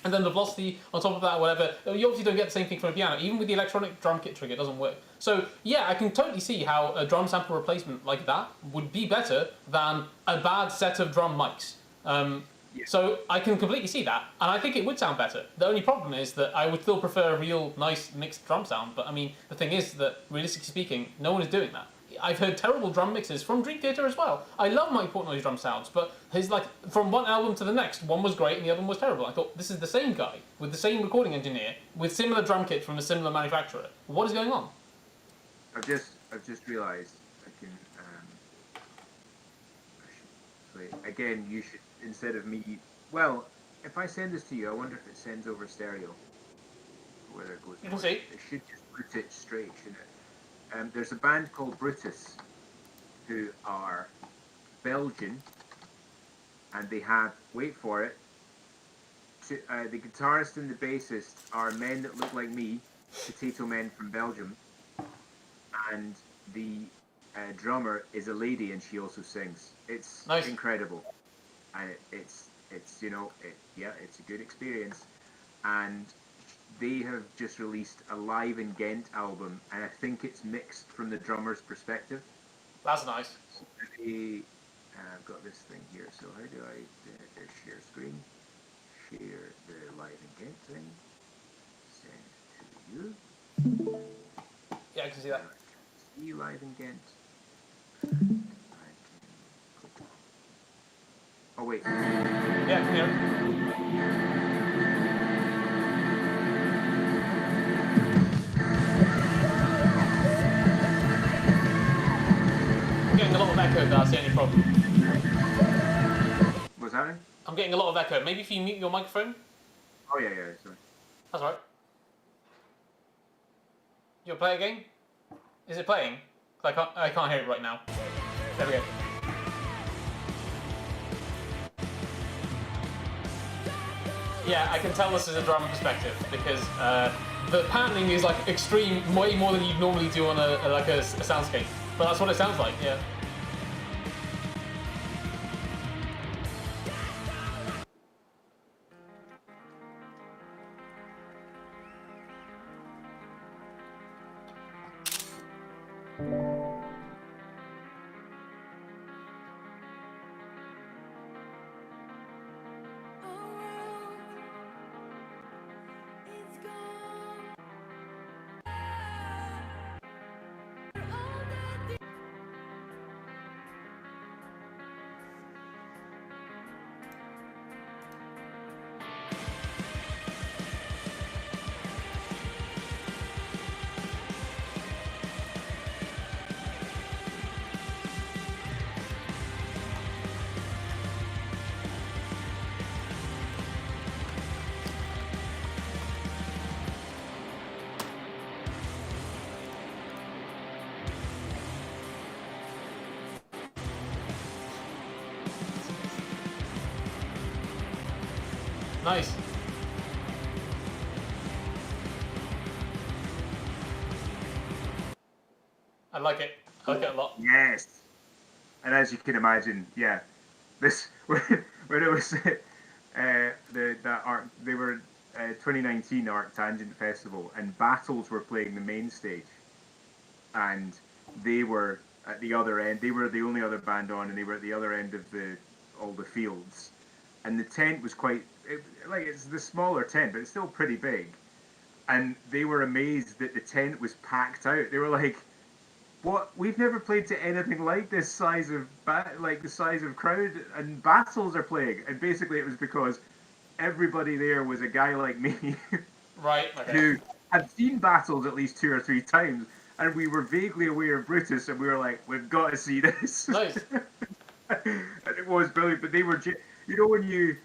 Speaker 1: And then the velocity on top of that, whatever, you obviously don't get the same thing from a piano. Even with the electronic drum kit trigger, it doesn't work. So, yeah, I can totally see how a drum sample replacement like that would be better than a bad set of drum mics. So I can completely see that, and I think it would sound better. The only problem is that I would still prefer a real nice mixed drum sound, but I mean, the thing is that, realistically speaking, no one is doing that. I've heard terrible drum mixes from Dream Theater as well. I love Mike Portnoy's drum sounds, but from one album to the next, one was great and the other one was terrible. I thought, this is the same guy, with the same recording engineer, with similar drum kit from a similar manufacturer. What is going on?
Speaker 3: I've just realised I can, again, you should, instead of me, well, if I send this to you, I wonder if it sends over stereo. Whether it goes.
Speaker 1: You can see.
Speaker 3: It should just put it straight, shouldn't it? There's a band called Brutus, who are Belgian, and they have, wait for it, the guitarist and the bassist are men that look like me, potato men from Belgium, and the drummer is a lady, and she also sings. It's
Speaker 1: nice.
Speaker 3: Incredible, and it's it's a good experience, and they have just released a Live in Ghent album, and I think it's mixed from the drummer's perspective.
Speaker 1: That's nice.
Speaker 3: So I've got this thing here, so how do I share screen? Share the Live in Ghent thing. Send it to you.
Speaker 1: Yeah, I can see that.
Speaker 3: See Live in Ghent. Oh wait.
Speaker 1: Yeah, the only problem.
Speaker 3: What's happening?
Speaker 1: I'm getting a lot of echo. Maybe if you mute your microphone?
Speaker 3: Oh yeah, sorry.
Speaker 1: That's alright. You'll play a game? Is it playing? I can't hear it right now. There we go. Yeah, I can tell this is a drama perspective because the panning is like extreme, way more than you'd normally do on a soundscape. But that's what it sounds like, yeah. Nice. I like it. I like it a lot.
Speaker 3: Yes. And as you can imagine, yeah, this when it was that art, they were 2019 Art Tangent Festival, and Battles were playing the main stage, and they were at the other end. They were the only other band on, and they were at the other end of all the fields, and the tent was it's the smaller tent, but it's still pretty big, and they were amazed that the tent was packed out. They were like, "What? We've never played to anything like this size of the size of crowd, and Battles are playing." And basically, it was because everybody there was a guy like me,
Speaker 1: Right. Okay.
Speaker 3: who had seen Battles at least 2 or 3 times, and we were vaguely aware of Brutus, and we were like, "We've got to see this."
Speaker 1: Nice.
Speaker 3: And it was brilliant. But they were, when you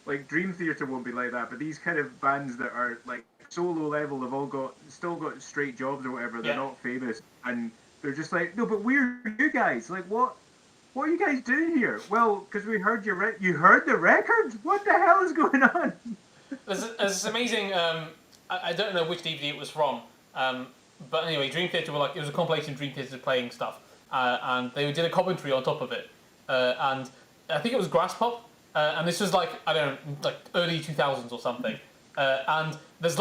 Speaker 3: like Dream Theater won't be like that, but these kind of bands that are like solo level have still got straight jobs or whatever. They're not famous, and they're just like, "No, but we're you guys. Like, what are you guys doing here?" "Well, because we heard you heard the record. What the hell is going on?"
Speaker 1: There's this amazing. I don't know which DVD it was from. But anyway, Dream Theater were it was a compilation of Dream Theater playing stuff, and they did a commentary on top of it, and I think it was Grass Pop, and this was early 2000s or something, and there's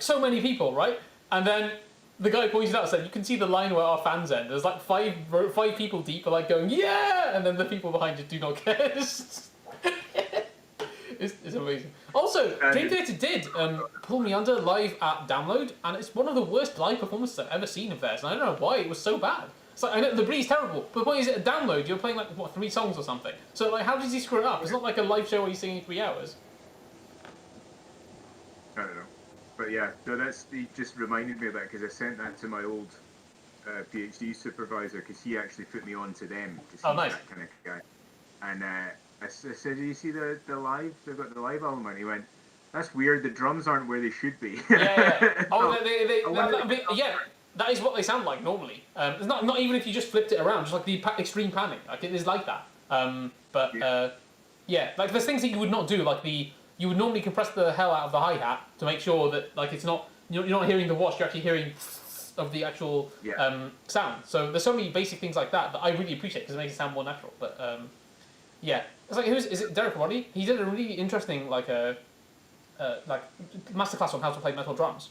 Speaker 1: so many people, right? And then the guy pointed out, said, "You can see the line where our fans end. There's like five people deep are going, yeah, and then the people behind you do not care." It's amazing. Also, Dream Theater did Pull Me Under live at Download, and it's one of the worst live performances I've ever seen of theirs, and I don't know why it was so bad. It's like, I know the breed's terrible, but the point is, at Download, you're playing 3 songs or something. So how does he screw it up? It's not like a live show where you're singing 3 hours.
Speaker 3: I don't know. But yeah, no, he just reminded me of that because I sent that to my old PhD supervisor because he actually put me on to them to see
Speaker 1: nice.
Speaker 3: that kind of guy. And I said, "Do you see the live? They've got the live album." And he went, "That's weird. The drums aren't where they should be."
Speaker 1: Yeah. Oh, that is what they sound like normally. It's not even if you just flipped it around, just like the extreme panning. Like it is like that. There's things that you would not do, you would normally compress the hell out of the hi-hat to make sure that it's not you're not hearing the wash, you're actually hearing of the actual sound. So there's so many basic things like that I really appreciate because it makes it sound more natural. But it's like is it Derek Roddy? He did a really interesting masterclass on how to play metal drums,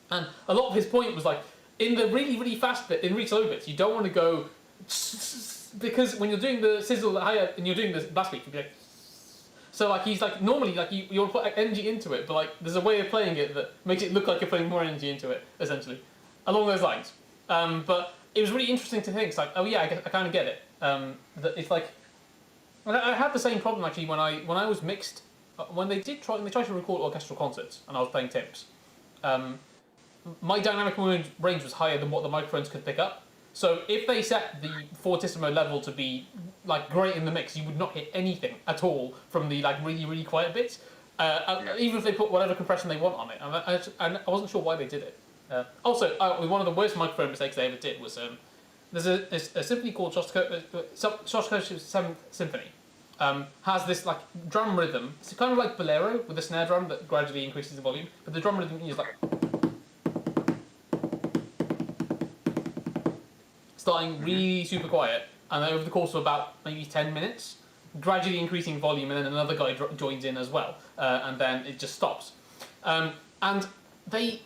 Speaker 1: and a lot of his point was in the really really fast bit, in really slow bits, you don't want to go because when you're doing the sizzle, the hi-hat, and you're doing the blast beat, you'd be like. So he's normally you want to put energy into it, but there's a way of playing it that makes it look like you're putting more energy into it, essentially, along those lines. But it was really interesting to think. It's I kind of get it. That it's I had the same problem actually when I was mixed when they tried to record orchestral concerts and I was playing tips. My dynamic range was higher than what the microphones could pick up. So if they set the fortissimo level to be like great in the mix, you would not hear anything at all from the like really really quiet bits. Even if they put whatever compression they want on it, and I wasn't sure why they did it. Also, one of the worst microphone mistakes they ever did was there's a symphony called Shostakovich's Seventh Symphony. Has this like drum rhythm. It's kind of like bolero with a snare drum that gradually increases the volume, but the drum rhythm is like starting really super quiet, and then over the course of about maybe 10 minutes, gradually increasing volume, and then another guy joins in as well, and then it just stops. And they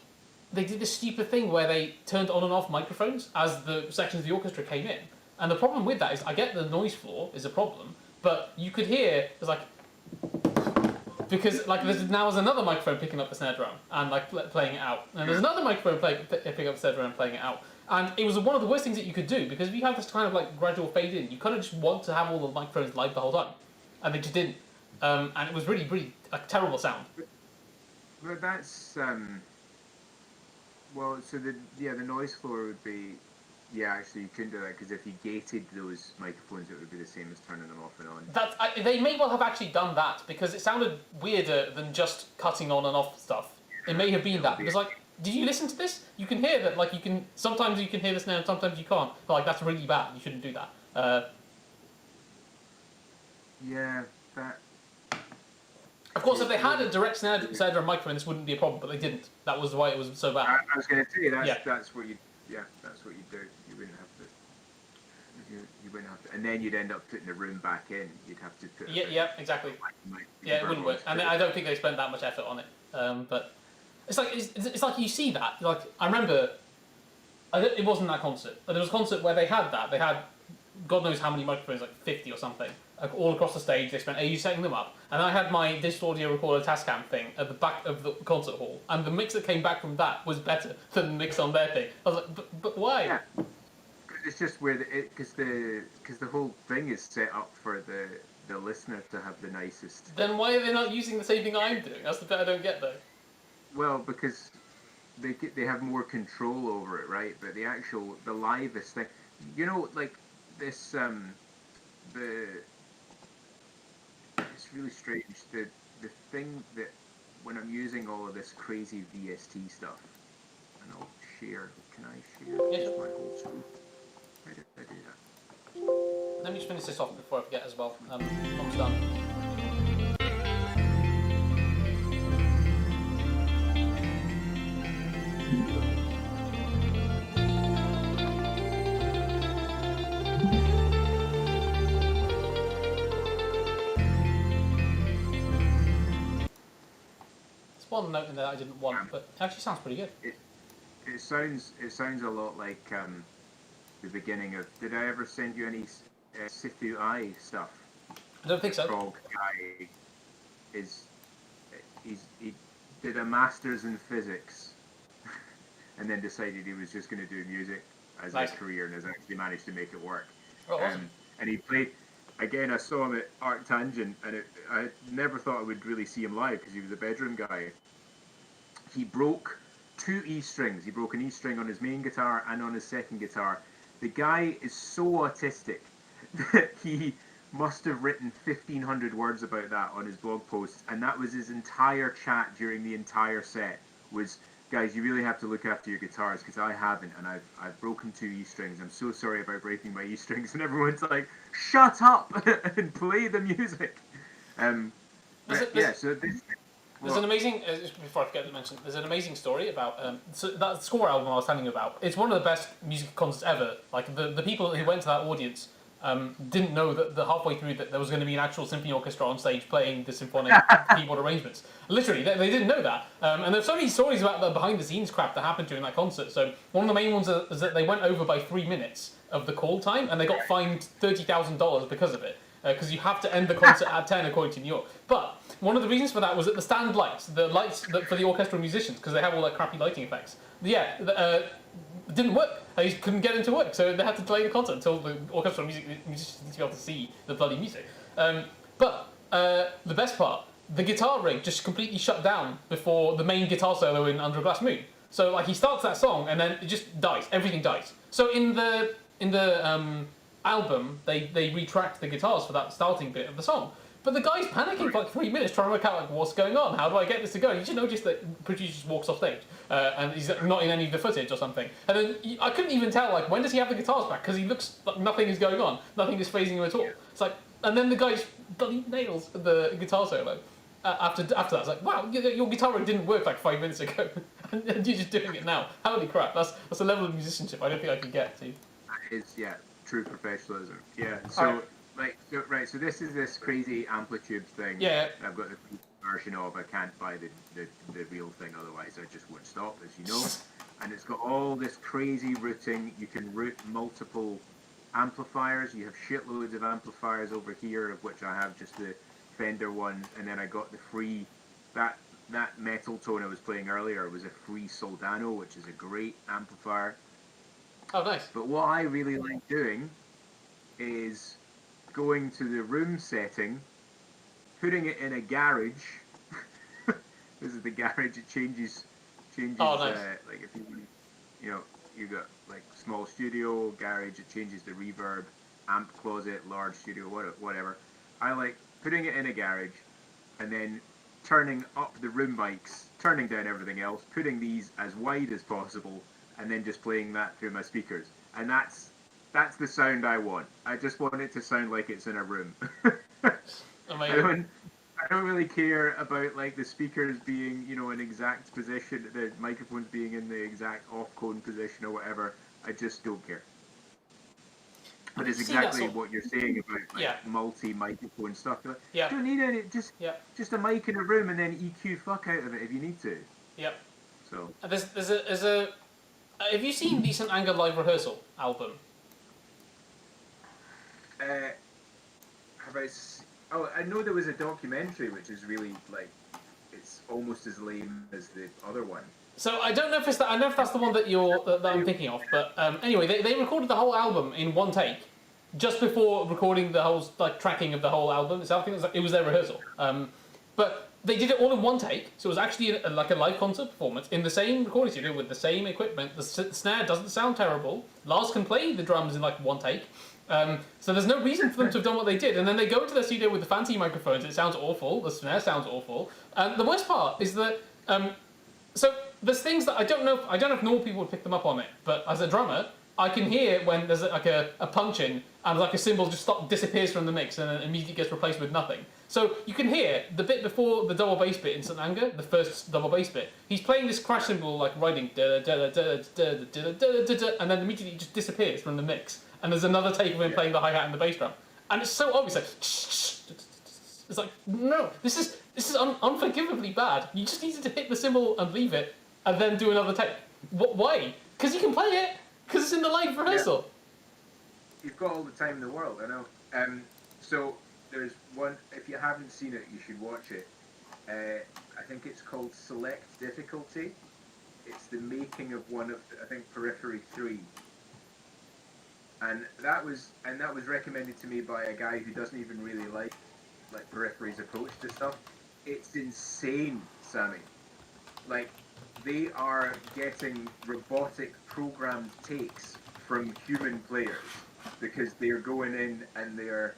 Speaker 1: did this stupid thing where they turned on and off microphones as the sections of the orchestra came in. And the problem with that is, I get the noise floor is a problem, but you could hear there's like because like there's another microphone picking up the snare drum and like playing it out, and there's another microphone picking up the snare drum and playing it out. And it was one of the worst things that you could do, because if you have this kind of like gradual fade in, you kind of just want to have all the microphones live the whole time, and they just didn't. And it was really, really a terrible sound.
Speaker 3: Well, that's well. So the noise floor would be actually you couldn't do that, because if you gated those microphones, it would be the same as turning them off and on.
Speaker 1: They may well have actually done that, because it sounded weirder than just cutting on and off stuff. It may have been that, because like, did you listen to this? You can hear that, like sometimes you can hear the snare and sometimes you can't. But like, that's really bad. You shouldn't do that.
Speaker 3: Yeah, that.
Speaker 1: Of course, if they had a direct snare drum microphone, this wouldn't be a problem, but they didn't. That was why it was so bad.
Speaker 3: I was going to say that's what you do. You wouldn't have to. You wouldn't have to, and then you'd end up putting the room back in. You'd have to put.
Speaker 1: Yeah, exactly. Yeah, it wouldn't work, and I don't think they spent that much effort on it. But it's like you see that. Like I remember, it wasn't that concert. There was a concert where they had that. They had God knows how many microphones, like 50 or something, like all across the stage. They spent ages setting them up, and I had my digital audio recorder Tascam thing at the back of the concert hall, and the mix that came back from that was better than the mix on their thing. I was like, but why?
Speaker 3: Yeah. It's just where because the whole thing is set up for the listener to have the nicest.
Speaker 1: Then why are they not using the same thing I'm doing? That's the bit I don't get though.
Speaker 3: Well, because they have more control over it, right? But the livest thing, like this it's really strange. The thing that when I'm using all of this crazy VST stuff, and I'll share. Can I share
Speaker 1: Yes.
Speaker 3: my whole screen? Why did I do that?
Speaker 1: Let me just finish this off before I forget as well. Almost done. There's one note in there I didn't want, but it actually sounds pretty good.
Speaker 3: It sounds a lot like the beginning of. Did I ever send you any Sifu I stuff?
Speaker 1: I don't think so.
Speaker 3: Frog guy he did a master's in physics, and then decided he was just going to do music as
Speaker 1: Nice.
Speaker 3: his career, and has actually managed to make it work.
Speaker 1: Oh, awesome.
Speaker 3: And he played. Again, I saw him at Art Tangent, and I never thought I would really see him live because he was a bedroom guy. He broke 2 E strings. He broke an E string on his main guitar and on his second guitar. The guy is so autistic that he must have written 1,500 words about that on his blog post, and that was his entire chat during the entire set. Was, guys, you really have to look after your guitars because I haven't, and I've broken 2 E strings. I'm so sorry about breaking my E strings, and everyone's like, shut up and play the music.
Speaker 1: There's an amazing, before I forget to mention, there's an amazing story about that Score album I was telling you about. It's one of the best music concerts ever. Like the people who went to that audience didn't know that halfway through that there was going to be an actual symphony orchestra on stage playing the symphonic keyboard arrangements. Literally, they didn't know that. And there's so many stories about the behind-the-scenes crap that happened during that concert. So one of the main ones is that they went over by 3 minutes of the call time, and they got fined $30,000 because of it. Because you have to end the concert at 10 according to New York. But one of the reasons for that was that the stand lights, for the orchestral musicians, because they have all that crappy lighting effects, didn't work. They couldn't get into work, so they had to delay the concert until the orchestral musicians need to be able to see the bloody music. But the best part, the guitar rig just completely shut down before the main guitar solo in Under a Glass Moon. So like he starts that song and then it just dies. Everything dies. So in the album, they retract the guitars for that starting bit of the song. But the guy's panicking for like 3 minutes trying to work out like what's going on. How do I get this to go? You should notice that the producer just walks off stage and he's not in any of the footage or something. And then I couldn't even tell like when does he have the guitars back because he looks like nothing is going on, nothing is phasing him at all. It's like, and then the guy's bloody nails the guitar solo. After that, it's like, wow, your guitar rig didn't work like 5 minutes ago, and you're just doing it now. Holy crap! That's a level of musicianship I don't think I could get to.
Speaker 3: That is, yeah, true professionalism. Yeah. So so this is this crazy amplitude thing.
Speaker 1: Yeah.
Speaker 3: I've got the version of. I can't buy the real thing, otherwise I just won't stop, as you know. And it's got all this crazy routing. You can route multiple amplifiers. You have shitloads of amplifiers over here, of which I have just the Fender one, and then I got the free that metal tone I was playing earlier was a free Soldano, which is a great amplifier.
Speaker 1: Oh, nice.
Speaker 3: But what I really like doing is going to the room setting, putting it in a garage. This is the garage. It changes.
Speaker 1: Oh, nice.
Speaker 3: Like if you got like small studio, garage. It changes the reverb, amp closet, large studio, whatever. I like putting it in a garage, and then turning up the room mics, turning down everything else, putting these as wide as possible, and then just playing that through my speakers. And that's the sound I want. I just want it to sound like it's in a room.
Speaker 1: Amazing.
Speaker 3: I don't really care about like the speakers being, an exact position, the microphones being in the exact off-cone position or whatever. I just don't care. But it's exactly what you're saying about multi-microphone stuff. Like,
Speaker 1: Yeah.
Speaker 3: You don't need any, just a mic in a room and then EQ fuck out of it if you need to.
Speaker 1: Yep.
Speaker 3: So.
Speaker 1: There's a. Have you seen the St. Anger live rehearsal album?
Speaker 3: I know there was a documentary which is really like, it's almost as lame as the other one.
Speaker 1: So I don't know if it's that. I don't know if that's the one that I'm thinking of. But anyway, they recorded the whole album in one take, just before recording the whole tracking of the whole album. So I think it was their rehearsal. But they did it all in one take, so it was actually like a live concert performance in the same recording studio with the same equipment. The snare doesn't sound terrible. Lars can play the drums in like one take. So there's no reason for them to have done what they did. And then they go to their studio with the fancy microphones. It sounds awful. The snare sounds awful. And the worst part is that so there's things that I don't know if normal people would pick them up on it, but as a drummer, I can hear when there's like a punch in and like a cymbal just disappears from the mix and then immediately gets replaced with nothing. So you can hear the bit before the double bass bit in St. Anger, the first double bass bit. He's playing this crash cymbal like riding and then immediately it just disappears from the mix. And there's another take of him playing the hi-hat and the bass drum. And it's so obvious, like, it's like, no, this is unforgivably bad. You just needed to hit the cymbal and leave it, and then do another take. Why? Because you can play it, because it's in the live rehearsal.
Speaker 3: Yeah. You've got all the time in the world, I know. So there's one, if you haven't seen it, you should watch it. I think it's called Select Difficulty. It's the making of one of, I think, Periphery 3. And that was recommended to me by a guy who doesn't even really like Periphery's approach to stuff. It's insane, Sammy. Like, they are getting robotic programmed takes from human players because they're going in and they're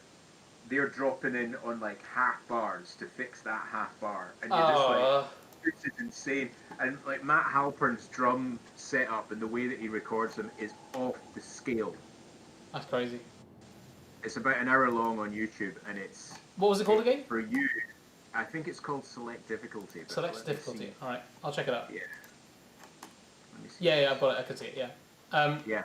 Speaker 3: dropping in on like half bars to fix that half bar, and you're just like, this is insane. And like Matt Halpern's drum setup and the way that he records them is off the scale.
Speaker 1: That's crazy.
Speaker 3: It's about an hour long on YouTube, and it's...
Speaker 1: What was it called again?
Speaker 3: For you, I think it's called Select Difficulty.
Speaker 1: Select Difficulty. All right, I'll check it out.
Speaker 3: Yeah.
Speaker 1: Yeah, I've got it. I can see it. Yeah.
Speaker 3: Yeah.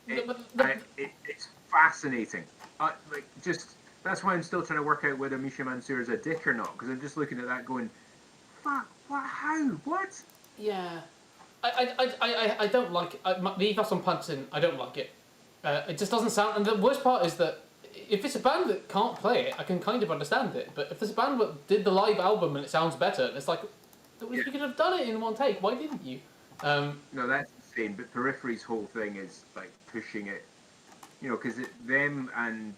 Speaker 3: It's fascinating. That's why I'm still trying to work out whether Misha Mansour is a dick or not, because I'm just looking at that going, fuck, what? How? What?
Speaker 1: Yeah. I don't like it. The ethos on Punching, I don't like it. It just doesn't sound... And the worst part is that if it's a band that can't play it, I can kind of understand it. But if there's a band that did the live album and it sounds better, it's like, you could have done it in one take. Why didn't you?
Speaker 3: No, that's insane. But Periphery's whole thing is like pushing it, because them and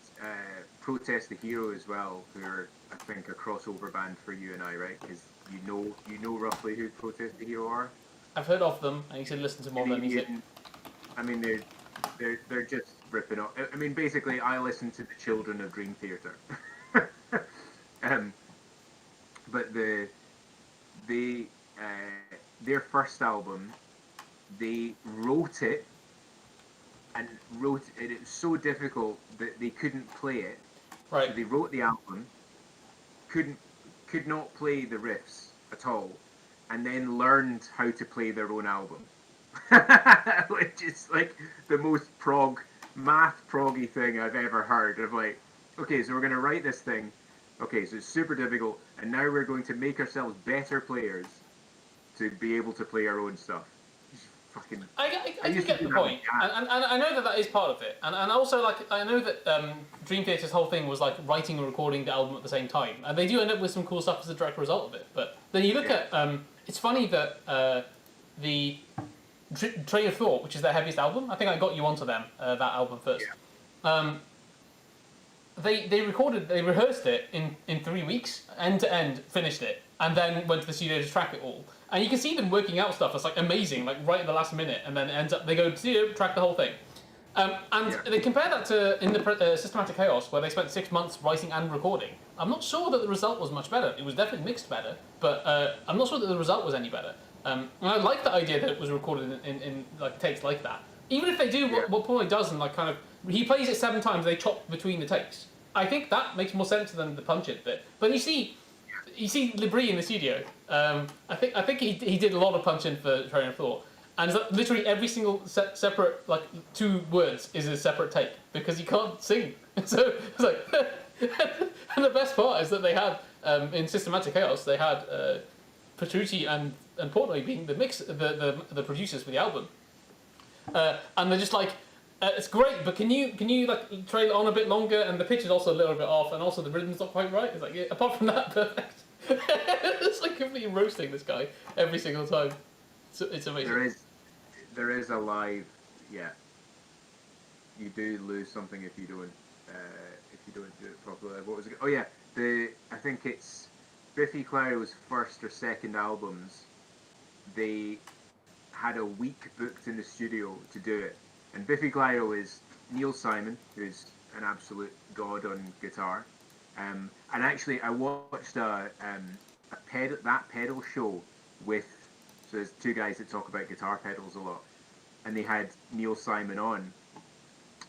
Speaker 3: Protest the Hero as well, who are, I think, a crossover band for you and I, right? Because you know roughly who Protest the Hero are.
Speaker 1: I've heard of them, and you should listen to more of their music.
Speaker 3: I mean, they're just ripping off. I mean, basically, I listen to the children of Dream Theater. But their first album, they wrote it, and it was so difficult that they couldn't play it.
Speaker 1: Right.
Speaker 3: So they wrote the album, could not play the riffs at all, and then learned how to play their own album. Which is like the most math proggy thing I've ever heard. Of like, okay, so we're going to write this thing. Okay, so it's super difficult, and now we're going to make ourselves better players to be able to play our own stuff. Fucking.
Speaker 1: I do get the point, and I know that is part of it, and also like I know that Dream Theater's whole thing was like writing and recording the album at the same time, and they do end up with some cool stuff as a direct result of it. But then you look at it's funny that the Train of Thought, which is their heaviest album, I think I got you onto them that album first. Yeah. They rehearsed it in 3 weeks, end to end, finished it, and then went to the studio to track it all. And you can see them working out stuff that's like amazing, like right at the last minute, and then they go to the studio, track the whole thing. They compare that to in the Systematic Chaos, where they spent 6 months writing and recording. I'm not sure that the result was much better. It was definitely mixed better, but I'm not sure that the result was any better. And I like the idea that it was recorded in like takes like that. Even if they do what Paul does, and like kind of he plays it 7 times, they chop between the takes. I think that makes more sense than the punch it bit. But you see Libri in the studio. I think he did a lot of punch-in for Train of Thought, and it's like literally every single separate like 2 words is a separate take because you can't sing. So it's like, and the best part is that they had in Systematic Chaos they had Petrucci and Portnoy being the producers for the album, and they're just like. It's great, but can you like trail it on a bit longer? And the pitch is also a little bit off, and also the rhythm's not quite right. It's like apart from that, perfect. It's like completely roasting this guy every single time. It's amazing.
Speaker 3: There is a live, yeah. You do lose something if you don't do it properly. What was it? Oh yeah, I think it's Biffy Clyro's first or second albums. They had a week booked in the studio to do it. And Biffy Clyro is Neil Simon, who's an absolute god on guitar. And actually, I watched that pedal show with. So there's 2 guys that talk about guitar pedals a lot, and they had Neil Simon on,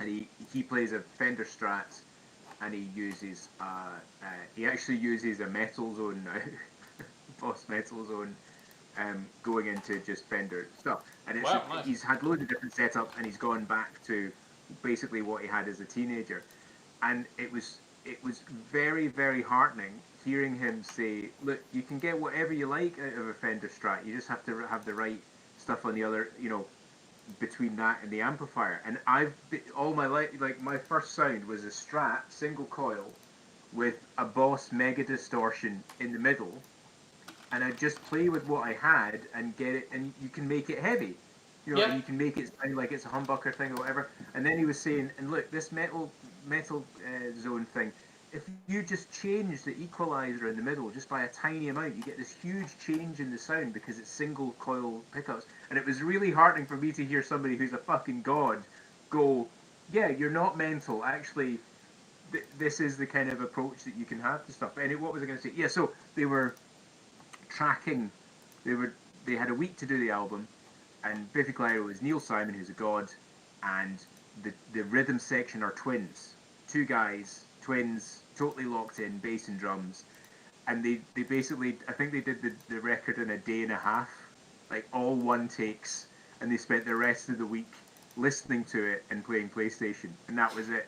Speaker 3: and he plays a Fender Strat, and he actually uses a Metal Zone now, Boss Metal Zone. Going into just Fender stuff, and it's
Speaker 1: nice.
Speaker 3: He's had loads of different setups, and he's gone back to basically what he had as a teenager, and it was very, very heartening hearing him say, "Look, you can get whatever you like out of a Fender Strat. You just have to have the right stuff on the other, between that and the amplifier." And all my life, like my first sound was a Strat single coil with a Boss Mega Distortion in the middle. And I'd just play with what I had and get it, and you can make it heavy, and you can make it sound like it's a humbucker thing or whatever. And then he was saying, and look, this metal zone thing, if you just change the equalizer in the middle just by a tiny amount, you get this huge change in the sound because it's single coil pickups. And it was really heartening for me to hear somebody who's a fucking god go, yeah, you're not mental. Actually, this is the kind of approach that you can have to stuff. And what was I going to say? Yeah, so they were tracking. They had a week to do the album, and Biffy Clyro is Neil Simon, who's a god, and the rhythm section are twins, 2 guys, twins, totally locked in, bass and drums, and they basically, I think they did the record in a day and a half, like all 1 takes, and they spent the rest of the week listening to it and playing PlayStation, and that was it.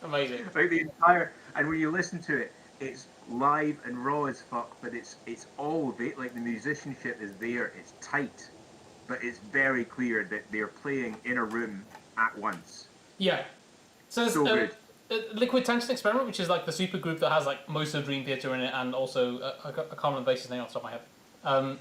Speaker 1: Amazing.
Speaker 3: Like the entire, and when you listen to it, it's live and raw as fuck, but it's all like the musicianship is there. It's tight, but it's very clear that they're playing in a room at once.
Speaker 1: Yeah. So
Speaker 3: good.
Speaker 1: Liquid Tension Experiment, which is like the super group that has like most of Dream Theater in it, and also I can't remember the bassist name off the top of my head.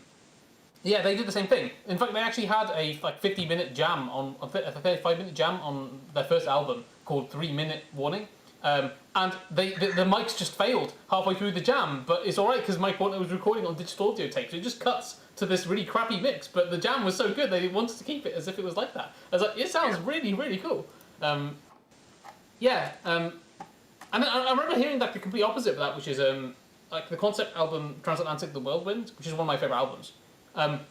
Speaker 1: Yeah, they did the same thing. In fact, they actually had a 50-minute jam a 35-minute jam on their first album called 3 Minute Warning. And the mics just failed halfway through the jam, but it's alright because Mike Portnoy was recording on digital audio tape, so it just cuts to this really crappy mix, but the jam was so good they wanted to keep it as if it was like that. I was like, it sounds really, really cool. And I remember hearing like the complete opposite of that, which is like the concept album Transatlantic The Whirlwind, which is one of my favourite albums.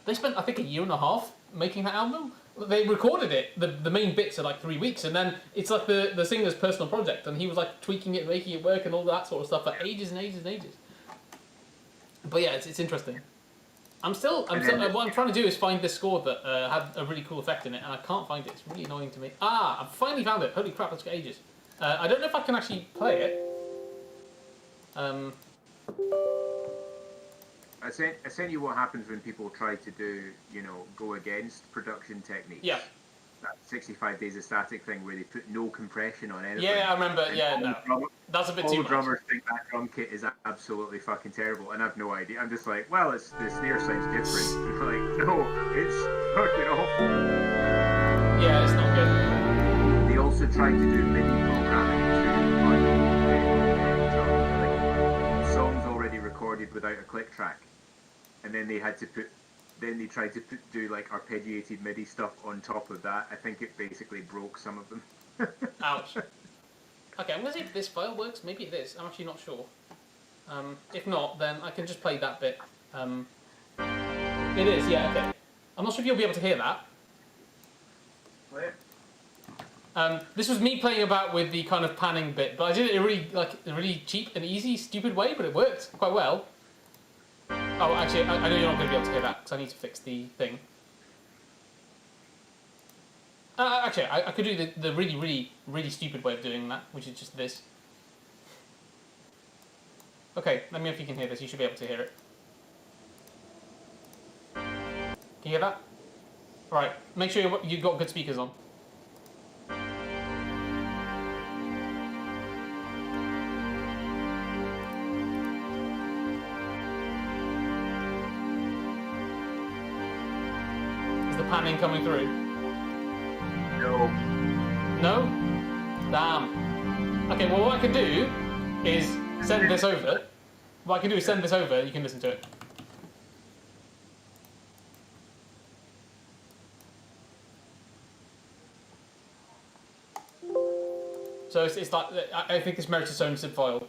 Speaker 1: They spent, I think, a year and a half making that album. They recorded it, the main bits are like 3 weeks, and then it's like the singer's personal project, and he was like tweaking it, making it work, and all that sort of stuff for ages and ages and ages. But yeah, it's interesting. What I'm trying to do is find this score that had a really cool effect in it, and I can't find it. It's really annoying to me. I finally found it. Holy crap, it's got ages. I don't know if I can actually play it.
Speaker 3: I sent you what happens when people try to do, go against production techniques.
Speaker 1: Yeah.
Speaker 3: That 65 days of static thing where they put no compression on anything.
Speaker 1: Yeah, I remember. Yeah, no. That's a bit too much.
Speaker 3: All drummers think that drum kit is absolutely fucking terrible, and I've no idea. I'm just like, well, the snare sounds different. Like, no, it's fucking awful.
Speaker 1: Yeah, it's not good.
Speaker 3: They also tried to do MIDI programming to like songs already recorded without a click track, and then they tried to do like arpeggiated MIDI stuff on top of that. I think it basically broke some of them.
Speaker 1: Ouch. Okay, I'm gonna see if this file works. Maybe it is. I'm actually not sure. If not, then I can just play that bit. It is, yeah, okay. I'm not sure if you'll be able to hear that. This was me playing about with the kind of panning bit, but I did it in a really cheap and easy, stupid way, but it worked quite well. Oh, actually, I know you're not going to be able to hear that, because I need to fix the thing. Actually, I could do the really, really, really stupid way of doing that, which is just this. Okay, let me know if you can hear this. You should be able to hear it. Can you hear that? Right, make sure you've got good speakers on. Panning coming through?
Speaker 3: No.
Speaker 1: No? Damn. Okay, well what I could do is send this over. What I can do is send this over, you can listen to it. So it's like, I think this merits its own zip file.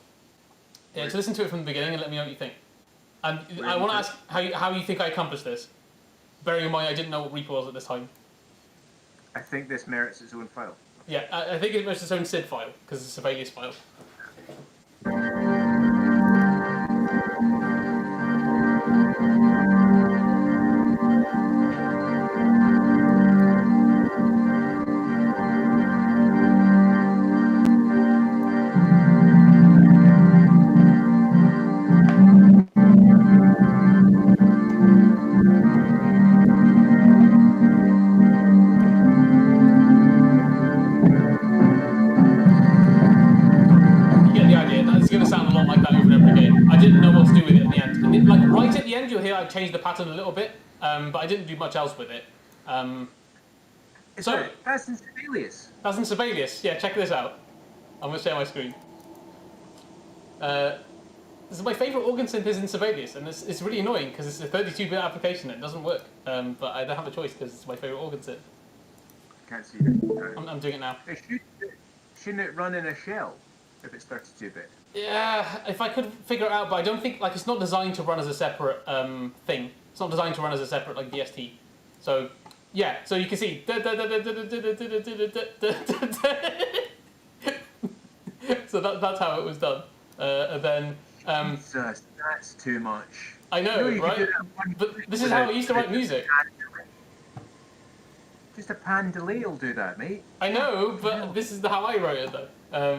Speaker 1: Yeah, so listen to it from the beginning and let me know what you think. And I want to ask how you think I accomplished this. Bearing in mind I didn't know what Reaper was at this time.
Speaker 3: I think this merits its own file.
Speaker 1: Yeah, I think it merits its own SID file, because it's a Sibelius file. You'll hear I changed the pattern a little bit, but I didn't do much else with it.
Speaker 3: That's in Sibelius.
Speaker 1: That's in Sibelius. Yeah, check this out. I'm going to share my screen. This is my favourite organ synth is in Sibelius, and it's really annoying because it's a 32-bit application and it doesn't work. But I don't have a choice because it's my favourite organ synth.
Speaker 3: Can't see it.
Speaker 1: I'm doing it now.
Speaker 3: Shouldn't it run in a shell if it's 32-bit?
Speaker 1: Yeah, if I could figure it out, but I don't think, like, it's not designed to run as a separate thing. It's not designed to run as a separate, like, VST. So, yeah, so you can see. So that's how it was done. And then...
Speaker 3: Jesus, that's too much.
Speaker 1: I know, right? But this is how I used to write music.
Speaker 3: Just a pan delay will do that, mate.
Speaker 1: I know, but this is how I wrote it, though.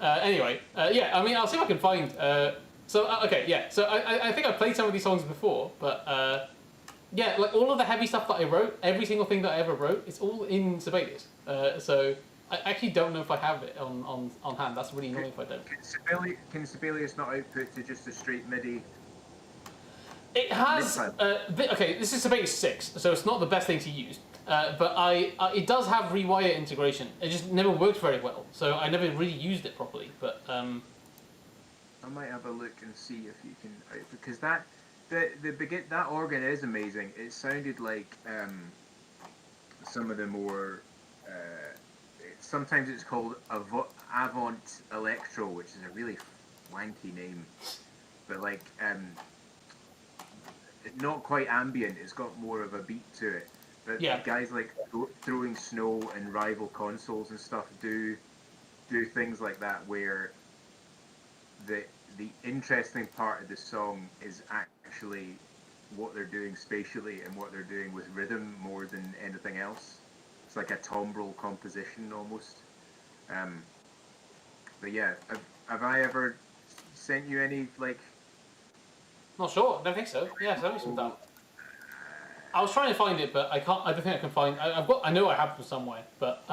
Speaker 1: Anyway, yeah, I mean, I'll see if I can find... okay, yeah, so I think I've played some of these songs before, but yeah, like all of the heavy stuff that I wrote, every single thing that I ever wrote, it's all in Sibelius. So I actually don't know if I have it on hand. That's really annoying if I don't.
Speaker 3: Can Sibelius not output to just a straight MIDI?
Speaker 1: It has... okay, this is Sibelius 6, so it's not the best thing to use. But it does have rewire integration. It just never worked very well, so I never really used it properly. But
Speaker 3: I might have a look and see if you can, because that that organ is amazing. It sounded like some of the more sometimes it's called avant electro, which is a really wanky name, but like not quite ambient. It's got more of a beat to it. But
Speaker 1: Yeah.
Speaker 3: guys like Throwing Snow and Rival Consoles and stuff do things like that where the interesting part of the song is actually what they're doing spatially and what they're doing with rhythm more than anything else. It's like a timbral composition almost. But yeah, have I ever sent you any like?
Speaker 1: Not sure. I don't think so. Yeah, send me some stuff. I was trying to find it, but I can't. I don't think I can find. I know I have them somewhere, but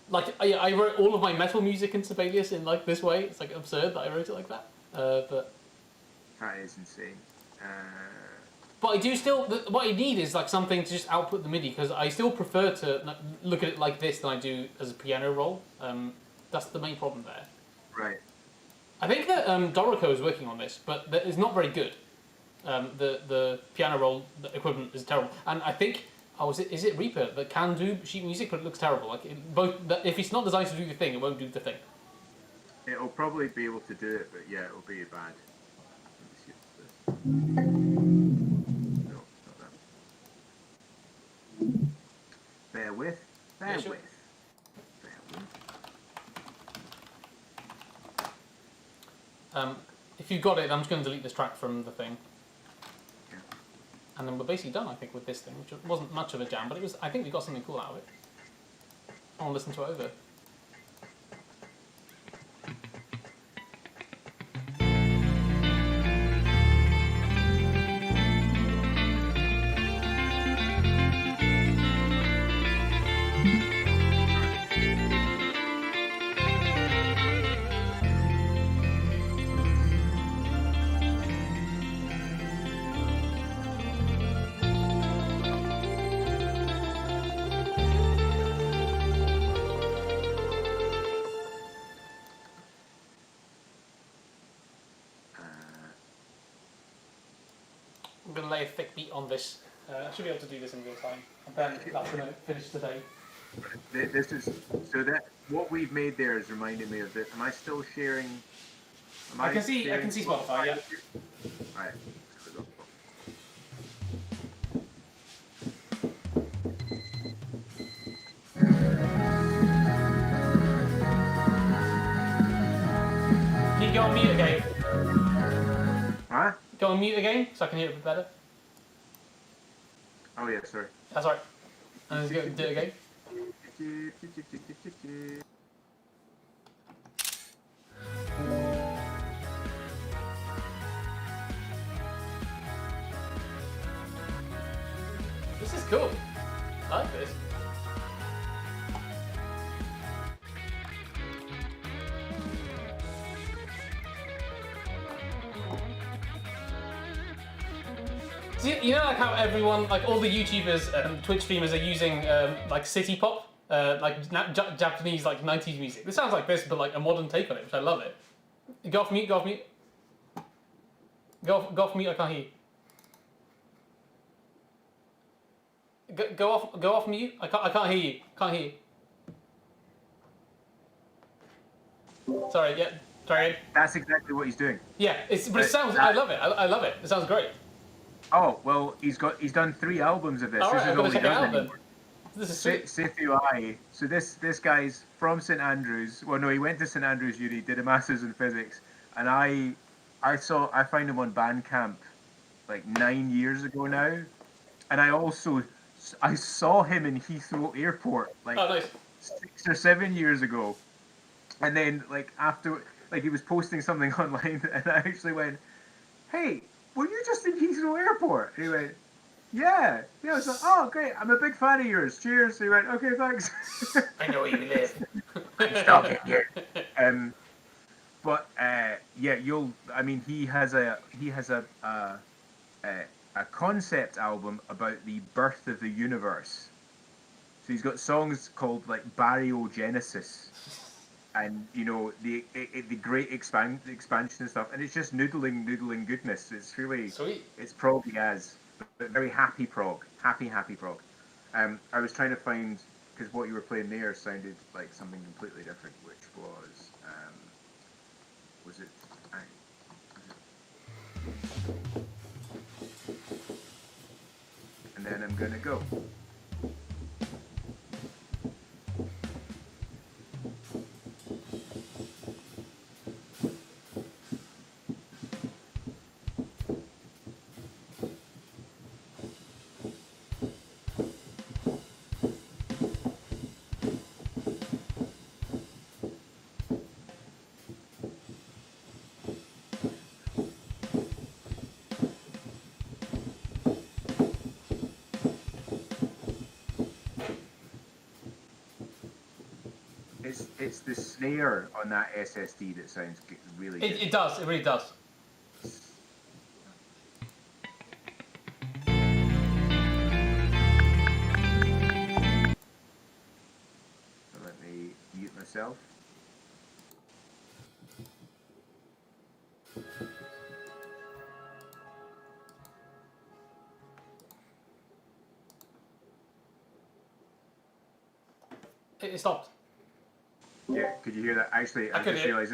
Speaker 1: like I wrote all of my metal music in Sibelius in like this way. It's like absurd that I wrote it like that. But
Speaker 3: That is insane.
Speaker 1: I do still. What I need is like something to just output the MIDI because I still prefer to look at it like this than I do as a piano roll. That's the main problem there.
Speaker 3: Right.
Speaker 1: I think that Dorico is working on this, but it's not very good. The piano roll equivalent is terrible, and I think is it Reaper that can do sheet music, but it looks terrible. Like if it's not designed to do the thing, it won't do the thing.
Speaker 3: It'll probably be able to do it, but yeah, it'll be bad. Let me see if it's this. No, not that. Bear with. Bear
Speaker 1: Yeah, sure.
Speaker 3: with. Bear with.
Speaker 1: If you've got it, I'm just going to delete this track from the thing.
Speaker 3: Yeah.
Speaker 1: And then we're basically done, I think, with this thing, which wasn't much of a jam, but it was. I think we got something cool out of it. I want to listen to it over. I'm going to lay a thick beat on this. I should be able to do this in real time. And then that's going to finish today.
Speaker 3: This is so that what we've made there is reminding me of this. Am I still sharing?
Speaker 1: I can see Spotify, yeah.
Speaker 3: Alright.
Speaker 1: Can you go on mute again?
Speaker 3: Huh?
Speaker 1: Go on mute again so I can hear it a bit better.
Speaker 3: Oh yeah, sorry.
Speaker 1: That's right. And let's go do it again. This is cool. I like this. See, you know, like how everyone, like all the YouTubers and Twitch streamers are using like city pop, Japanese like 90s music. This sounds like this, but like a modern take on it, which I love it. Go off mute. Go off mute. Go off mute. I can't hear you. Go off mute. I can't hear you. Can't hear you. Sorry. Yeah. Try again.
Speaker 3: That's exactly what he's doing.
Speaker 1: Yeah. But it sounds. I love it. I love it. It sounds great.
Speaker 3: Oh well, he's done 3 albums of this.
Speaker 1: All right,
Speaker 3: This
Speaker 1: I'm
Speaker 3: is
Speaker 1: gonna
Speaker 3: all he
Speaker 1: check it
Speaker 3: does
Speaker 1: out then.
Speaker 3: anymore.
Speaker 1: This is sweet.
Speaker 3: Sithu. So this guy's from St Andrews. Well, no, he went to St Andrews Uni, did a masters in physics, and I found him on Bandcamp like 9 years ago now, and I saw him in Heathrow Airport like
Speaker 1: Oh, nice.
Speaker 3: 6 or 7 years ago, and then like after like he was posting something online, and I actually went, "Hey, were you just in Heathrow Airport?" And he went, Yeah. I was like, "Oh, great! I'm a big fan of yours. Cheers." He went, "Okay, thanks."
Speaker 1: I know where you live.
Speaker 3: Stop it here. But yeah, I mean, he has a concept album about the birth of the universe. So he's got songs called like Baryogenesis, and you know the great expansion and stuff, and it's just noodling goodness. It's really
Speaker 1: Sweet.
Speaker 3: it's prog as, but very happy prog, happy prog. I was trying to find because what you were playing there sounded like something completely different, which was it? And then I'm gonna go. It's the snare on that SSD that sounds really good.
Speaker 1: It does. It really does.
Speaker 3: So let me mute myself.
Speaker 1: It stopped.
Speaker 3: Yeah, could you hear that? Actually, I
Speaker 1: could
Speaker 3: just
Speaker 1: hear.
Speaker 3: realised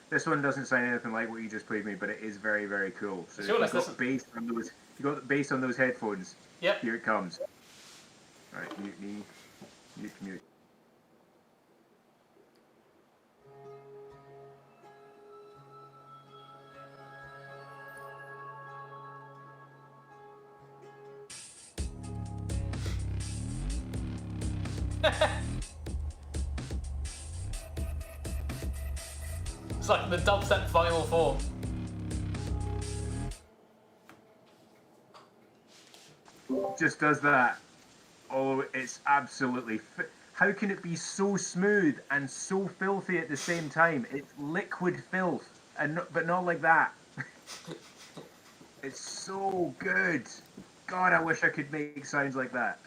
Speaker 3: this one doesn't sound anything like what you just played me, but it is very, very cool. So
Speaker 1: Sure,
Speaker 3: if
Speaker 1: let's
Speaker 3: you've got bass on those, if you got the bass on those headphones,
Speaker 1: Yep.
Speaker 3: here it comes. All right, mute me, mute.
Speaker 1: It's like the dubstep final form.
Speaker 3: Just does that. Oh, it's absolutely. How can it be so smooth and so filthy at the same time? It's liquid filth, but not like that. It's so good. God, I wish I could make sounds like that.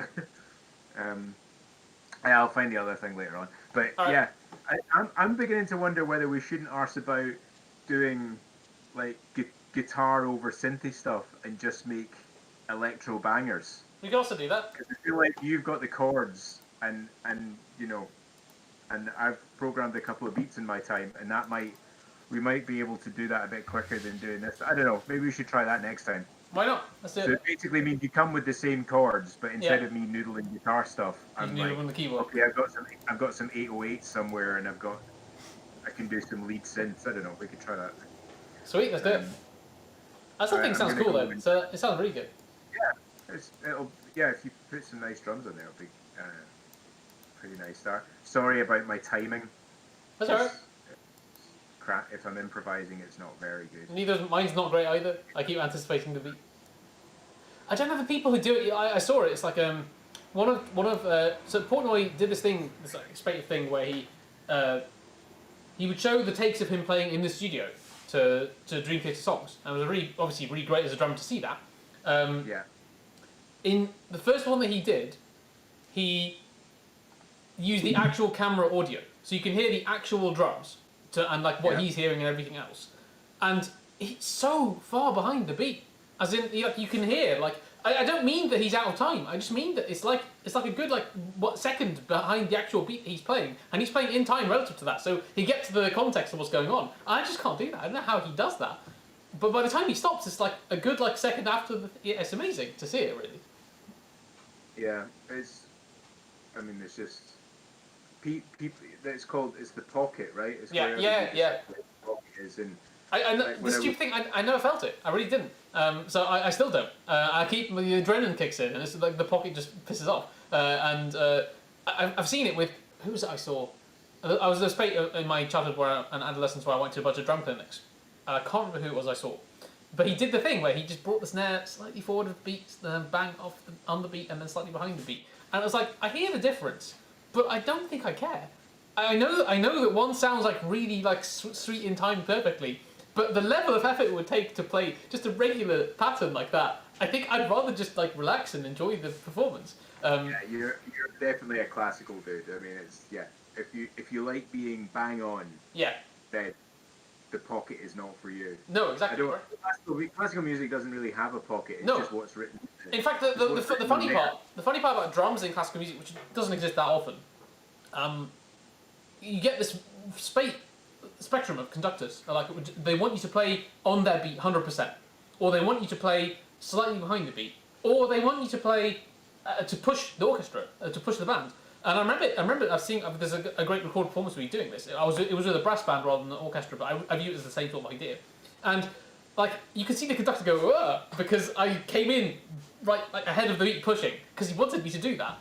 Speaker 3: Yeah, I'll find the other thing later on. But
Speaker 1: All right.
Speaker 3: yeah, I'm beginning to wonder whether we shouldn't arse about doing like guitar over synthy stuff and just make electro bangers.
Speaker 1: We can also do that.
Speaker 3: Because I feel like you've got the chords and you know, and I've programmed a couple of beats in my time, and we might be able to do that a bit quicker than doing this. I don't know. Maybe we should try that next time.
Speaker 1: Why not? Let's do
Speaker 3: So
Speaker 1: it.
Speaker 3: it basically means you come with the same chords, but instead
Speaker 1: Yeah.
Speaker 3: of me noodling guitar stuff,
Speaker 1: You
Speaker 3: I'm
Speaker 1: can do
Speaker 3: like,
Speaker 1: it on the keyboard.
Speaker 3: okay, I've got some 808 somewhere, and I can do some lead synths. I don't know. We could try that.
Speaker 1: Sweet, let's do it. That sort of thing
Speaker 3: I'm
Speaker 1: sounds
Speaker 3: gonna
Speaker 1: cool
Speaker 3: go
Speaker 1: though.
Speaker 3: in.
Speaker 1: So it sounds really good.
Speaker 3: Yeah, if you put some nice drums on there, it'll be pretty nice. Sorry about my timing.
Speaker 1: That's alright.
Speaker 3: Crap. If I'm improvising, it's not very good.
Speaker 1: Mine's not great either. I keep anticipating the beat. I don't know the people who do it. I saw it. It's like one of so Portnoy did this thing, this like expected thing where he would show the takes of him playing in the studio to Dream Theater songs, and it was obviously really great as a drummer to see that.
Speaker 3: Yeah.
Speaker 1: In the first one that he did, he used the actual camera audio, so you can hear the actual drums and like what he's hearing and everything else. And he's so far behind the beat, as in you can hear like I don't mean that he's out of time. I just mean that it's like a good second behind the actual beat he's playing, and he's playing in time relative to that. So he gets the context of what's going on. I just can't do that. I don't know how he does that. But by the time he stops, it's like a good second after. It's amazing to see it really.
Speaker 3: Yeah, it's just people. It's the pocket, right? It's
Speaker 1: Yeah,
Speaker 3: where
Speaker 1: yeah.
Speaker 3: the pocket is, and
Speaker 1: The stupid thing, I never felt it. I really didn't. So I still don't. I keep the adrenaline kicks in, and it's like the pocket just pisses off. I've seen it with who was it I saw? I was this phase in my childhood and adolescence where I went to a bunch of drum clinics. I can't remember who it was I saw, but he did the thing where he just brought the snare slightly forward of the beat, then bang on the beat, and then slightly behind the beat. And it was like I hear the difference, but I don't think I care. I know that one sounds like really sweet in time perfectly, but the level of effort it would take to play just a regular pattern like that, I think I'd rather just relax and enjoy the performance.
Speaker 3: yeah, you're definitely a classical dude. I mean, if you like being bang on,
Speaker 1: Yeah.
Speaker 3: then the pocket is not for you.
Speaker 1: No,
Speaker 3: I
Speaker 1: exactly.
Speaker 3: don't. Classical music doesn't really have a pocket. It's
Speaker 1: No.
Speaker 3: just what's written.
Speaker 1: In fact, the funny part about drums in classical music, which doesn't exist that often, you get this spectrum of conductors. Like they want you to play on their beat 100%, or they want you to play slightly behind the beat, or they want you to play to push the orchestra, to push the band. And I remember I've seen there's a great recorded performance of me doing this. It was with a brass band rather than an orchestra, but I view it as the same sort of idea. And like you could see the conductor go "Whoa," because I came in right like ahead of the beat pushing because he wanted me to do that.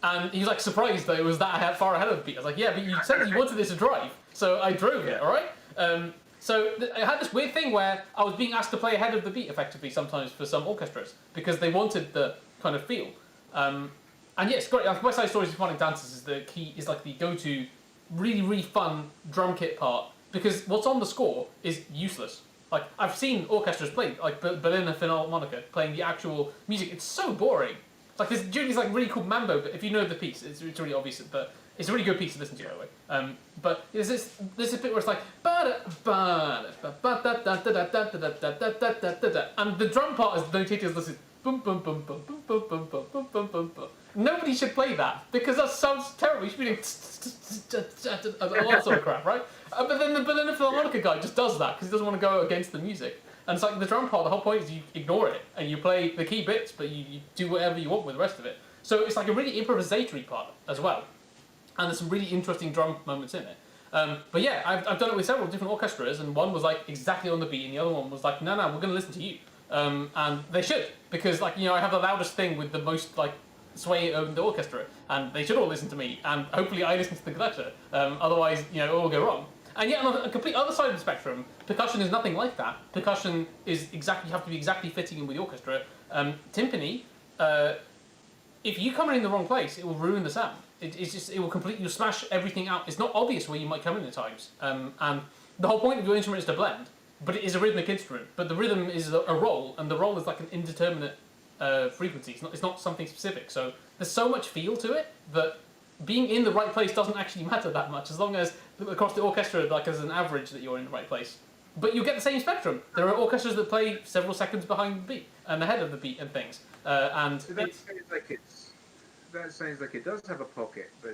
Speaker 1: And he was like surprised that it was that far ahead of the beat. I was like, yeah, but you said you wanted this to drive, so I drove it, all right? So I had this weird thing where I was being asked to play ahead of the beat effectively sometimes for some orchestras because they wanted the kind of feel. And yeah, it's great. Like West Side Stories and Symphonic Dances is the key, is like the go-to, really, really fun drum kit part because what's on the score is useless. Like I've seen orchestras play, like Berliner Philharmoniker playing the actual music. It's so boring. Like this Judy's like really cool mambo, but if you know the piece, it's really obvious. But it's a really good piece to listen to, by the way. But there's this bit where it's like and the drum part is notated as this is boom boom boom boom boom boom boom boom boom boom boom boom. Nobody should play that because that sounds terrible. You should be doing all that sort of crap, right? But then the Philharmoniker guy just does that because he doesn't want to go against the music. And it's like the drum part, the whole point is you ignore it and you play the key bits, but you do whatever you want with the rest of it. So it's like a really improvisatory part as well. And there's some really interesting drum moments in it. But yeah, I've done it with several different orchestras, and one was like exactly on the beat, and the other one was like, no, we're going to listen to you. And they should, because like, you know, I have the loudest thing with the most like sway in the orchestra, and they should all listen to me, and hopefully I listen to the conductor. Otherwise, you know, it will go wrong. And yet, on a complete other side of the spectrum, percussion is nothing like that. Percussion is exactly, you have to be exactly fitting in with the orchestra. Timpani, if you come in the wrong place, it will ruin the sound. It will completely, you'll smash everything out. It's not obvious where you might come in at times. And the whole point of your instrument is to blend, but it is a rhythmic instrument. But the rhythm is a roll, and the roll is like an indeterminate frequency. It's not something specific. So there's so much feel to it that being in the right place doesn't actually matter that much, as long as across the orchestra, like as an average, that you're in the right place. But you get the same spectrum. There are orchestras that play several seconds behind the beat and ahead of the beat and things. And
Speaker 3: so that sounds like it does have a pocket, but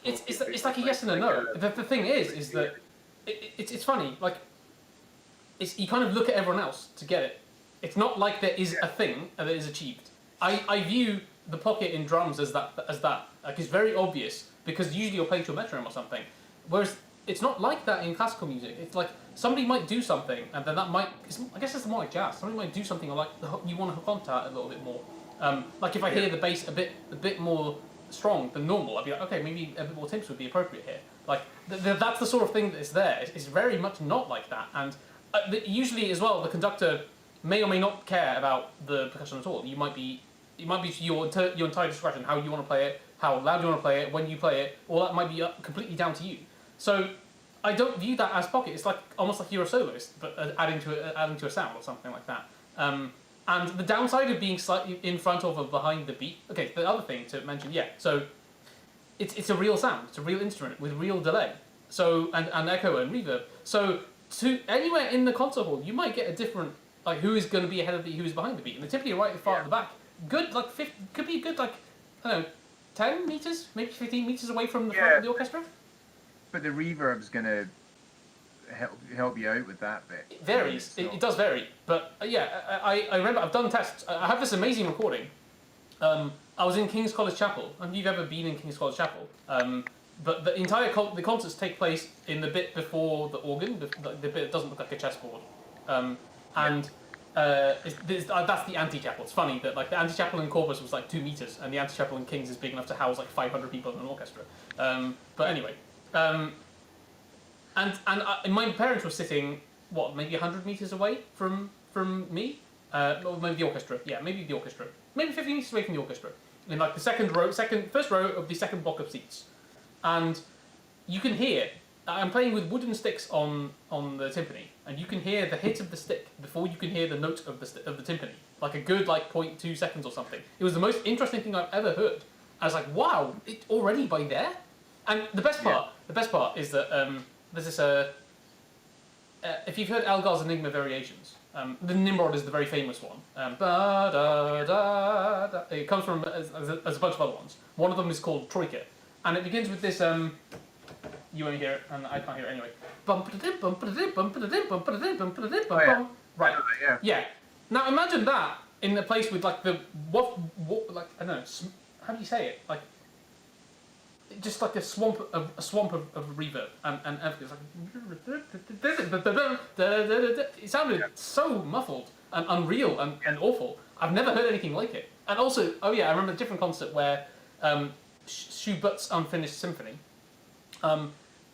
Speaker 1: it's like a yes and a no. The thing is that it's funny. Like you kind of look at everyone else to get it. It's not like there is a thing that is achieved. I view the pocket in drums as that. Like it's very obvious because usually you're playing to a metronome or something. Whereas it's not like that in classical music. It's like somebody might do something and then that might. I guess it's more like jazz. Somebody might do something or like you want to hook onto that a little bit more. Like if I hear the bass a bit more strong than normal, I'd be like, okay, maybe a bit more timbres would be appropriate here. Like that's the sort of thing that's there. It's very much not like that. And usually as well, the conductor may or may not care about the percussion at all. It might be your entire discretion how you want to play it, how loud you want to play it, when you play it. All that might be completely down to you. So I don't view that as pocket. It's like almost like you're a soloist, but adding to a sound or something like that. And the downside of being slightly in front of or behind the beat. Okay, the other thing to mention, yeah. So it's a real sound. It's a real instrument with real delay. So and echo and reverb. So to anywhere in the concert hall, you might get a different like who is going to be ahead of the beat, who is behind the beat, and they're typically right far at the back. Good, like 50, could be a good like I don't know, 10 meters, maybe 15 meters away from the front of the orchestra.
Speaker 3: But the reverb's gonna help you out with that bit.
Speaker 1: It varies. It does vary, but yeah, I remember I've done tests. I have this amazing recording. I was in King's College Chapel. I don't know if you've ever been in King's College Chapel. But the entire the concerts take place in the bit before the organ, the bit that doesn't look like a chessboard, and that's the antechapel. It's funny that like the antechapel in Corpus was like 2 meters, and the antechapel in King's is big enough to house like 500 people in an orchestra. But anyway, and my parents were sitting maybe 100 meters away from me, or maybe the orchestra. Yeah, maybe the orchestra. Maybe 50 meters away from the orchestra, in like the first row of the second block of seats, and you can hear. I'm playing with wooden sticks on the timpani, and you can hear the hit of the stick before you can hear the note of the timpani, like a good 0.2 seconds or something. It was the most interesting thing I've ever heard. I was like, wow, it already by there? And the best part is that there's this if you've heard Elgar's Enigma variations, the Nimrod is the very famous one. It comes from as a bunch of other ones. One of them is called Troika, and it begins with this. You won't hear it, and I can't hear it anyway. Right. Yeah. Now imagine that in a place with like the what like I don't know. How do you say it? Like just like a swamp of reverb and everything. It's like it sounded so muffled and unreal and awful. I've never heard anything like it. And also, oh yeah, I remember a different concert where Schubert's Unfinished Symphony.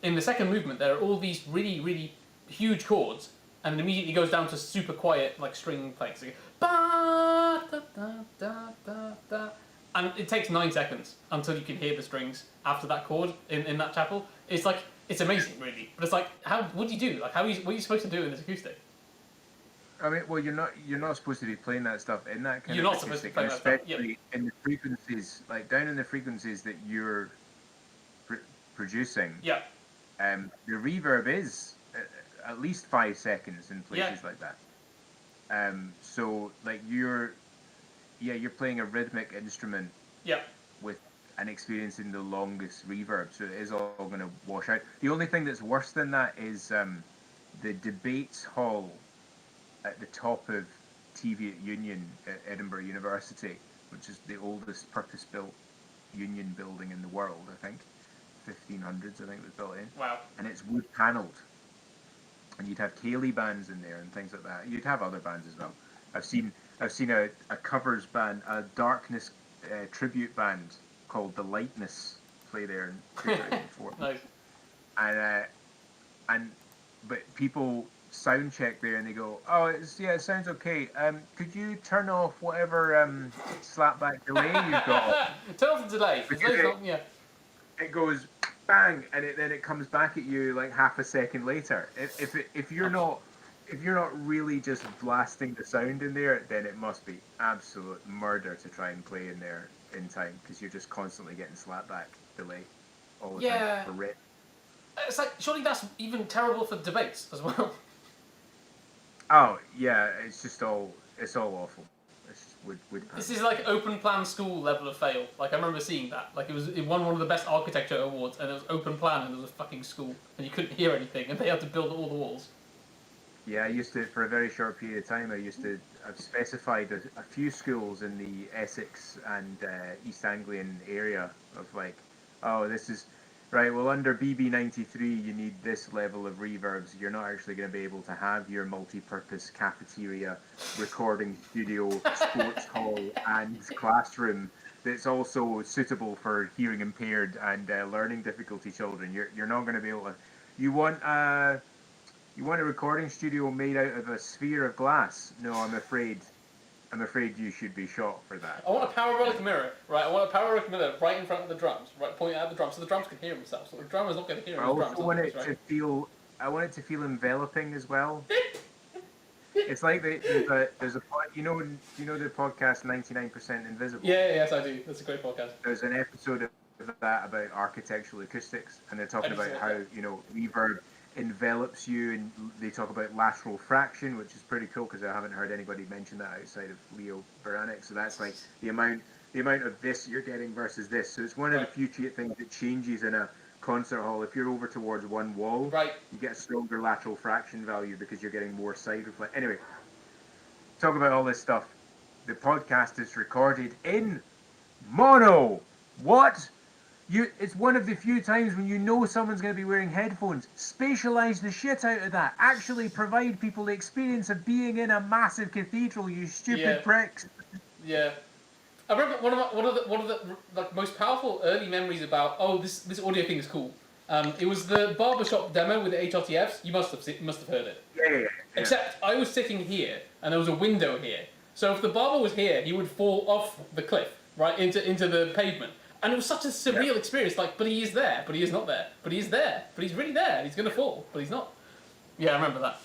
Speaker 1: In the second movement, there are all these really, really huge chords, and it immediately goes down to super quiet, like string playing. So you go, ba, da, da, da, da, da. And it takes 9 seconds until you can hear the strings after that chord in that chapel. It's like, it's amazing, really. But it's like, what do you do? Like, what are you supposed to do in this acoustic?
Speaker 3: I mean, well, you're not supposed to be playing that stuff in that kind
Speaker 1: You're
Speaker 3: of
Speaker 1: not supposed to
Speaker 3: acoustic,
Speaker 1: play that stuff,
Speaker 3: especially in the frequencies, like down in the frequencies that you're producing.
Speaker 1: Yeah.
Speaker 3: The reverb is at least 5 seconds in places like that. So like you're playing a rhythmic instrument.
Speaker 1: Yeah.
Speaker 3: With and experiencing the longest reverb, so it is all going to wash out. The only thing that's worse than that is the debates hall at the top of TV at Union at Edinburgh University, which is the oldest purpose-built union building in the world, I think. 1500s, I think it was built in.
Speaker 1: Wow.
Speaker 3: And it's wood panelled. And you'd have Cayley bands in there and things like that. You'd have other bands as well. I've seen a covers band, a Darkness tribute band called The Lightness play there in 2004.
Speaker 1: Nice.
Speaker 3: But people sound check there and they go, oh, it sounds okay. Could you turn off whatever slapback delay you've got?
Speaker 1: Turn off the delay.
Speaker 3: It goes bang, and then it comes back at you like half a second later. If you're not really just blasting the sound in there, then it must be absolute murder to try and play in there in time, because you're just constantly getting slapback delay all the time. For rip.
Speaker 1: It's like, surely that's even terrible for debates as well.
Speaker 3: Oh yeah, it's all awful. It's just wood
Speaker 1: This is like open plan school level of fail. Like I remember seeing that. Like it won one of the best architecture awards, and it was open plan, and it was a fucking school, and you couldn't hear anything, and they had to build all the walls.
Speaker 3: Yeah, I used to, for a very short period of time, I've specified a few schools in the Essex and East Anglian area of like, oh, this is, right, well, under BB93, you need this level of reverbs. You're not actually going to be able to have your multi-purpose cafeteria, recording studio, sports hall, and classroom that's also suitable for hearing impaired and learning difficulty children. You're not going to be able to, you want a recording studio made out of a sphere of glass? No, I'm afraid you should be shot for that.
Speaker 1: I want a parabolic mirror, right? I want a parabolic mirror right in front of the drums, right, pointing at the drums, so the drums can hear themselves. So the drummer's not going to hear his drums.
Speaker 3: I want it to feel enveloping as well. It's like there's a you know the podcast 99% Invisible.
Speaker 1: Yeah, yes I do. That's a great podcast.
Speaker 3: There's an episode of that about architectural acoustics, and they're talking about how reverb envelops you, and they talk about lateral fraction, which is pretty cool because I haven't heard anybody mention that outside of Leo Baranek. So that's like the amount of this you're getting versus this. So it's one of the few things that changes in a concert hall. If you're over towards one wall, you get a stronger lateral fraction value because you're getting more side reflect. Anyway, talk about all this stuff. The podcast is recorded in mono. What? It's one of the few times when you know someone's going to be wearing headphones. Spatialize the shit out of that. Actually provide people the experience of being in a massive cathedral, you stupid pricks.
Speaker 1: Yeah. I remember one of the like most powerful early memories about this audio thing is cool. It was the barbershop demo with the HRTFs. You must have heard it.
Speaker 3: Yeah.
Speaker 1: Except I was sitting here and there was a window here. So if the barber was here, he would fall off the cliff right into the pavement. And it was such a surreal experience, like, but he is there, but he is not there, but he is there, but he's really there, he's going to fall, but he's not. Yeah, I remember that.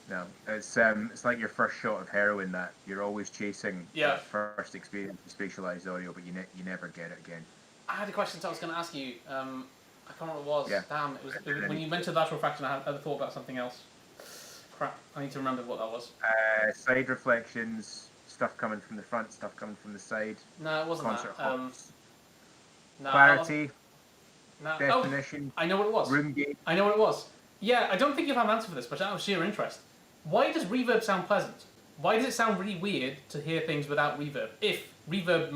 Speaker 3: No, it's like your first shot of heroin, that you're always chasing that first experience of spatialized audio, but you never get it again.
Speaker 1: I had a question that I was going to ask you. I can't remember what it was.
Speaker 3: Yeah.
Speaker 1: Damn, it was when you mentioned lateral refraction. I had thought about something else. Crap, I need to remember what that was.
Speaker 3: Side reflections, stuff coming from the front, stuff coming from the side.
Speaker 1: No, it wasn't
Speaker 3: Concert
Speaker 1: that.
Speaker 3: halls.
Speaker 1: No,
Speaker 3: Clarity,
Speaker 1: no.
Speaker 3: definition,
Speaker 1: Oh, I know what it was.
Speaker 3: room gain.
Speaker 1: I know what it was. Yeah, I don't think you'll have an answer for this, but out of sheer interest, why does reverb sound pleasant? Why does it sound really weird to hear things without reverb? If reverb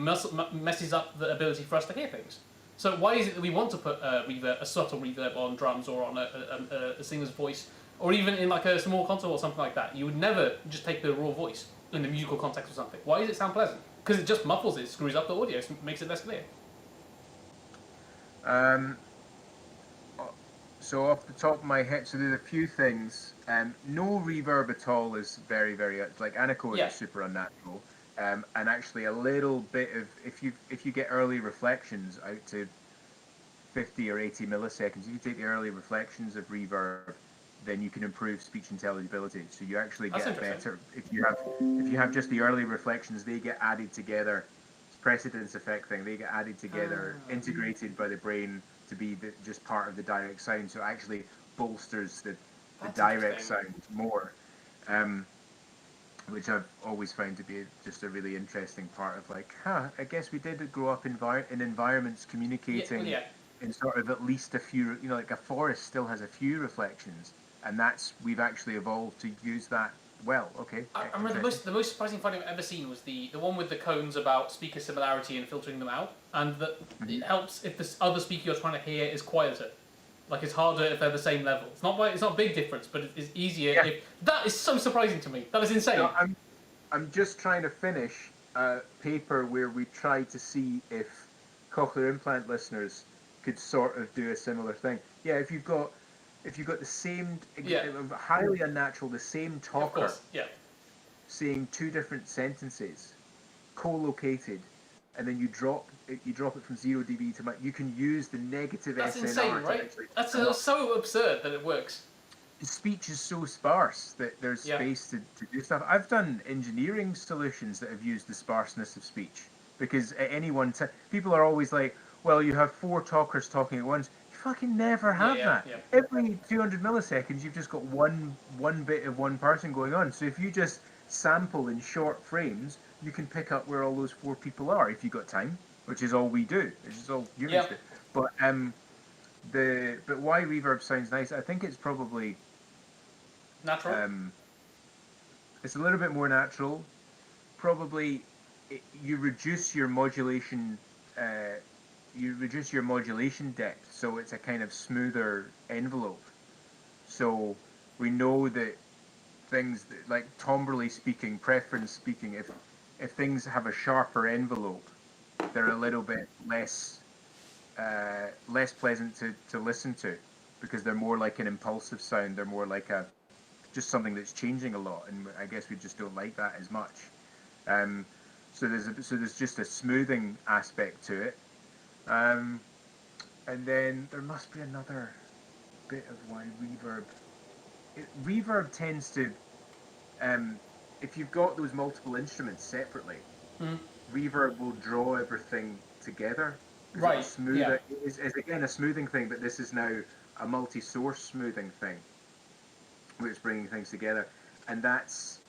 Speaker 1: messes up the ability for us to hear things. So why is it that we want to put a subtle reverb on drums or on a singer's voice, or even in like a small console or something like that? You would never just take the raw voice in the musical context or something. Why does it sound pleasant? Because it just muffles it, screws up the audio, makes it less clear.
Speaker 3: So off the top of my head, so there's a few things. No reverb at all is very, very like anechoic is super unnatural. And actually a little bit of if you get early reflections out to 50 or 80 milliseconds, if you take the early reflections of reverb, then you can improve speech intelligibility. So you actually get better if you have just the early reflections, they get added together. It's precedence effect thing. They get added together, integrated by the brain to be just part of the direct sound. So it actually bolsters the direct sound more. Which I've always found to be just a really interesting part of like, I guess we did grow up in environments communicating in sort of at least a few, like a forest still has a few reflections, and we've actually evolved to use that well. Okay.
Speaker 1: I remember the most surprising find I've ever seen was the one with the cones about speaker similarity and filtering them out, and that it helps if the other speaker you're trying to hear is quieter. Like it's harder if they're the same level. It's not a big difference, but it's easier if that is so surprising to me. That is insane.
Speaker 3: No, I'm just trying to finish a paper where we tried to see if cochlear implant listeners could sort of do a similar thing. Yeah, if you've got the same highly unnatural, the same talker saying two different sentences, co-located, and then you drop it from 0 dB to you can use the negative
Speaker 1: That's
Speaker 3: SNR
Speaker 1: insane,
Speaker 3: to
Speaker 1: right?
Speaker 3: actually
Speaker 1: That's so absurd that it works.
Speaker 3: Speech is so sparse that there's space to do stuff. I've done engineering solutions that have used the sparseness of speech because at any one time, people are always like, well, you have 4 talkers talking at once. You fucking never have that.
Speaker 1: Yeah.
Speaker 3: Every 200 milliseconds, you've just got one bit of one person going on. So if you just sample in short frames, you can pick up where all those 4 people are if you've got time, which is all we do. Which is all humans do. But but why reverb sounds nice? I think it's probably
Speaker 1: natural.
Speaker 3: It's a little bit more natural. Probably you reduce your modulation. You reduce your modulation depth, so it's a kind of smoother envelope. So we know that things like timbrally speaking, preference speaking, if things have a sharper envelope, they're a little bit less pleasant to listen to because they're more like an impulsive sound. They're more like just something that's changing a lot, and I guess we just don't like that as much. So there's just a smoothing aspect to it. And then there must be another bit of why reverb. Reverb tends to, if you've got those multiple instruments separately, reverb will draw everything together.
Speaker 1: Right.
Speaker 3: It's again a smoothing thing, but this is now a multi-source smoothing thing, where it's bringing things together, and that's.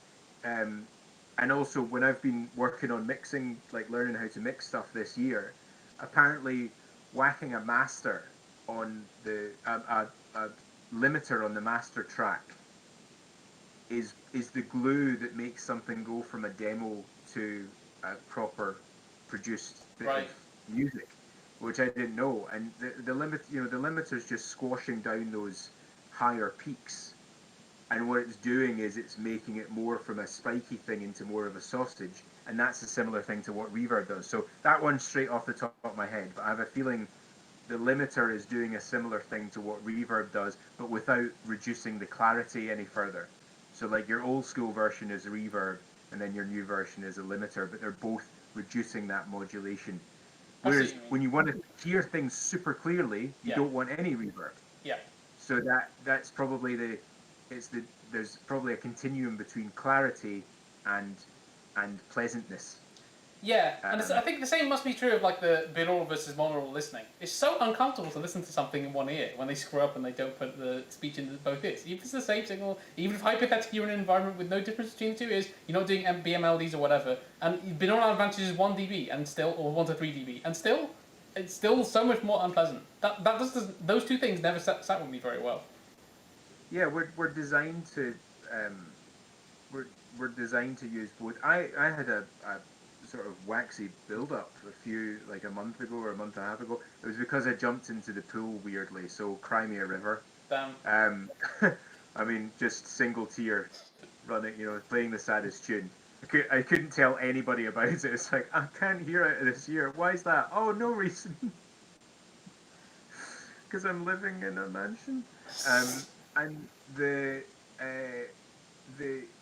Speaker 3: And also, when I've been working on mixing, like learning how to mix stuff this year, apparently whacking a master on a limiter on the master track is the glue that makes something go from a demo to a proper produced bit of music, which I didn't know. And the limiter's just squashing down those higher peaks. And what it's doing is it's making it more from a spiky thing into more of a sausage. And that's a similar thing to what reverb does. So that one's straight off the top of my head. But I have a feeling the limiter is doing a similar thing to what reverb does, but without reducing the clarity any further. So like your old school version is a reverb, and then your new version is a limiter, but they're both reducing that modulation. Whereas when you want to hear things super clearly, you don't want any reverb.
Speaker 1: Yeah.
Speaker 3: So that's probably there's probably a continuum between clarity and pleasantness.
Speaker 1: Yeah, and I think the same must be true of like the binaural versus monaural listening. It's so uncomfortable to listen to something in one ear when they screw up and they don't put the speech in both ears. Even if it's the same signal, even if hypothetically you're in an environment with no difference between the two ears, you're not doing BMLDs or whatever, and binaural advantage is 1 dB and still, or 1 to 3 dB, and still, it's still so much more unpleasant. Those two things never sat with me very well.
Speaker 3: Yeah, we're designed to we're designed to use both. I had a sort of waxy build up a month ago or a month and a half ago. It was because I jumped into the pool weirdly. So Cry Me a River.
Speaker 1: Damn.
Speaker 3: I mean, just single tear running, playing the saddest tune. I couldn't tell anybody about it. It's like, I can't hear it this year. Why is that? Oh, no reason. Because I'm living in a mansion. And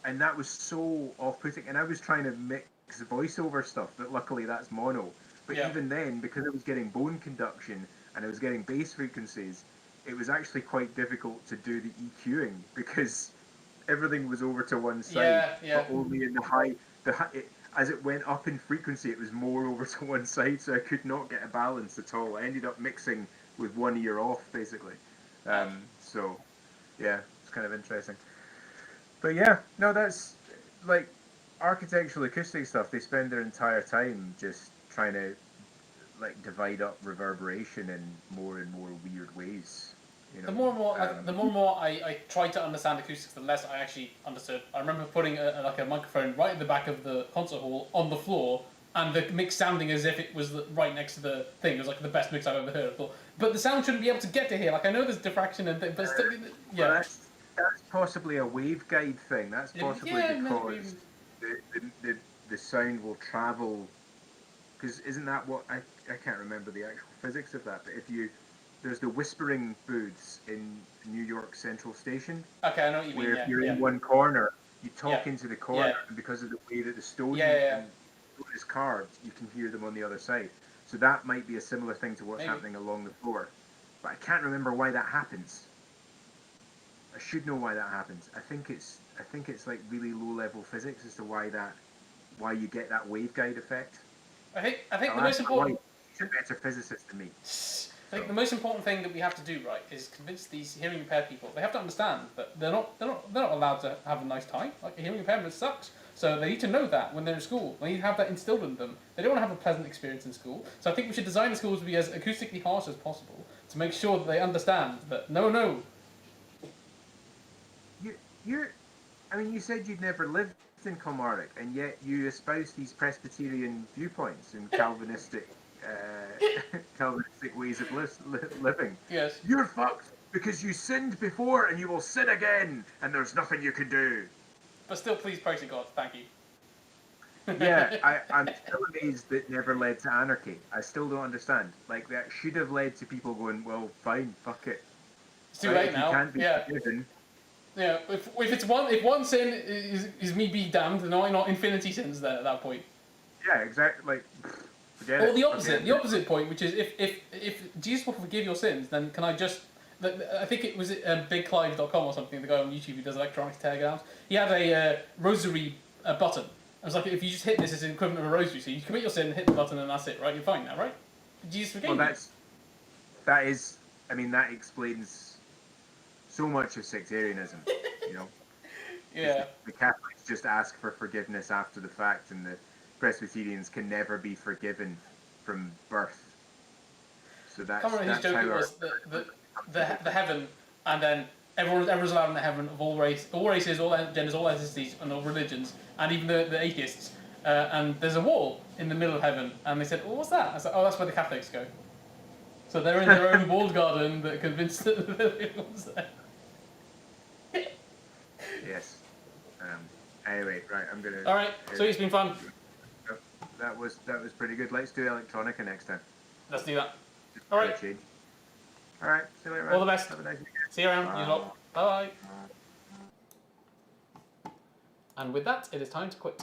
Speaker 3: and that was so off-putting. And I was trying to mix voiceover stuff, but luckily that's mono. But even then, because I was getting bone conduction and I was getting bass frequencies, it was actually quite difficult to do the EQing because everything was over to one side, but only in the high. As it went up in frequency, it was more over to one side, so I could not get a balance at all. I ended up mixing with one ear off, basically. So, yeah, it's kind of interesting. But yeah, no, that's like architectural acoustic stuff. They spend their entire time just trying to like divide up reverberation in more and more weird ways.
Speaker 1: The more and more I tried to understand acoustics, the less I actually understood. I remember putting a microphone right at the back of the concert hall on the floor, and the mix sounding as if it was right next to the thing. It was like the best mix I've ever heard. I thought, but the sound shouldn't be able to get to here. Like I know there's diffraction and things, but still, yeah.
Speaker 3: Well, that's possibly a waveguide thing. That's possibly because the sound will travel. Because isn't that what I can't remember the actual physics of that, but there's the whispering booths in New York Central Station.
Speaker 1: Okay, I know what you mean.
Speaker 3: Where if you're in one corner, you talk into the corner, and because of the way that the stone is carved, you can hear them on the other side. So that might be a similar thing to what's happening along the floor. But I can't remember why that happens. I should know why that happens. I think it's like really low level physics as to why you get that waveguide effect.
Speaker 1: I think the most important.
Speaker 3: He's a better physicist than me.
Speaker 1: I think the most important thing that we have to do, right, is convince these hearing impaired people. They have to understand that they're not allowed to have a nice time. Like a hearing impairment sucks. So they need to know that when they're in school. They need to have that instilled in them. They don't want to have a pleasant experience in school. So I think we should design the schools to be as acoustically harsh as possible to make sure that they understand that no.
Speaker 3: You said you'd never lived in Kilmarnock, and yet you espouse these Presbyterian viewpoints and Calvinistic ways of living.
Speaker 1: Yes.
Speaker 3: You're fucked because you sinned before and you will sin again, and there's nothing you can do.
Speaker 1: But still, please pray to God. Thank you.
Speaker 3: Yeah, I'm still amazed that never led to anarchy. I still don't understand. Like, that should have led to people going, well, fine, fuck it.
Speaker 1: It's too late now.
Speaker 3: You can't be forgiven.
Speaker 1: Yeah, if one sin is me be damned, then not infinity sins there at that point.
Speaker 3: Yeah, exactly. Like, forget it.
Speaker 1: Or the opposite point, which is if Jesus will forgive your sins, then can I just? I think it was BigClive.com or something. The guy on YouTube who does electronic teardowns. He had a rosary button. I was like, if you just hit this, it's equivalent of a rosary. So you commit your sin, hit the button, and that's it, right? You're fine now, right? Jesus forgave you.
Speaker 3: That explains so much of sectarianism,
Speaker 1: Yeah.
Speaker 3: The Catholics just ask for forgiveness after the fact, and the Presbyterians can never be forgiven from birth. So that's
Speaker 1: his joke was the heaven, and then everyone's allowed in the heaven of all races, all genders, all ethnicities, and all religions, and even the atheists. And there's a wall in the middle of heaven, and they said, "Well, what's that?" I said, "Oh, that's where the Catholics go." So they're in their own walled garden that convinced that everyone's there.
Speaker 3: Yes. Anyway, right, I'm gonna.
Speaker 1: All right. So it's been fun.
Speaker 3: That was pretty good. Let's do electronica next time.
Speaker 1: Let's do that. All right.
Speaker 3: All right. See you later.
Speaker 1: All the best.
Speaker 3: Have a nice weekend.
Speaker 1: See you around. You lot. Bye. And with that, it is time to quit.